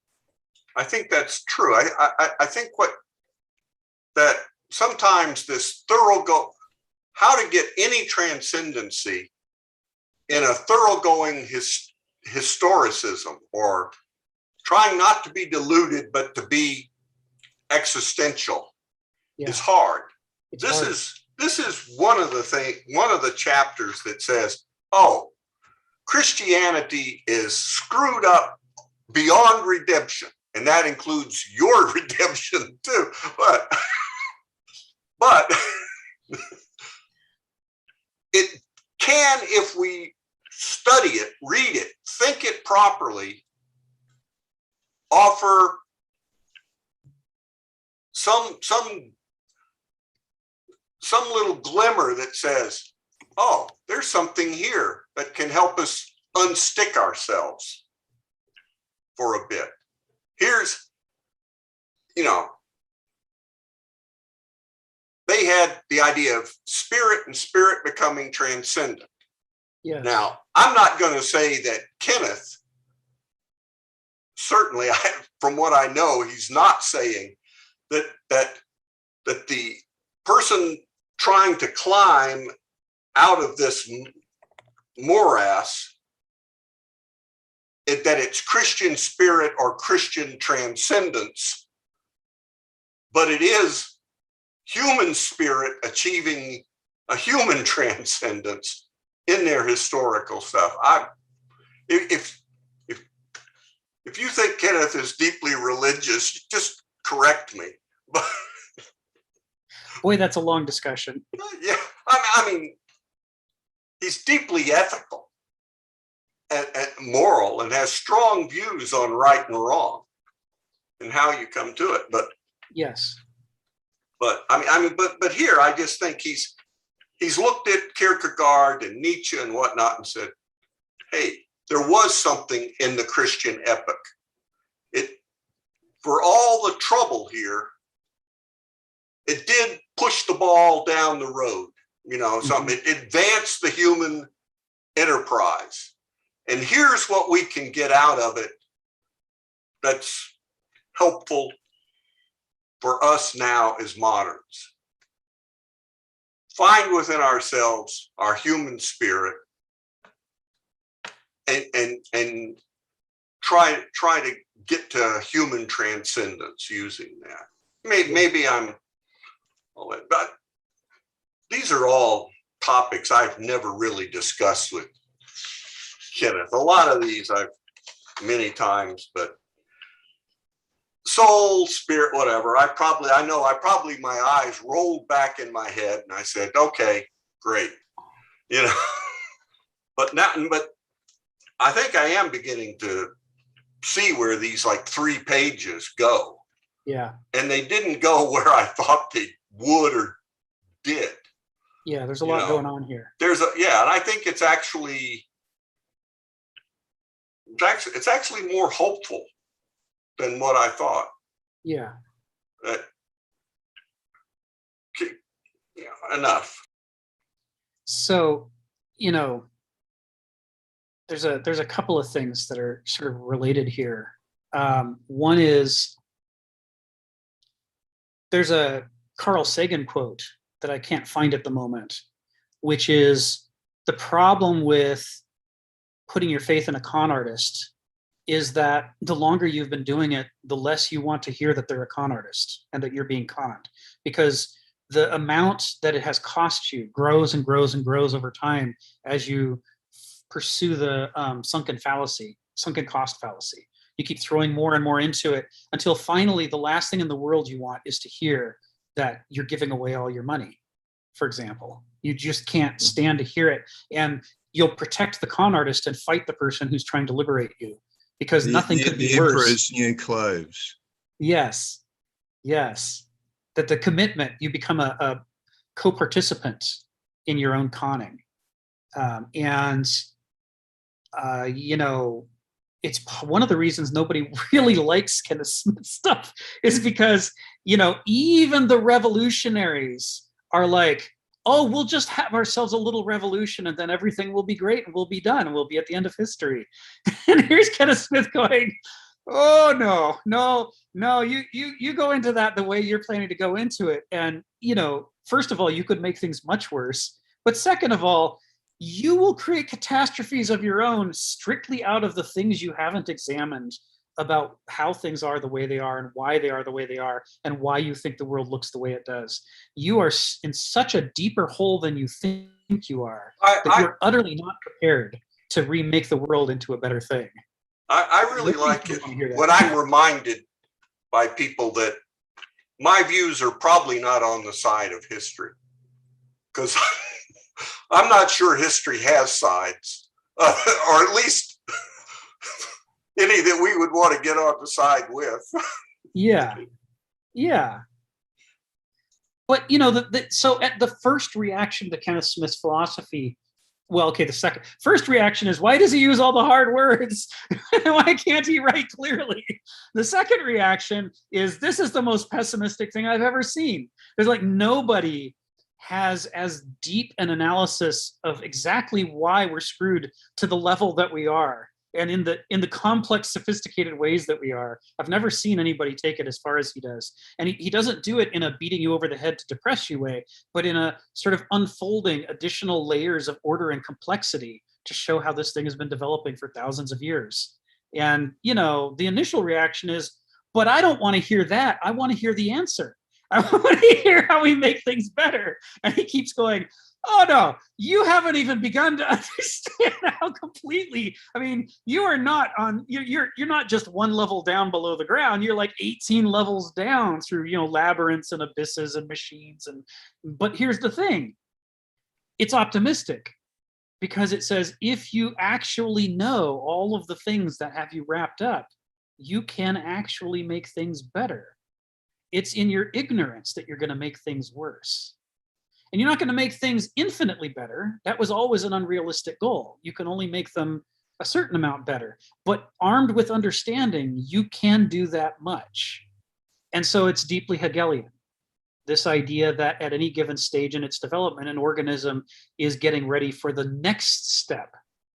Speaker 2: true. I think that sometimes this how to get any transcendency in a thoroughgoing historicism, or trying not to be deluded but to be existential, is hard. This is one of the chapters that says, oh, Christianity is screwed up beyond redemption, and that includes your redemption too. But it can, if we study it, read it, think it properly, offer some little glimmer that says, oh, there's something here that can help us unstick ourselves for a bit. Here's, they had the idea of spirit and spirit becoming transcendent.
Speaker 4: Yeah.
Speaker 2: Now, I'm not going to say that Kenneth, certainly from what I know, he's not saying that the person trying to climb out of this morass, that it's Christian spirit or Christian transcendence, but it is human spirit achieving a human transcendence in their historical stuff. If you think Kenneth is deeply religious, just correct me. But
Speaker 4: boy, that's a long discussion.
Speaker 2: Yeah, I mean, he's deeply ethical and moral, and has strong views on right and wrong and how you come to it. But
Speaker 4: yes,
Speaker 2: but but here I just think he's looked at Kierkegaard and Nietzsche and whatnot and said, hey, there was something in the Christian epic. For all the trouble here, it did push the ball down the road. Something, it advanced the human enterprise. And here's what we can get out of it that's helpful for us now as moderns. Find within ourselves our human spirit and try to get to human transcendence using that. Maybe but these are all topics I've never really discussed with Kenneth. A lot of these I've many times, but soul, spirit, whatever. I probably my eyes rolled back in my head and I said, okay, great. But I think I am beginning to see where these 3 pages go.
Speaker 4: Yeah.
Speaker 2: And they didn't go where I thought they would or did.
Speaker 4: Yeah, there's a lot going on here.
Speaker 2: And I think it's actually more hopeful than what I thought.
Speaker 4: Yeah.
Speaker 2: Enough.
Speaker 4: So, there's a couple of things that are sort of related here. One is there's a Carl Sagan quote that I can't find at the moment, which is the problem with putting your faith in a con artist is that the longer you've been doing it, the less you want to hear that they're a con artist and that you're being conned, because the amount that it has cost you grows and grows and grows over time as you pursue the sunken cost fallacy. You keep throwing more and more into it until finally the last thing in the world you want is to hear that you're giving away all your money, for example. You just can't stand to hear it. And you'll protect the con artist and fight the person who's trying to liberate you, because nothing could be
Speaker 1: the
Speaker 4: worse.
Speaker 1: Emperor's new clothes.
Speaker 4: Yes. That the commitment, you become a co-participant in your own conning. It's one of the reasons nobody really likes Kenneth Smith stuff is because, even the revolutionaries are like, oh, we'll just have ourselves a little revolution and then everything will be great and we'll be done and we'll be at the end of history. And here's Kenneth Smith going, oh, no, you go into that the way you're planning to go into it. And, first of all, you could make things much worse. But second of all, you will create catastrophes of your own strictly out of the things you haven't examined about how things are the way they are and why they are the way they are and why you think the world looks the way it does. You are in such a deeper hole than you think you are, that you're utterly not prepared to remake the world into a better thing.
Speaker 2: I really like it when I'm reminded by people that my views are probably not on the side of history, because I'm not sure history has sides, or at least any that we would want to get on the side with.
Speaker 4: Yeah. But, so at the first reaction to Kenneth Smith's philosophy, the first reaction is, why does he use all the hard words? Why can't he write clearly? The second reaction is, this is the most pessimistic thing I've ever seen. There's like nobody has as deep an analysis of exactly why we're screwed to the level that we are, and in the complex, sophisticated ways that we are. I've never seen anybody take it as far as he does. And he doesn't do it in a beating you over the head to depress you way, but in a sort of unfolding additional layers of order and complexity to show how this thing has been developing for thousands of years. And, the initial reaction is, but I don't want to hear that. I want to hear the answer. I want to hear how we make things better. And he keeps going, oh no, you haven't even begun to understand how completely, you are not on, you're not just one level down below the ground, you're like 18 levels down through, labyrinths and abysses and machines. But here's the thing, it's optimistic, because it says, if you actually know all of the things that have you wrapped up, you can actually make things better. It's in your ignorance that you're going to make things worse. And you're not going to make things infinitely better. That was always an unrealistic goal. You can only make them a certain amount better. But armed with understanding, you can do that much. And so it's deeply Hegelian. This idea that at any given stage in its development, an organism is getting ready for the next step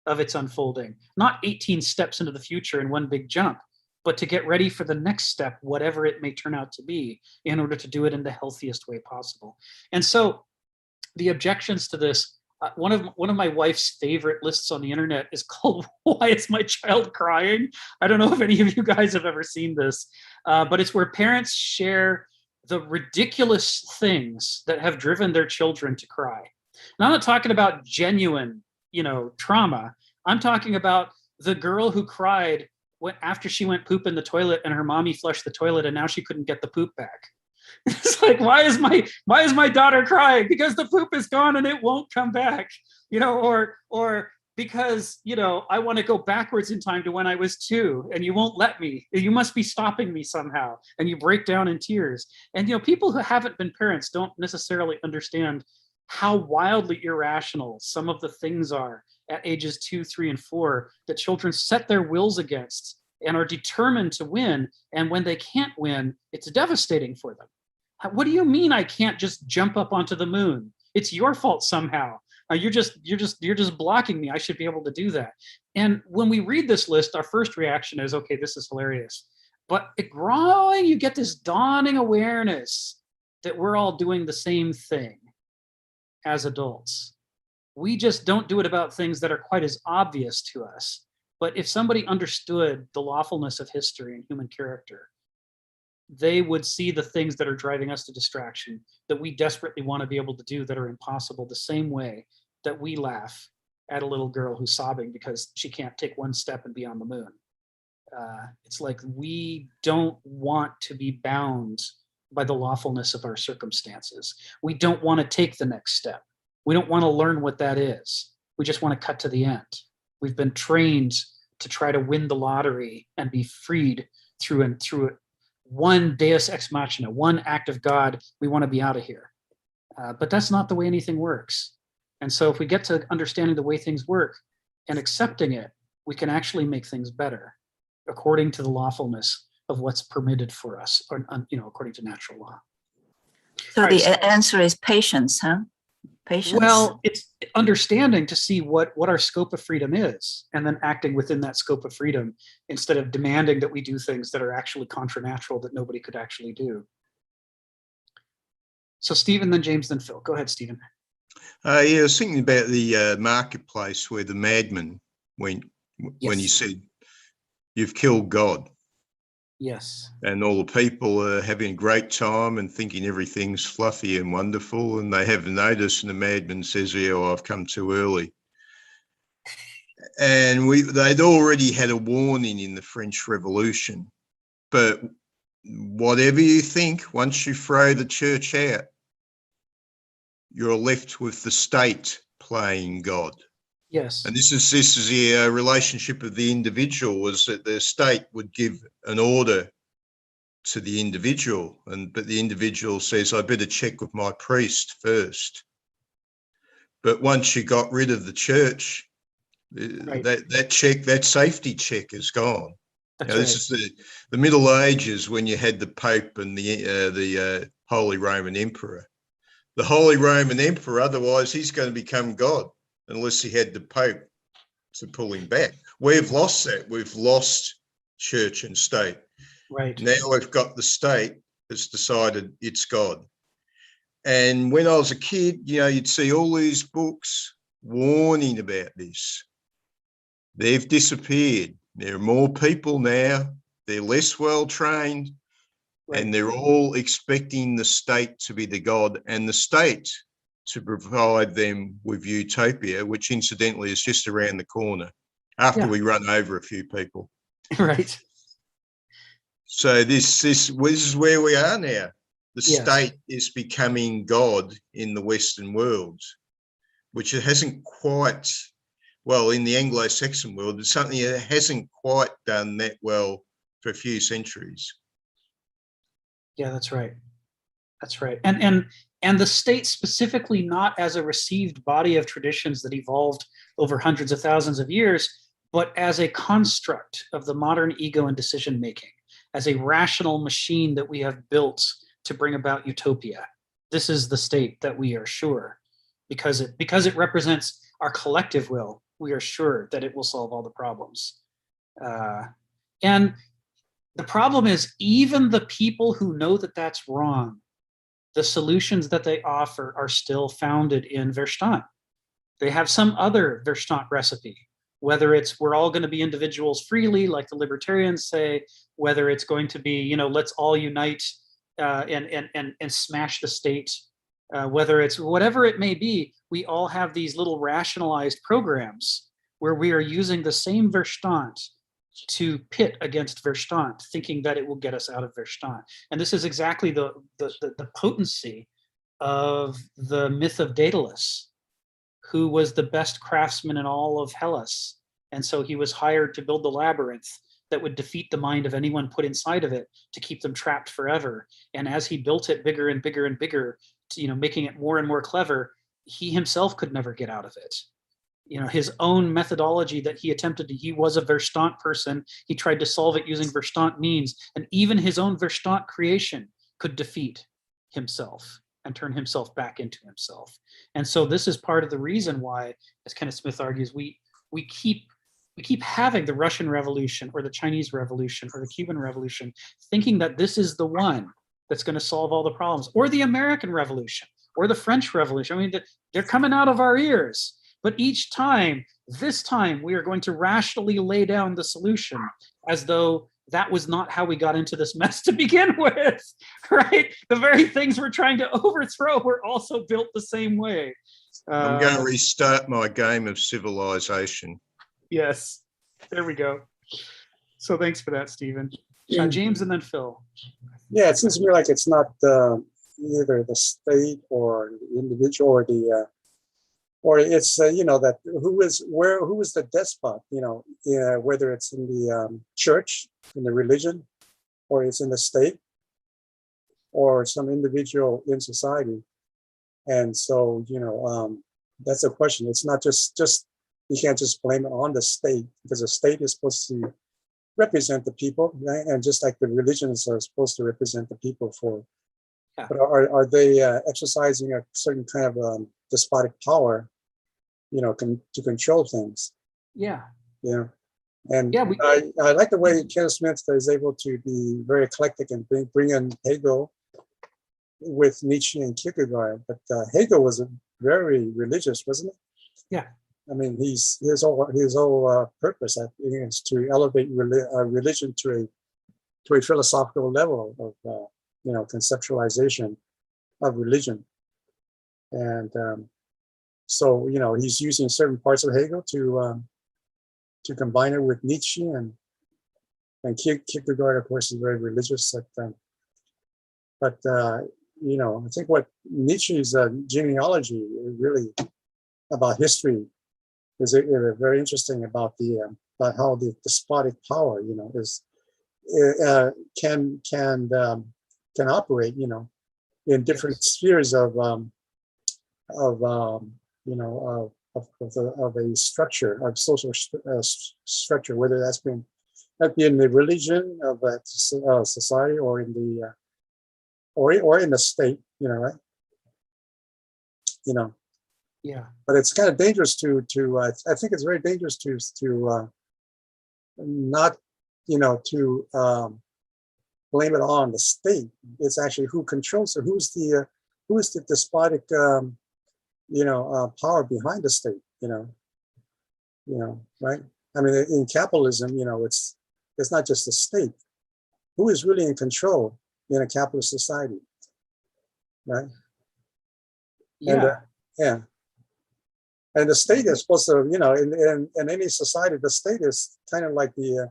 Speaker 4: of its unfolding, not 18 steps into the future in one big jump, but to get ready for the next step, whatever it may turn out to be, in order to do it in the healthiest way possible. And so the objections to this, one of my wife's favorite lists on the internet is called "Why Is My Child Crying?" I don't know if any of you guys have ever seen this, but it's where parents share the ridiculous things that have driven their children to cry. Now, I'm not talking about genuine, trauma. I'm talking about the girl who cried after she went poop in the toilet and her mommy flushed the toilet and now she couldn't get the poop back. It's like, why is my daughter crying? Because the poop is gone and it won't come back, or because, I want to go backwards in time to when I was 2 and you won't let me. You must be stopping me somehow. And you break down in tears. And, people who haven't been parents don't necessarily understand how wildly irrational some of the things are at ages 2, 3, and 4 that children set their wills against and are determined to win. And when they can't win, it's devastating for them. What do you mean I can't just jump up onto the moon? It's your fault somehow. You're just blocking me. I should be able to do that. And when we read this list, our first reaction is, okay, this is hilarious. But growing, you get this dawning awareness that we're all doing the same thing as adults. We just don't do it about things that are quite as obvious to us. But if somebody understood the lawfulness of history and human character, they would see the things that are driving us to distraction, that we desperately want to be able to do that are impossible, the same way that we laugh at a little girl who's sobbing because she can't take one step and be on the moon. It's like we don't want to be bound by the lawfulness of our circumstances. We don't want to take the next step. We don't want to learn what that is. We just want to cut to the end. We've been trained to try to win the lottery and be freed through one deus ex machina, one act of God. We want to be out of here. But that's not the way anything works. And so if we get to understanding the way things work and accepting it, we can actually make things better according to the lawfulness of what's permitted for us, or according to natural law.
Speaker 5: So the answer is patience, huh? Patience.
Speaker 4: Well, it's understanding to see what our scope of freedom is, and then acting within that scope of freedom instead of demanding that we do things that are actually contranatural that nobody could actually do. So Stephen, then James, then Phil. Go ahead, Stephen.
Speaker 1: Yeah, I was thinking about the marketplace where the madman went when he said, "You've killed God."
Speaker 4: Yes.
Speaker 1: And all the people are having a great time and thinking everything's fluffy and wonderful, and they haven't noticed, and the madman says, "Yeah, well, I've come too early." And they'd already had a warning in the French Revolution. But whatever you think, once you throw the church out, you're left with the state playing God.
Speaker 4: Yes.
Speaker 1: And this is the relationship of the individual, was that the state would give an order to the individual, but the individual says, "I better check with my priest first." But once you got rid of the church, that safety check is gone. This is the Middle Ages, when you had the Pope and the Holy Roman Emperor. The Holy Roman Emperor, otherwise he's going to become God unless he had the Pope to pull him back. We've lost that. We've lost church and state.
Speaker 4: Right.
Speaker 1: Now we've got the state that's decided it's God. And when I was a kid, you'd see all these books warning about this. They've disappeared. There are more people now. They're less well trained. Right. And they're all expecting the state to be the God, and the state to provide them with utopia, which incidentally is just around the corner after we run over a few people.
Speaker 4: Right.
Speaker 1: So this is where we are now. The state is becoming God in the Western world, which it hasn't quite, well, in the Anglo-Saxon world, it's something that hasn't quite done that well for a few centuries.
Speaker 4: Yeah, that's right. That's right. And the state specifically, not as a received body of traditions that evolved over hundreds of thousands of years, but as a construct of the modern ego and decision making, as a rational machine that we have built to bring about utopia. This is the state that we are sure, because it represents our collective will, we are sure that it will solve all the problems. And the problem is, even the people who know that that's wrong, the solutions that they offer are still founded in Verstand. They have some other Verstand recipe, whether it's we're all going to be individuals freely, like the libertarians say, whether it's going to be, let's all unite and smash the state, whether it's whatever it may be, we all have these little rationalized programs where we are using the same Verstand to pit against Verstand, thinking that it will get us out of Verstand. And this is exactly the potency of the myth of Daedalus, who was the best craftsman in all of Hellas. And so he was hired to build the labyrinth that would defeat the mind of anyone put inside of it to keep them trapped forever. And as he built it bigger and bigger and bigger, making it more and more clever, he himself could never get out of it. His own methodology that he attempted he was a Verstand person. He tried to solve it using Verstand means, and even his own Verstand creation could defeat himself and turn himself back into himself. And so this is part of the reason why, as Kenneth Smith argues, we keep having the Russian Revolution or the Chinese Revolution or the Cuban Revolution, thinking that this is the one that's going to solve all the problems, or the American Revolution or the French Revolution. I mean, they're coming out of our ears. But this time, we are going to rationally lay down the solution as though that was not how we got into this mess to begin with, right? The very things we're trying to overthrow were also built the same way.
Speaker 1: I'm going to restart my game of civilization.
Speaker 4: Yes, there we go. So thanks for that, Stephen. James and then Phil.
Speaker 6: Yeah, it seems to me like it's not either the state or the individual or the or it's that who is the despot, whether it's in the church, in the religion, or it's in the state, or some individual in society. And so that's a question. It's not just you can't just blame it on the state, because the state is supposed to represent the people, right? And just like the religions are supposed to represent the people but are they exercising a certain kind of despotic power, to control things?
Speaker 4: Yeah.
Speaker 6: Yeah. And
Speaker 4: yeah,
Speaker 6: I like the way Ken Smith is able to be very eclectic and bring in Hegel with Nietzsche and Kierkegaard. But Hegel was very religious, wasn't he?
Speaker 4: Yeah.
Speaker 6: I mean, his whole purpose, I think, is to elevate religion to a philosophical level of conceptualization of religion. And so he's using certain parts of Hegel to combine it with Nietzsche, and Kierkegaard, of course, is very religious. But I think what Nietzsche's genealogy really about history is very interesting about how the despotic power is can operate in different spheres of a structure, of social structure, whether that be in the religion of a society or in the or in the state, right?
Speaker 4: Yeah.
Speaker 6: But it's kind of dangerous to I think it's very dangerous to not to blame it on the state. It's actually who controls it. Who's the despotic power behind the state? Right? I mean, in capitalism, it's not just the state. Who is really in control in a capitalist society, right?
Speaker 4: Yeah.
Speaker 6: And the state is supposed to, in any society, the state is kind of like the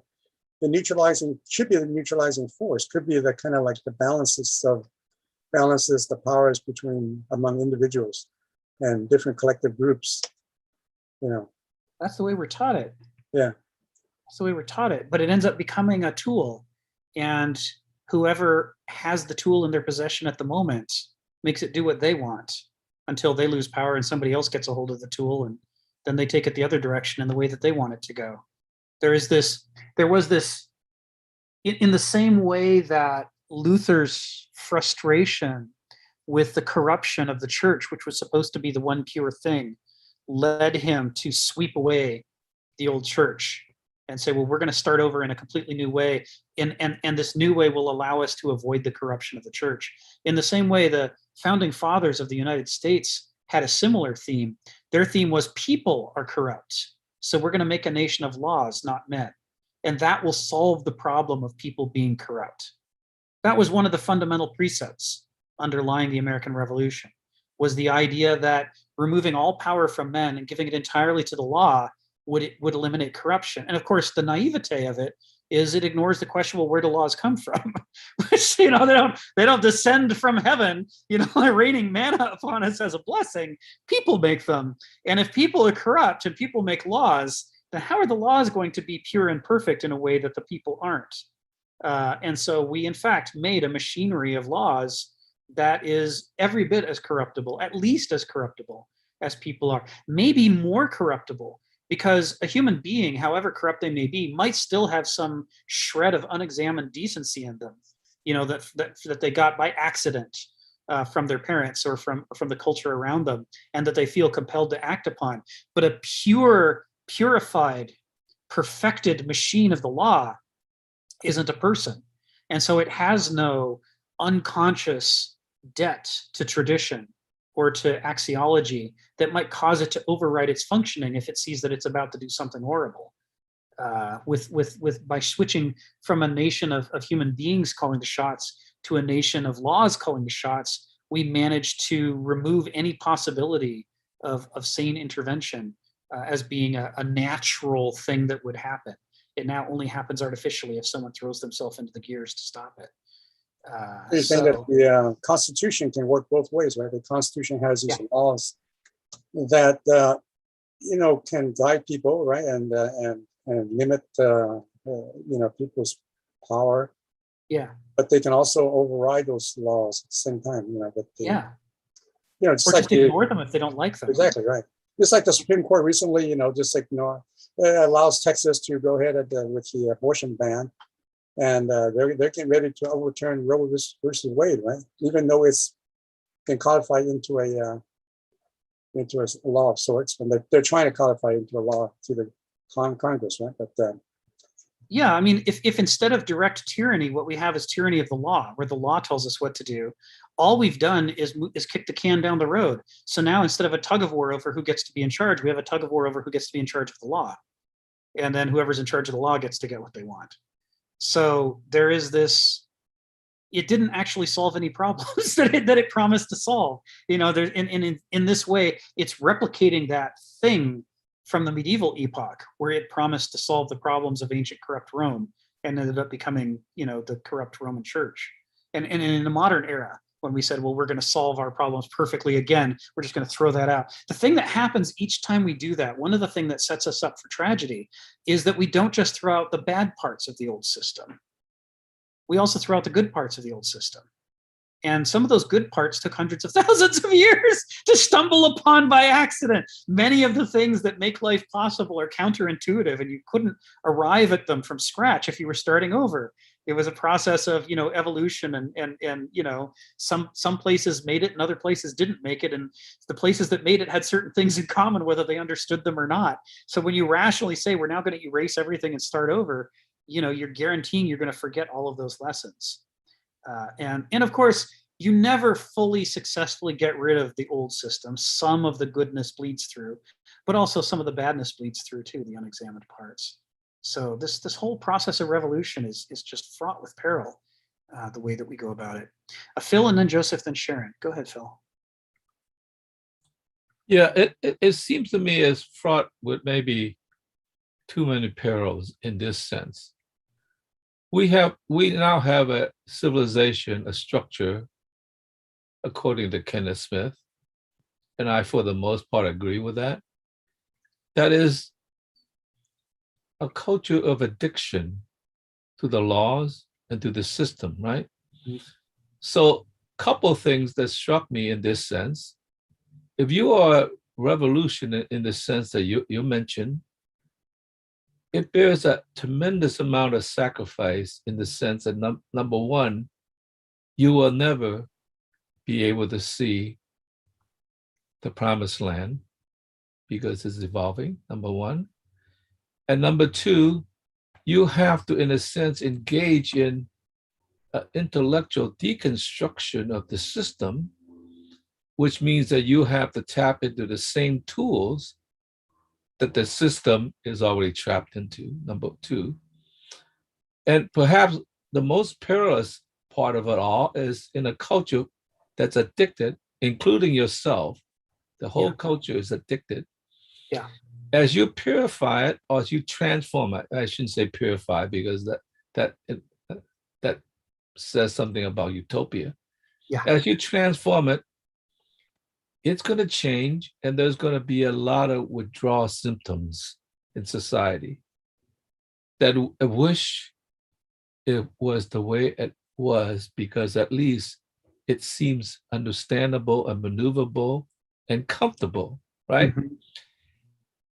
Speaker 6: neutralizing, should be the neutralizing force, could be the kind of like the balances the powers among individuals and different collective groups,
Speaker 4: That's the way we're taught it.
Speaker 6: Yeah.
Speaker 4: That's the way we're taught it. But it ends up becoming a tool. And whoever has the tool in their possession at the moment makes it do what they want until they lose power and somebody else gets a hold of the tool, and then they take it the other direction in the way that they want it to go. There was this, in the same way that Luther's frustration with the corruption of the church, which was supposed to be the one pure thing, led him to sweep away the old church and say, well, we're going to start over in a completely new way. And this new way will allow us to avoid the corruption of the church. In the same way, the founding fathers of the United States had a similar theme. Their theme was people are corrupt. So we're going to make a nation of laws, not men. And that will solve the problem of people being corrupt. That was one of the fundamental precepts underlying the American Revolution, was the idea that removing all power from men and giving it entirely to the law would eliminate corruption. And of course, the naivete of it is it ignores the question, well, where do laws come from? Which, they don't descend from heaven, raining manna upon us as a blessing. People make them. And if people are corrupt and people make laws, then how are the laws going to be pure and perfect in a way that the people aren't? And so we, in fact, made a machinery of laws that is every bit as corruptible, at least as corruptible as people are, maybe more corruptible, because a human being, however corrupt they may be, might still have some shred of unexamined decency in them, that they got by accident from their parents or from the culture around them, and that they feel compelled to act upon. But a purified, perfected machine of the law isn't a person. And so it has no unconscious debt to tradition or to axiology that might cause it to override its functioning if it sees that it's about to do something horrible. with by switching from a nation of human beings calling the shots to a nation of laws calling the shots, we managed to remove any possibility of sane intervention as being a natural thing that would happen. It now only happens artificially if someone throws themselves into the gears to stop it.
Speaker 6: You're saying that the Constitution can work both ways, right? The Constitution has these laws that can guide people, right, and limit people's power.
Speaker 4: Yeah.
Speaker 6: But they can also override those laws at the same time. But just
Speaker 4: or
Speaker 6: like
Speaker 4: just ignore them if they don't like them.
Speaker 6: Exactly right. Just like the Supreme Court recently, it allows Texas to go ahead with the abortion ban, and they're getting ready to overturn Roe versus Wade, right? Even though it's been codified into a law of sorts, and they're trying to codify it into a law through the Congress, right? But
Speaker 4: yeah, I mean, if instead of direct tyranny, what we have is tyranny of the law, where the law tells us what to do, all we've done is kick the can down the road. So now instead of a tug of war over who gets to be in charge, we have a tug of war over who gets to be in charge of the law. And then whoever's in charge of the law gets to get what they want. So there is this, it didn't actually solve any problems that it promised to solve. There in this way, it's replicating that thing from the medieval epoch where it promised to solve the problems of ancient corrupt Rome and ended up becoming, the corrupt Roman Church. And in the modern era, when we said, well, we're going to solve our problems perfectly again, we're just going to throw that out. The thing that happens each time we do that, one of the things that sets us up for tragedy is that we don't just throw out the bad parts of the old system. We also throw out the good parts of the old system. And some of those good parts took hundreds of thousands of years to stumble upon by accident. Many of the things that make life possible are counterintuitive, and you couldn't arrive at them from scratch if you were starting over. It was a process of, evolution, and some places made it and other places didn't make it. And the places that made it had certain things in common, whether they understood them or not. So when you rationally say we're now going to erase everything and start over, you're guaranteeing you're going to forget all of those lessons. And of course, you never fully successfully get rid of the old system. Some of the goodness bleeds through, but also some of the badness bleeds through too, the unexamined parts. So this whole process of revolution is just fraught with peril, the way that we go about it. Phil, and then Joseph, then Sharon. Go ahead, Phil.
Speaker 3: Yeah, it seems to me as fraught with maybe too many perils in this sense. We now have a civilization, a structure, according to Kenneth Smith, and I, for the most part, agree with that. That is a culture of addiction to the laws and to the system, right? Mm-hmm. So, a couple of things that struck me in this sense. If you are a revolution in the sense that you mentioned, it bears a tremendous amount of sacrifice in the sense that number one, you will never be able to see the promised land because it's evolving, number one. And number two, you have to, in a sense, engage in intellectual deconstruction of the system, which means that you have to tap into the same tools that the system is already trapped into, number two. And perhaps the most perilous part of it all is in a culture that's addicted, including yourself. The whole culture is addicted.
Speaker 4: Yeah.
Speaker 3: As you purify it, or as you transform it, I shouldn't say purify because that says something about utopia.
Speaker 4: Yeah.
Speaker 3: As you transform it, it's going to change, and there's going to be a lot of withdrawal symptoms in society that I wish it was the way it was, because at least it seems understandable and maneuverable and comfortable, right? Mm-hmm.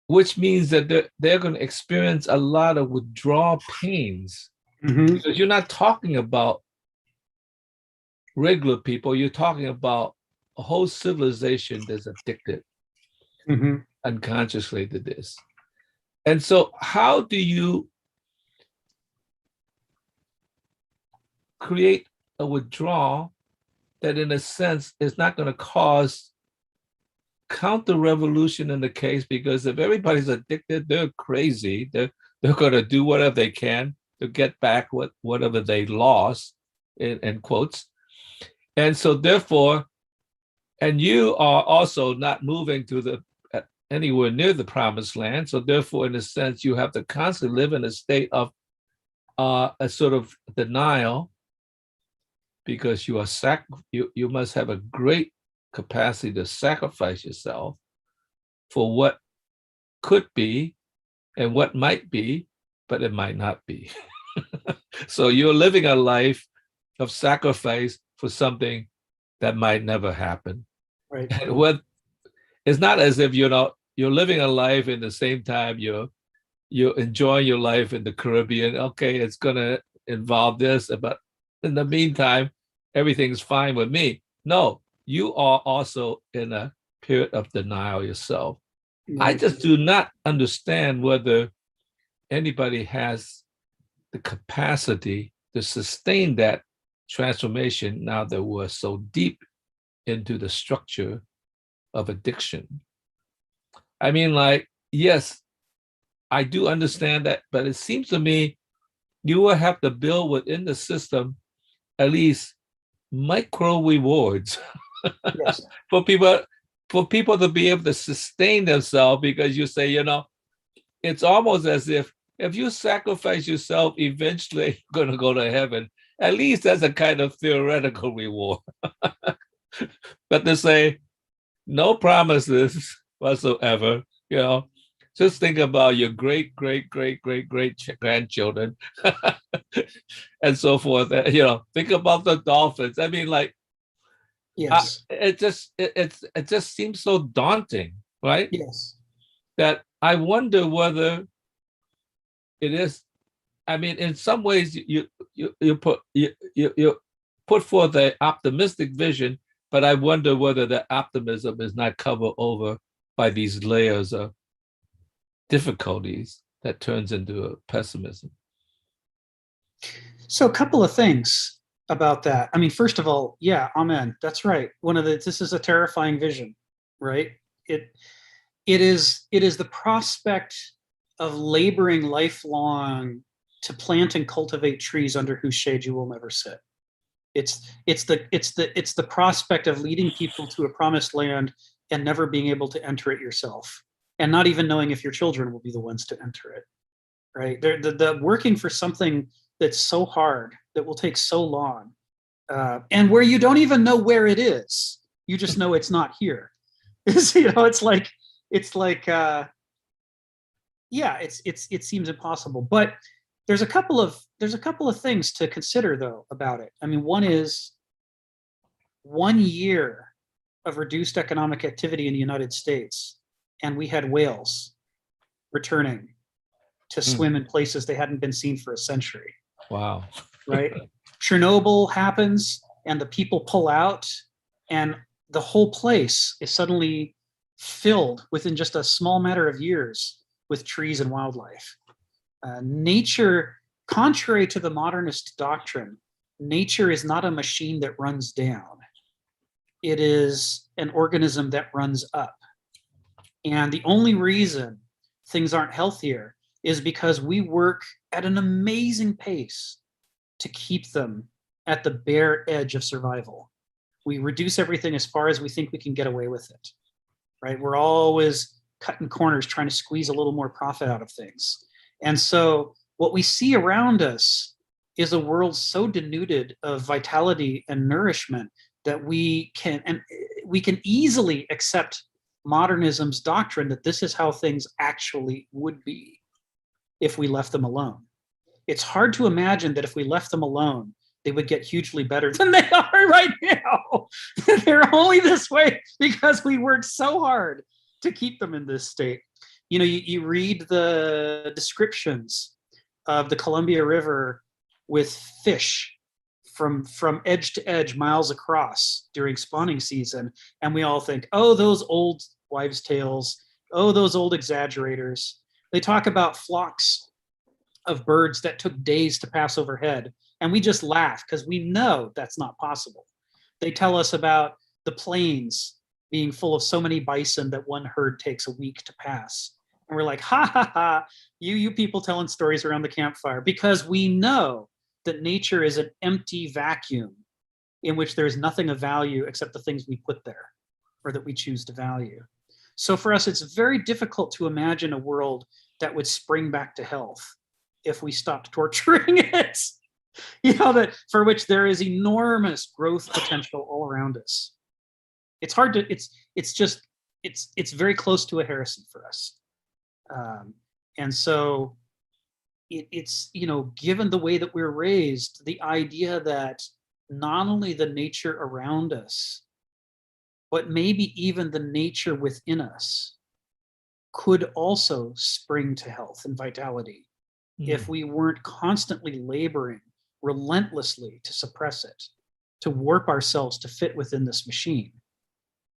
Speaker 3: Which means that they're going to experience a lot of withdrawal pains, mm-hmm. because you're not talking about regular people, you're talking about a whole civilization that's addicted, mm-hmm. unconsciously to this. And so how do you create a withdrawal that in a sense is not going to cause counter-revolution in the case? Because if everybody's addicted, they're crazy, they're They're going to do whatever they can to get back whatever they lost, in quotes. And so therefore, and you are also not moving to the anywhere near the promised land. So therefore, in a sense, you have to constantly live in a state of a sort of denial, because you are you must have a great capacity to sacrifice yourself for what could be and what might be, but it might not be. So you're living a life of sacrifice for something that might never happen.
Speaker 4: Right.
Speaker 3: And what it's not as if you're living a life in the same time you're enjoying your life in the Caribbean. Okay, it's gonna involve this, but in the meantime, everything's fine with me. No, you are also in a period of denial yourself. I just do not understand whether anybody has the capacity to sustain that transformation now that we're so deep into the structure of addiction. I mean, like, yes, I do understand that, but it seems to me you will have to build within the system at least micro rewards
Speaker 4: Yes.
Speaker 3: for people to be able to sustain themselves, because you say, it's almost as if you sacrifice yourself, eventually you're going to go to heaven. At least that's a kind of theoretical reward. But to say no promises whatsoever, just think about your great grandchildren and so forth. Think about the dolphins. I mean, like,
Speaker 4: Yes.
Speaker 3: it just seems so daunting, right?
Speaker 4: Yes.
Speaker 3: That I wonder whether it is. I mean, in some ways, you put forth an optimistic vision, but I wonder whether the optimism is not covered over by these layers of difficulties that turns into a pessimism.
Speaker 4: So a couple of things about that. I mean, first of all, yeah, amen. That's right. This is a terrifying vision, right? It is the prospect of laboring lifelong to plant and cultivate trees under whose shade you will never sit. It's the prospect of leading people to a promised land and never being able to enter it yourself, and not even knowing if your children will be the ones to enter it. Right? The working for something that's so hard, that will take so long, and where you don't even know where it is. You just know it's not here. It seems impossible. But there's a couple of things to consider though about it. I mean, one is 1 year of reduced economic activity in the United States, and we had whales returning to swim in places they hadn't been seen for a century.
Speaker 3: Wow.
Speaker 4: Right? Chernobyl happens and the people pull out, and the whole place is suddenly filled within just a small matter of years with trees and wildlife. Nature, contrary to the modernist doctrine, nature is not a machine that runs down. It is an organism that runs up. And the only reason things aren't healthier is because we work at an amazing pace to keep them at the bare edge of survival. We reduce everything as far as we think we can get away with it, right? We're always cutting corners, trying to squeeze a little more profit out of things. And so what we see around us is a world so denuded of vitality and nourishment that we can easily accept modernism's doctrine that this is how things actually would be if we left them alone. It's hard to imagine that if we left them alone, they would get hugely better than they are right now. They're only this way because we worked so hard to keep them in this state. You read the descriptions of the Columbia River with fish from edge to edge, miles across during spawning season, and we all think, oh, those old wives' tales, oh, those old exaggerators. They talk about flocks of birds that took days to pass overhead, and we just laugh because we know that's not possible. They tell us about the plains being full of so many bison that one herd takes a week to pass. And we're like, ha ha ha, you people telling stories around the campfire, because we know that nature is an empty vacuum in which there is nothing of value except the things we put there or that we choose to value. So for us, it's very difficult to imagine a world that would spring back to health if we stopped torturing it. That for which there is enormous growth potential all around us. It's hard to, it's very close to a heresy for us. And so it's, given the way that we're raised, the idea that not only the nature around us, but maybe even the nature within us could also spring to health and vitality if we weren't constantly laboring relentlessly to suppress it, to warp ourselves to fit within this machine.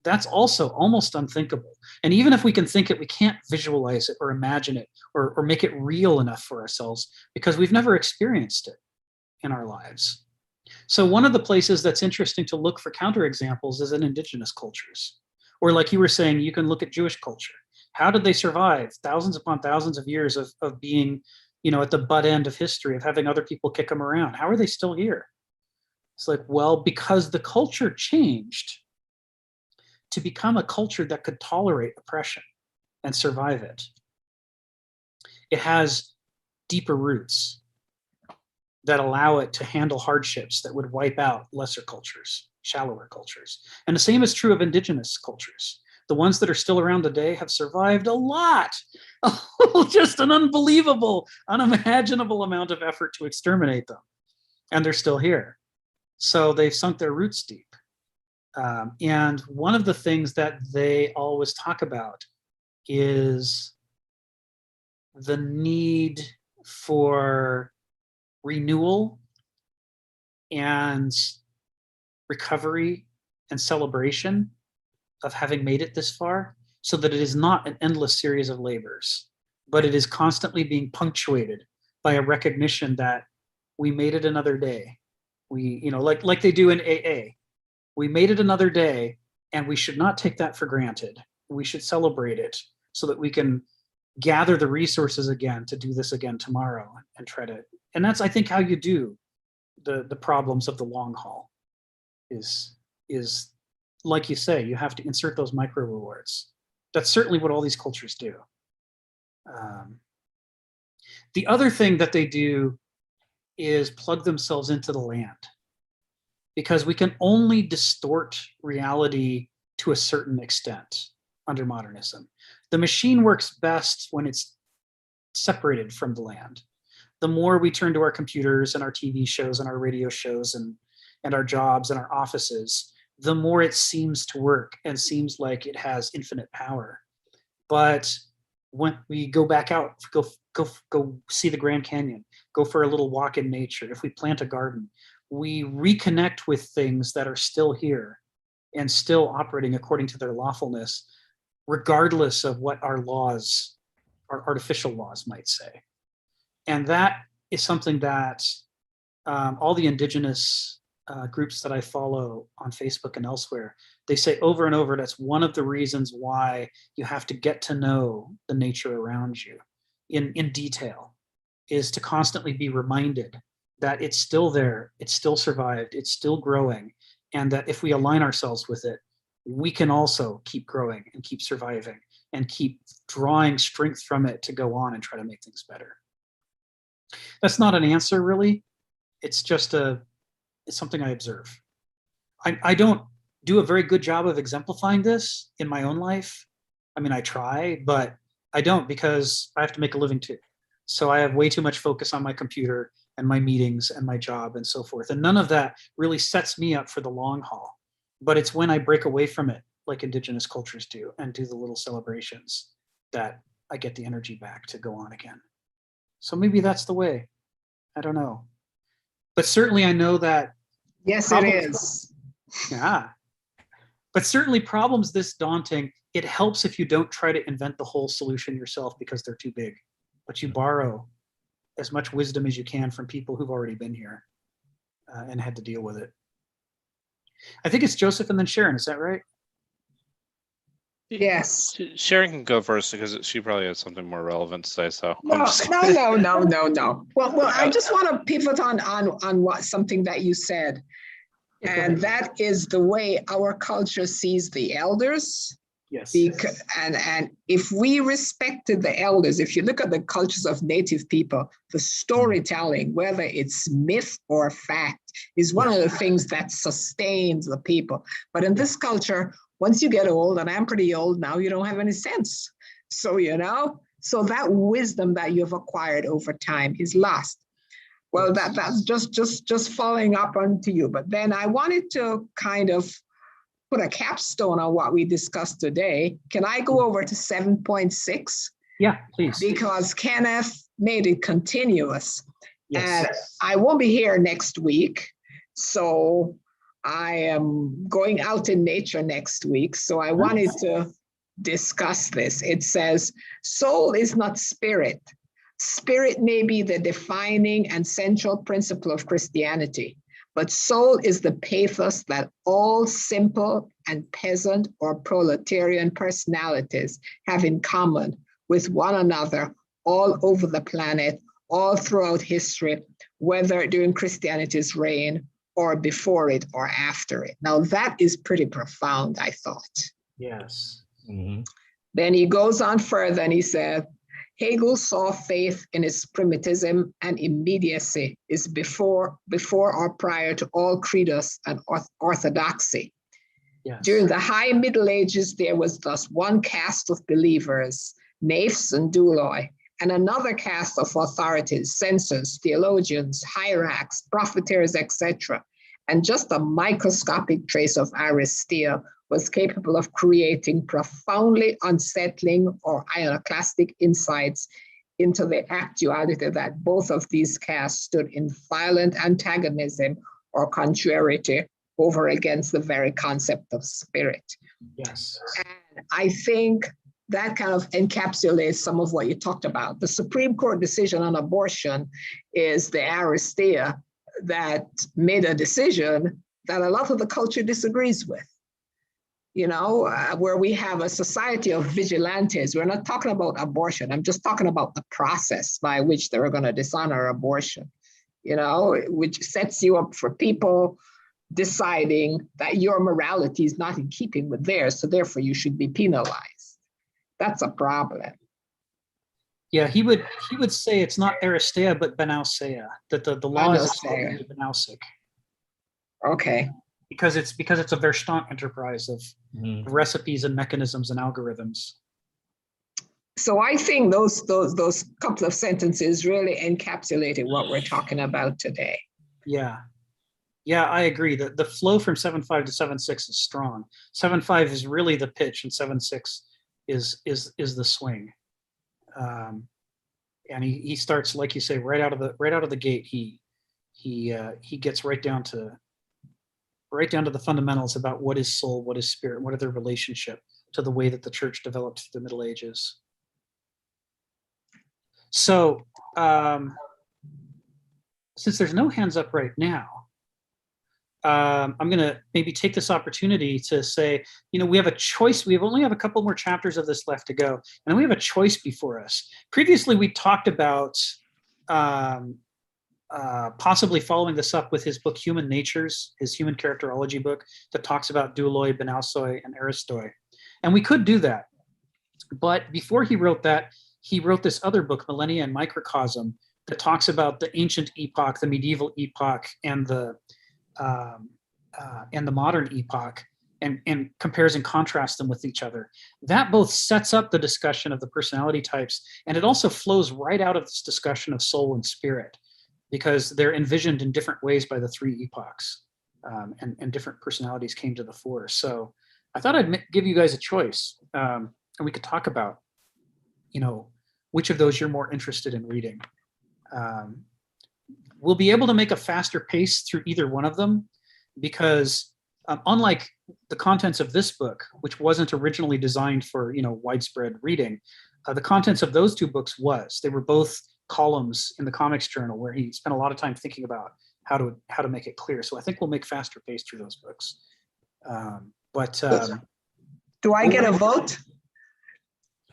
Speaker 4: That's also almost unthinkable. And even if we can think it, we can't visualize it or imagine it or make it real enough for ourselves because we've never experienced it in our lives. So one of the places that's interesting to look for counterexamples is in indigenous cultures. Or like you were saying, you can look at Jewish culture. How did they survive thousands upon thousands of years of being, at the butt end of history, of having other people kick them around? How are they still here? It's like, well, because the culture changed to become a culture that could tolerate oppression and survive it. It has deeper roots that allow it to handle hardships that would wipe out lesser cultures, shallower cultures. And the same is true of indigenous cultures. The ones that are still around today have survived a lot, just an unbelievable, unimaginable amount of effort to exterminate them. And they're still here. So they've sunk their roots deep. And one of the things that they always talk about is the need for renewal and recovery and celebration of having made it this far, so that it is not an endless series of labors, but it is constantly being punctuated by a recognition that we made it another day. We, like they do in AA, we made it another day, and we should not take that for granted. We should celebrate it so that we can gather the resources again to do this again tomorrow and try to, and that's, I think, how you do the problems of the long haul is like you say, you have to insert those micro rewards. That's certainly what all these cultures do. The other thing that they do is plug themselves into the land, because we can only distort reality to a certain extent under modernism. The machine works best when it's separated from the land. The more we turn to our computers and our TV shows and our radio shows and our jobs and our offices, the more it seems to work and seems like it has infinite power. But when we go back out, go see the Grand Canyon, go for a little walk in nature, if we plant a garden, we reconnect with things that are still here and still operating according to their lawfulness, regardless of what our laws, our artificial laws might say. And that is something that all the indigenous groups that I follow on Facebook and elsewhere, they say over and over, that's one of the reasons why you have to get to know the nature around you in detail, is to constantly be reminded that it's still there, it's still survived, it's still growing, and that if we align ourselves with it, we can also keep growing and keep surviving and keep drawing strength from it to go on and try to make things better. That's not an answer, really. It's just it's something I observe. I don't do a very good job of exemplifying this in my own life. I mean, I try, but I don't, because I have to make a living too. So I have way too much focus on my computer and my meetings and my job and so forth. And none of that really sets me up for the long haul. But it's when I break away from it, like indigenous cultures do, and do the little celebrations, that I get the energy back to go on again. So maybe that's the way. I don't know. But certainly I know that.
Speaker 8: Yes, it is.
Speaker 4: Yeah. But certainly problems this daunting, it helps if you don't try to invent the whole solution yourself because they're too big, but you borrow as much wisdom as you can from people who've already been here and had to deal with it. I think it's Joseph and then Sharon. Is that right?
Speaker 8: Yes.
Speaker 7: Sharon can go first because she probably has something more relevant to say. So I'm
Speaker 8: No,
Speaker 7: just
Speaker 8: no. Well, I just want to pivot on what something that you said,
Speaker 4: Yeah, go
Speaker 8: and
Speaker 4: ahead.
Speaker 8: that is the way our culture sees the elders.
Speaker 4: Yes.
Speaker 8: And if we respected the elders, if you look at the cultures of native people, the storytelling, whether it's myth or fact, is one of the things that sustains the people. But in this culture, once you get old, and I'm pretty old now, you don't have any sense. So, so that wisdom that you've acquired over time is lost. Well, that's just following up onto you. But then I wanted to kind of put a capstone on what we discussed today. Can I go over to 7.6?
Speaker 4: Yeah, please.
Speaker 8: Because Kenneth made it continuous.
Speaker 4: Yes.
Speaker 8: And I won't be here next week. So I am going out in nature next week. So I wanted to discuss this. It says, soul is not spirit. Spirit may be the defining and central principle of Christianity, but soul is the pathos that all simple and peasant or proletarian personalities have in common with one another all over the planet, all throughout history, whether during Christianity's reign or before it or after it. Now that is pretty profound, I thought.
Speaker 4: Yes.
Speaker 3: Mhm.
Speaker 8: Then he goes on further and he said, Hegel saw faith in its primitivism and immediacy is before or prior to all credos and orthodoxy.
Speaker 4: Yes.
Speaker 8: During the high Middle Ages, there was thus one caste of believers, naifs and douloi, and another caste of authorities, censors, theologians, hierarchs, propheters, etc. And just a microscopic trace of Aristea was capable of creating profoundly unsettling or iconoclastic insights into the actuality that both of these castes stood in violent antagonism or contrariety over against the very concept of spirit.
Speaker 4: Yes.
Speaker 8: And I think that kind of encapsulates some of what you talked about. The Supreme Court decision on abortion is the Aristea that made a decision that a lot of the culture disagrees with. Where we have a society of vigilantes. We're not talking about abortion. I'm just talking about the process by which they're going to dishonor abortion, which sets you up for people deciding that your morality is not in keeping with theirs, so therefore you should be penalized. That's a problem.
Speaker 4: Yeah, he would say it's not Aristea but Banausea, that the law is Banausic.
Speaker 8: Okay.
Speaker 4: Because it's a Verstand enterprise of recipes and mechanisms and algorithms.
Speaker 8: So I think those couple of sentences really encapsulated what we're talking about today.
Speaker 4: Yeah, I agree. The flow from 7.5 to 7.6 is strong. 7.5 is really the pitch, and 7.6 is the swing. And he starts, like you say, right out of the gate. He gets right down to the fundamentals about what is soul, what is spirit, what are their relationship to the way that the church developed through the Middle Ages. So, since there's no hands up right now, I'm going to maybe take this opportunity to say, we have a choice. We only have a couple more chapters of this left to go, and we have a choice before us. Previously, we talked about possibly following this up with his book Human Natures, his human characterology book that talks about douloi, banausoi, and aristoi. And we could do that. But before he wrote that, he wrote this other book, Millennia and Microcosm, that talks about the ancient epoch, the medieval epoch, and the modern epoch, and compares and contrasts them with each other. That both sets up the discussion of the personality types, and it also flows right out of this discussion of soul and spirit, because they're envisioned in different ways by the three epochs, and different personalities came to the fore. So I thought I'd give you guys a choice, and we could talk about, which of those you're more interested in reading. We'll be able to make a faster pace through either one of them, because unlike the contents of this book, which wasn't originally designed for widespread reading, the contents of those two books they were both columns in the Comics Journal, where he spent a lot of time thinking about how to make it clear. So I think we'll make faster pace through those books.
Speaker 8: Do I get a vote?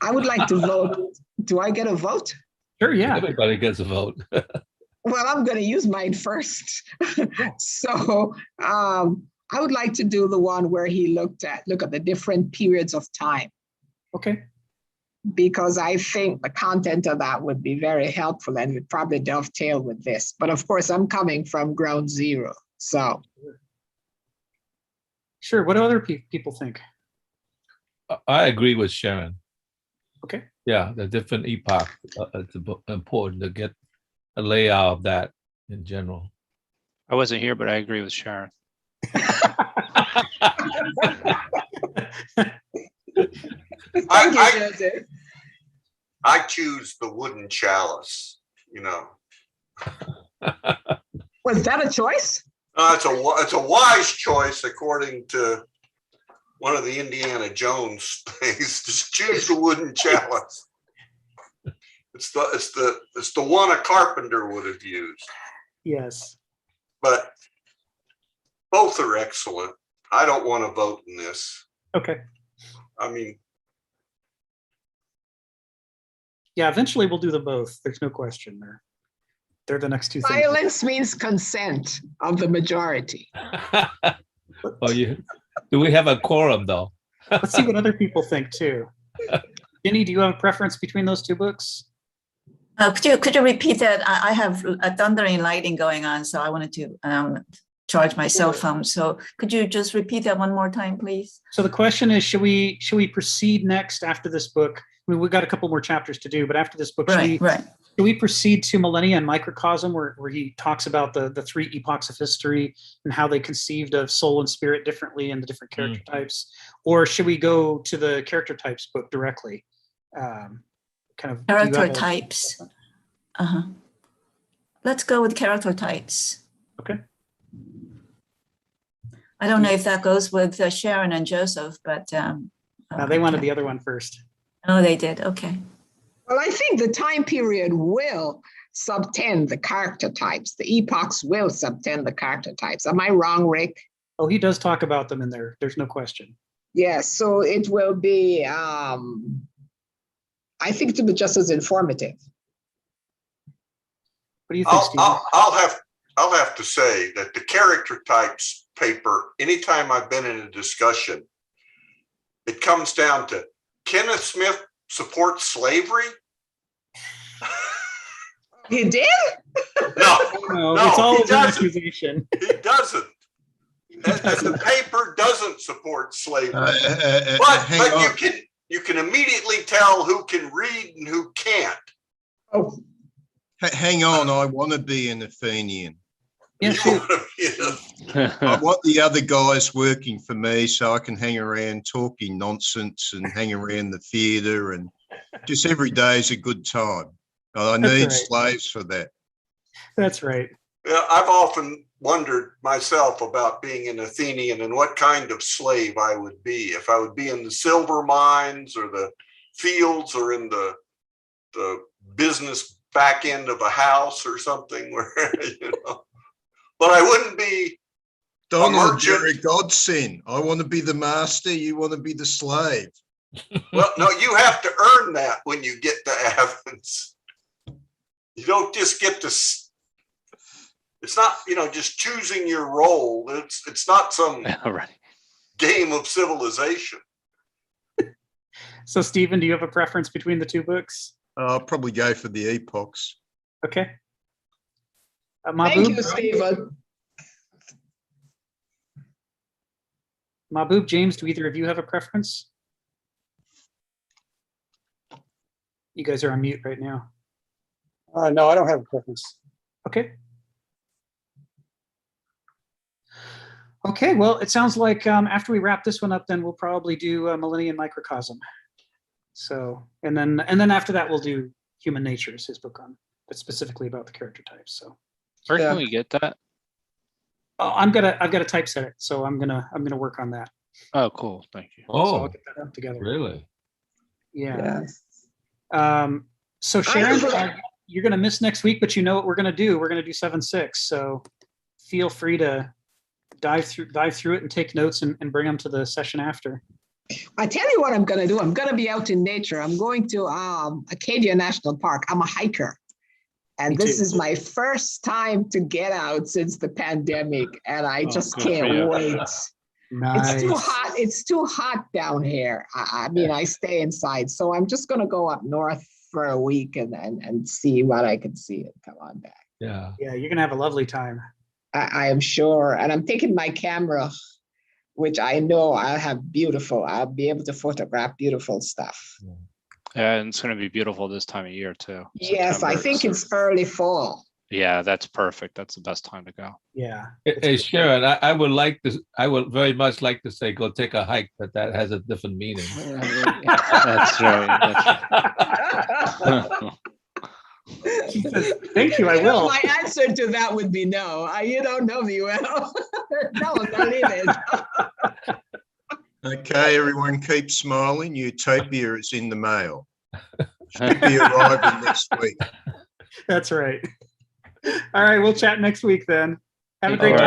Speaker 8: I would like to vote. Do I get a vote?
Speaker 4: Sure, yeah.
Speaker 3: Everybody gets a vote.
Speaker 8: Well, I'm going to use mine first. So I would like to do the one where he look at the different periods of time,
Speaker 4: Okay.
Speaker 8: because I think the content of that would be very helpful and would probably dovetail with this. But of course, I'm coming from ground zero. So
Speaker 4: Sure. What do other people think?
Speaker 3: I agree with Sharon.
Speaker 4: Okay.
Speaker 3: Yeah, the different epoch. It's important to get a layout of that in general.
Speaker 7: I wasn't here, but I agree with Sharon.
Speaker 8: thank you, Joseph.
Speaker 2: I choose the wooden chalice, you know.
Speaker 8: Was that a choice?
Speaker 2: It's a wise choice according to one of the Indiana Jones things. Just choose the wooden chalice. It's the one a carpenter would have used.
Speaker 4: Yes.
Speaker 2: But both are excellent. I don't want to vote in this.
Speaker 4: Okay.
Speaker 2: I mean,
Speaker 4: Yeah, eventually we'll do them both. There's no question there. They're the next two things.
Speaker 8: Silence means consent of the majority.
Speaker 3: Oh, do we have a quorum though?
Speaker 4: Let's see what other people think too. Jenny, do you have a preference between those two books?
Speaker 5: Could you repeat that? I have a thunder and lightning going on, so I wanted to charge my cell phone. So could you just repeat that one more time, please?
Speaker 4: So the question is, should we proceed next after this book? I mean, we've got a couple more chapters to do, but after this book,
Speaker 5: Right.
Speaker 4: should we proceed to Millennia and Microcosm, where he talks about the three epochs of history and how they conceived of soul and spirit differently in the different character types? Or should we go to the character types book directly?
Speaker 5: Character types. Let's go with character types.
Speaker 4: Okay.
Speaker 5: I don't know if that goes with Sharon and Joseph, but
Speaker 4: they wanted the other one first.
Speaker 5: Oh, they did. Okay.
Speaker 8: Well, I think the time period will subtend the character types. The epochs will subtend the character types. Am I wrong, Rick?
Speaker 4: Oh, he does talk about them in there. There's no question.
Speaker 8: Yes. So it will be, I think it will be just as informative.
Speaker 4: What do you think, Steve?
Speaker 2: I'll have to say that the character types paper, anytime I've been in a discussion, it comes down to Kenneth Smith supports slavery.
Speaker 8: He did?
Speaker 2: No,
Speaker 4: it's always
Speaker 2: he
Speaker 4: an
Speaker 2: doesn't.
Speaker 4: accusation.
Speaker 2: He doesn't. And the paper doesn't support slavery. But you can immediately tell who can read and who can't.
Speaker 8: Oh,
Speaker 1: Hang on, I want to be an Athenian.
Speaker 4: Yeah, shoot.
Speaker 1: I want the other guys working for me so I can hang around talking nonsense and hang around the theatre, and just every day is a good time. I need
Speaker 4: right.
Speaker 1: slaves for that.
Speaker 4: That's right.
Speaker 2: Yeah, I've often wondered myself about being an Athenian and what kind of slave I would be. If I would be in the silver mines or the fields or in the business back end of a house or something where, but I wouldn't be
Speaker 1: Donald, you're a godsend. I want to be the master. You want to be the slave.
Speaker 2: Well, no, you have to earn that when you get to Athens. You don't just get to. It's not, just choosing your role. It's not some game of civilization.
Speaker 4: So, Stephen, do you have a preference between the two books?
Speaker 1: I'll probably go for the epochs.
Speaker 4: Okay.
Speaker 8: Thank you, Stephen.
Speaker 4: Mahbub, James, do either of you have a preference? You guys are on mute right now.
Speaker 6: No, I don't have a preference.
Speaker 4: Okay. Okay, well, it sounds like after we wrap this one up, then we'll probably do Millennium Microcosm. So, and then after that, we'll do Human Nature, is his book on, but specifically about the character types. So,
Speaker 7: Where can we get that?
Speaker 4: oh, I've got to typeset it, so I'm gonna work on that.
Speaker 7: Oh, cool. Thank you.
Speaker 4: So I'll
Speaker 3: Oh,
Speaker 4: get that up together.
Speaker 3: really?
Speaker 4: Yeah. So Sharon, you're gonna miss next week, but you know what we're gonna do? We're gonna do 7-6. So feel free to dive through it and take notes and bring them to the session after.
Speaker 8: I tell you what I'm going to do. I'm going to be out in nature. I'm going to Acadia National Park. I'm a hiker. And
Speaker 4: Me
Speaker 8: this
Speaker 4: too.
Speaker 8: is my first time to get out since the pandemic. And I just
Speaker 7: good for
Speaker 8: can't
Speaker 7: you.
Speaker 8: wait.
Speaker 4: Nice.
Speaker 8: It's too hot. It's too hot down here. I mean, I stay inside. So I'm just going to go up north for a week and see what I can see and come on back.
Speaker 3: Yeah.
Speaker 4: Yeah, you're gonna have a lovely time.
Speaker 8: I am sure. And I'm taking my camera, which I know I'll be able to photograph beautiful stuff.
Speaker 7: Yeah, and it's going to be beautiful this time of year too.
Speaker 8: Yes, I
Speaker 7: September,
Speaker 8: think
Speaker 7: so-
Speaker 8: it's early fall.
Speaker 7: Yeah, that's perfect. That's the best time to go.
Speaker 4: Yeah.
Speaker 3: Hey, Sharon, I would like to. I would very much like to say go take a hike, but that has a different meaning.
Speaker 7: That's right.
Speaker 4: She says, thank you, I
Speaker 8: You know,
Speaker 4: will.
Speaker 8: my answer to that would be no. You don't know me well. No, don't leave it.
Speaker 1: Okay, everyone keep smiling. Utopia is in the mail. Should be arriving next week.
Speaker 4: That's right. All right, we'll chat next week then. Have a great
Speaker 3: All
Speaker 4: time.
Speaker 3: right.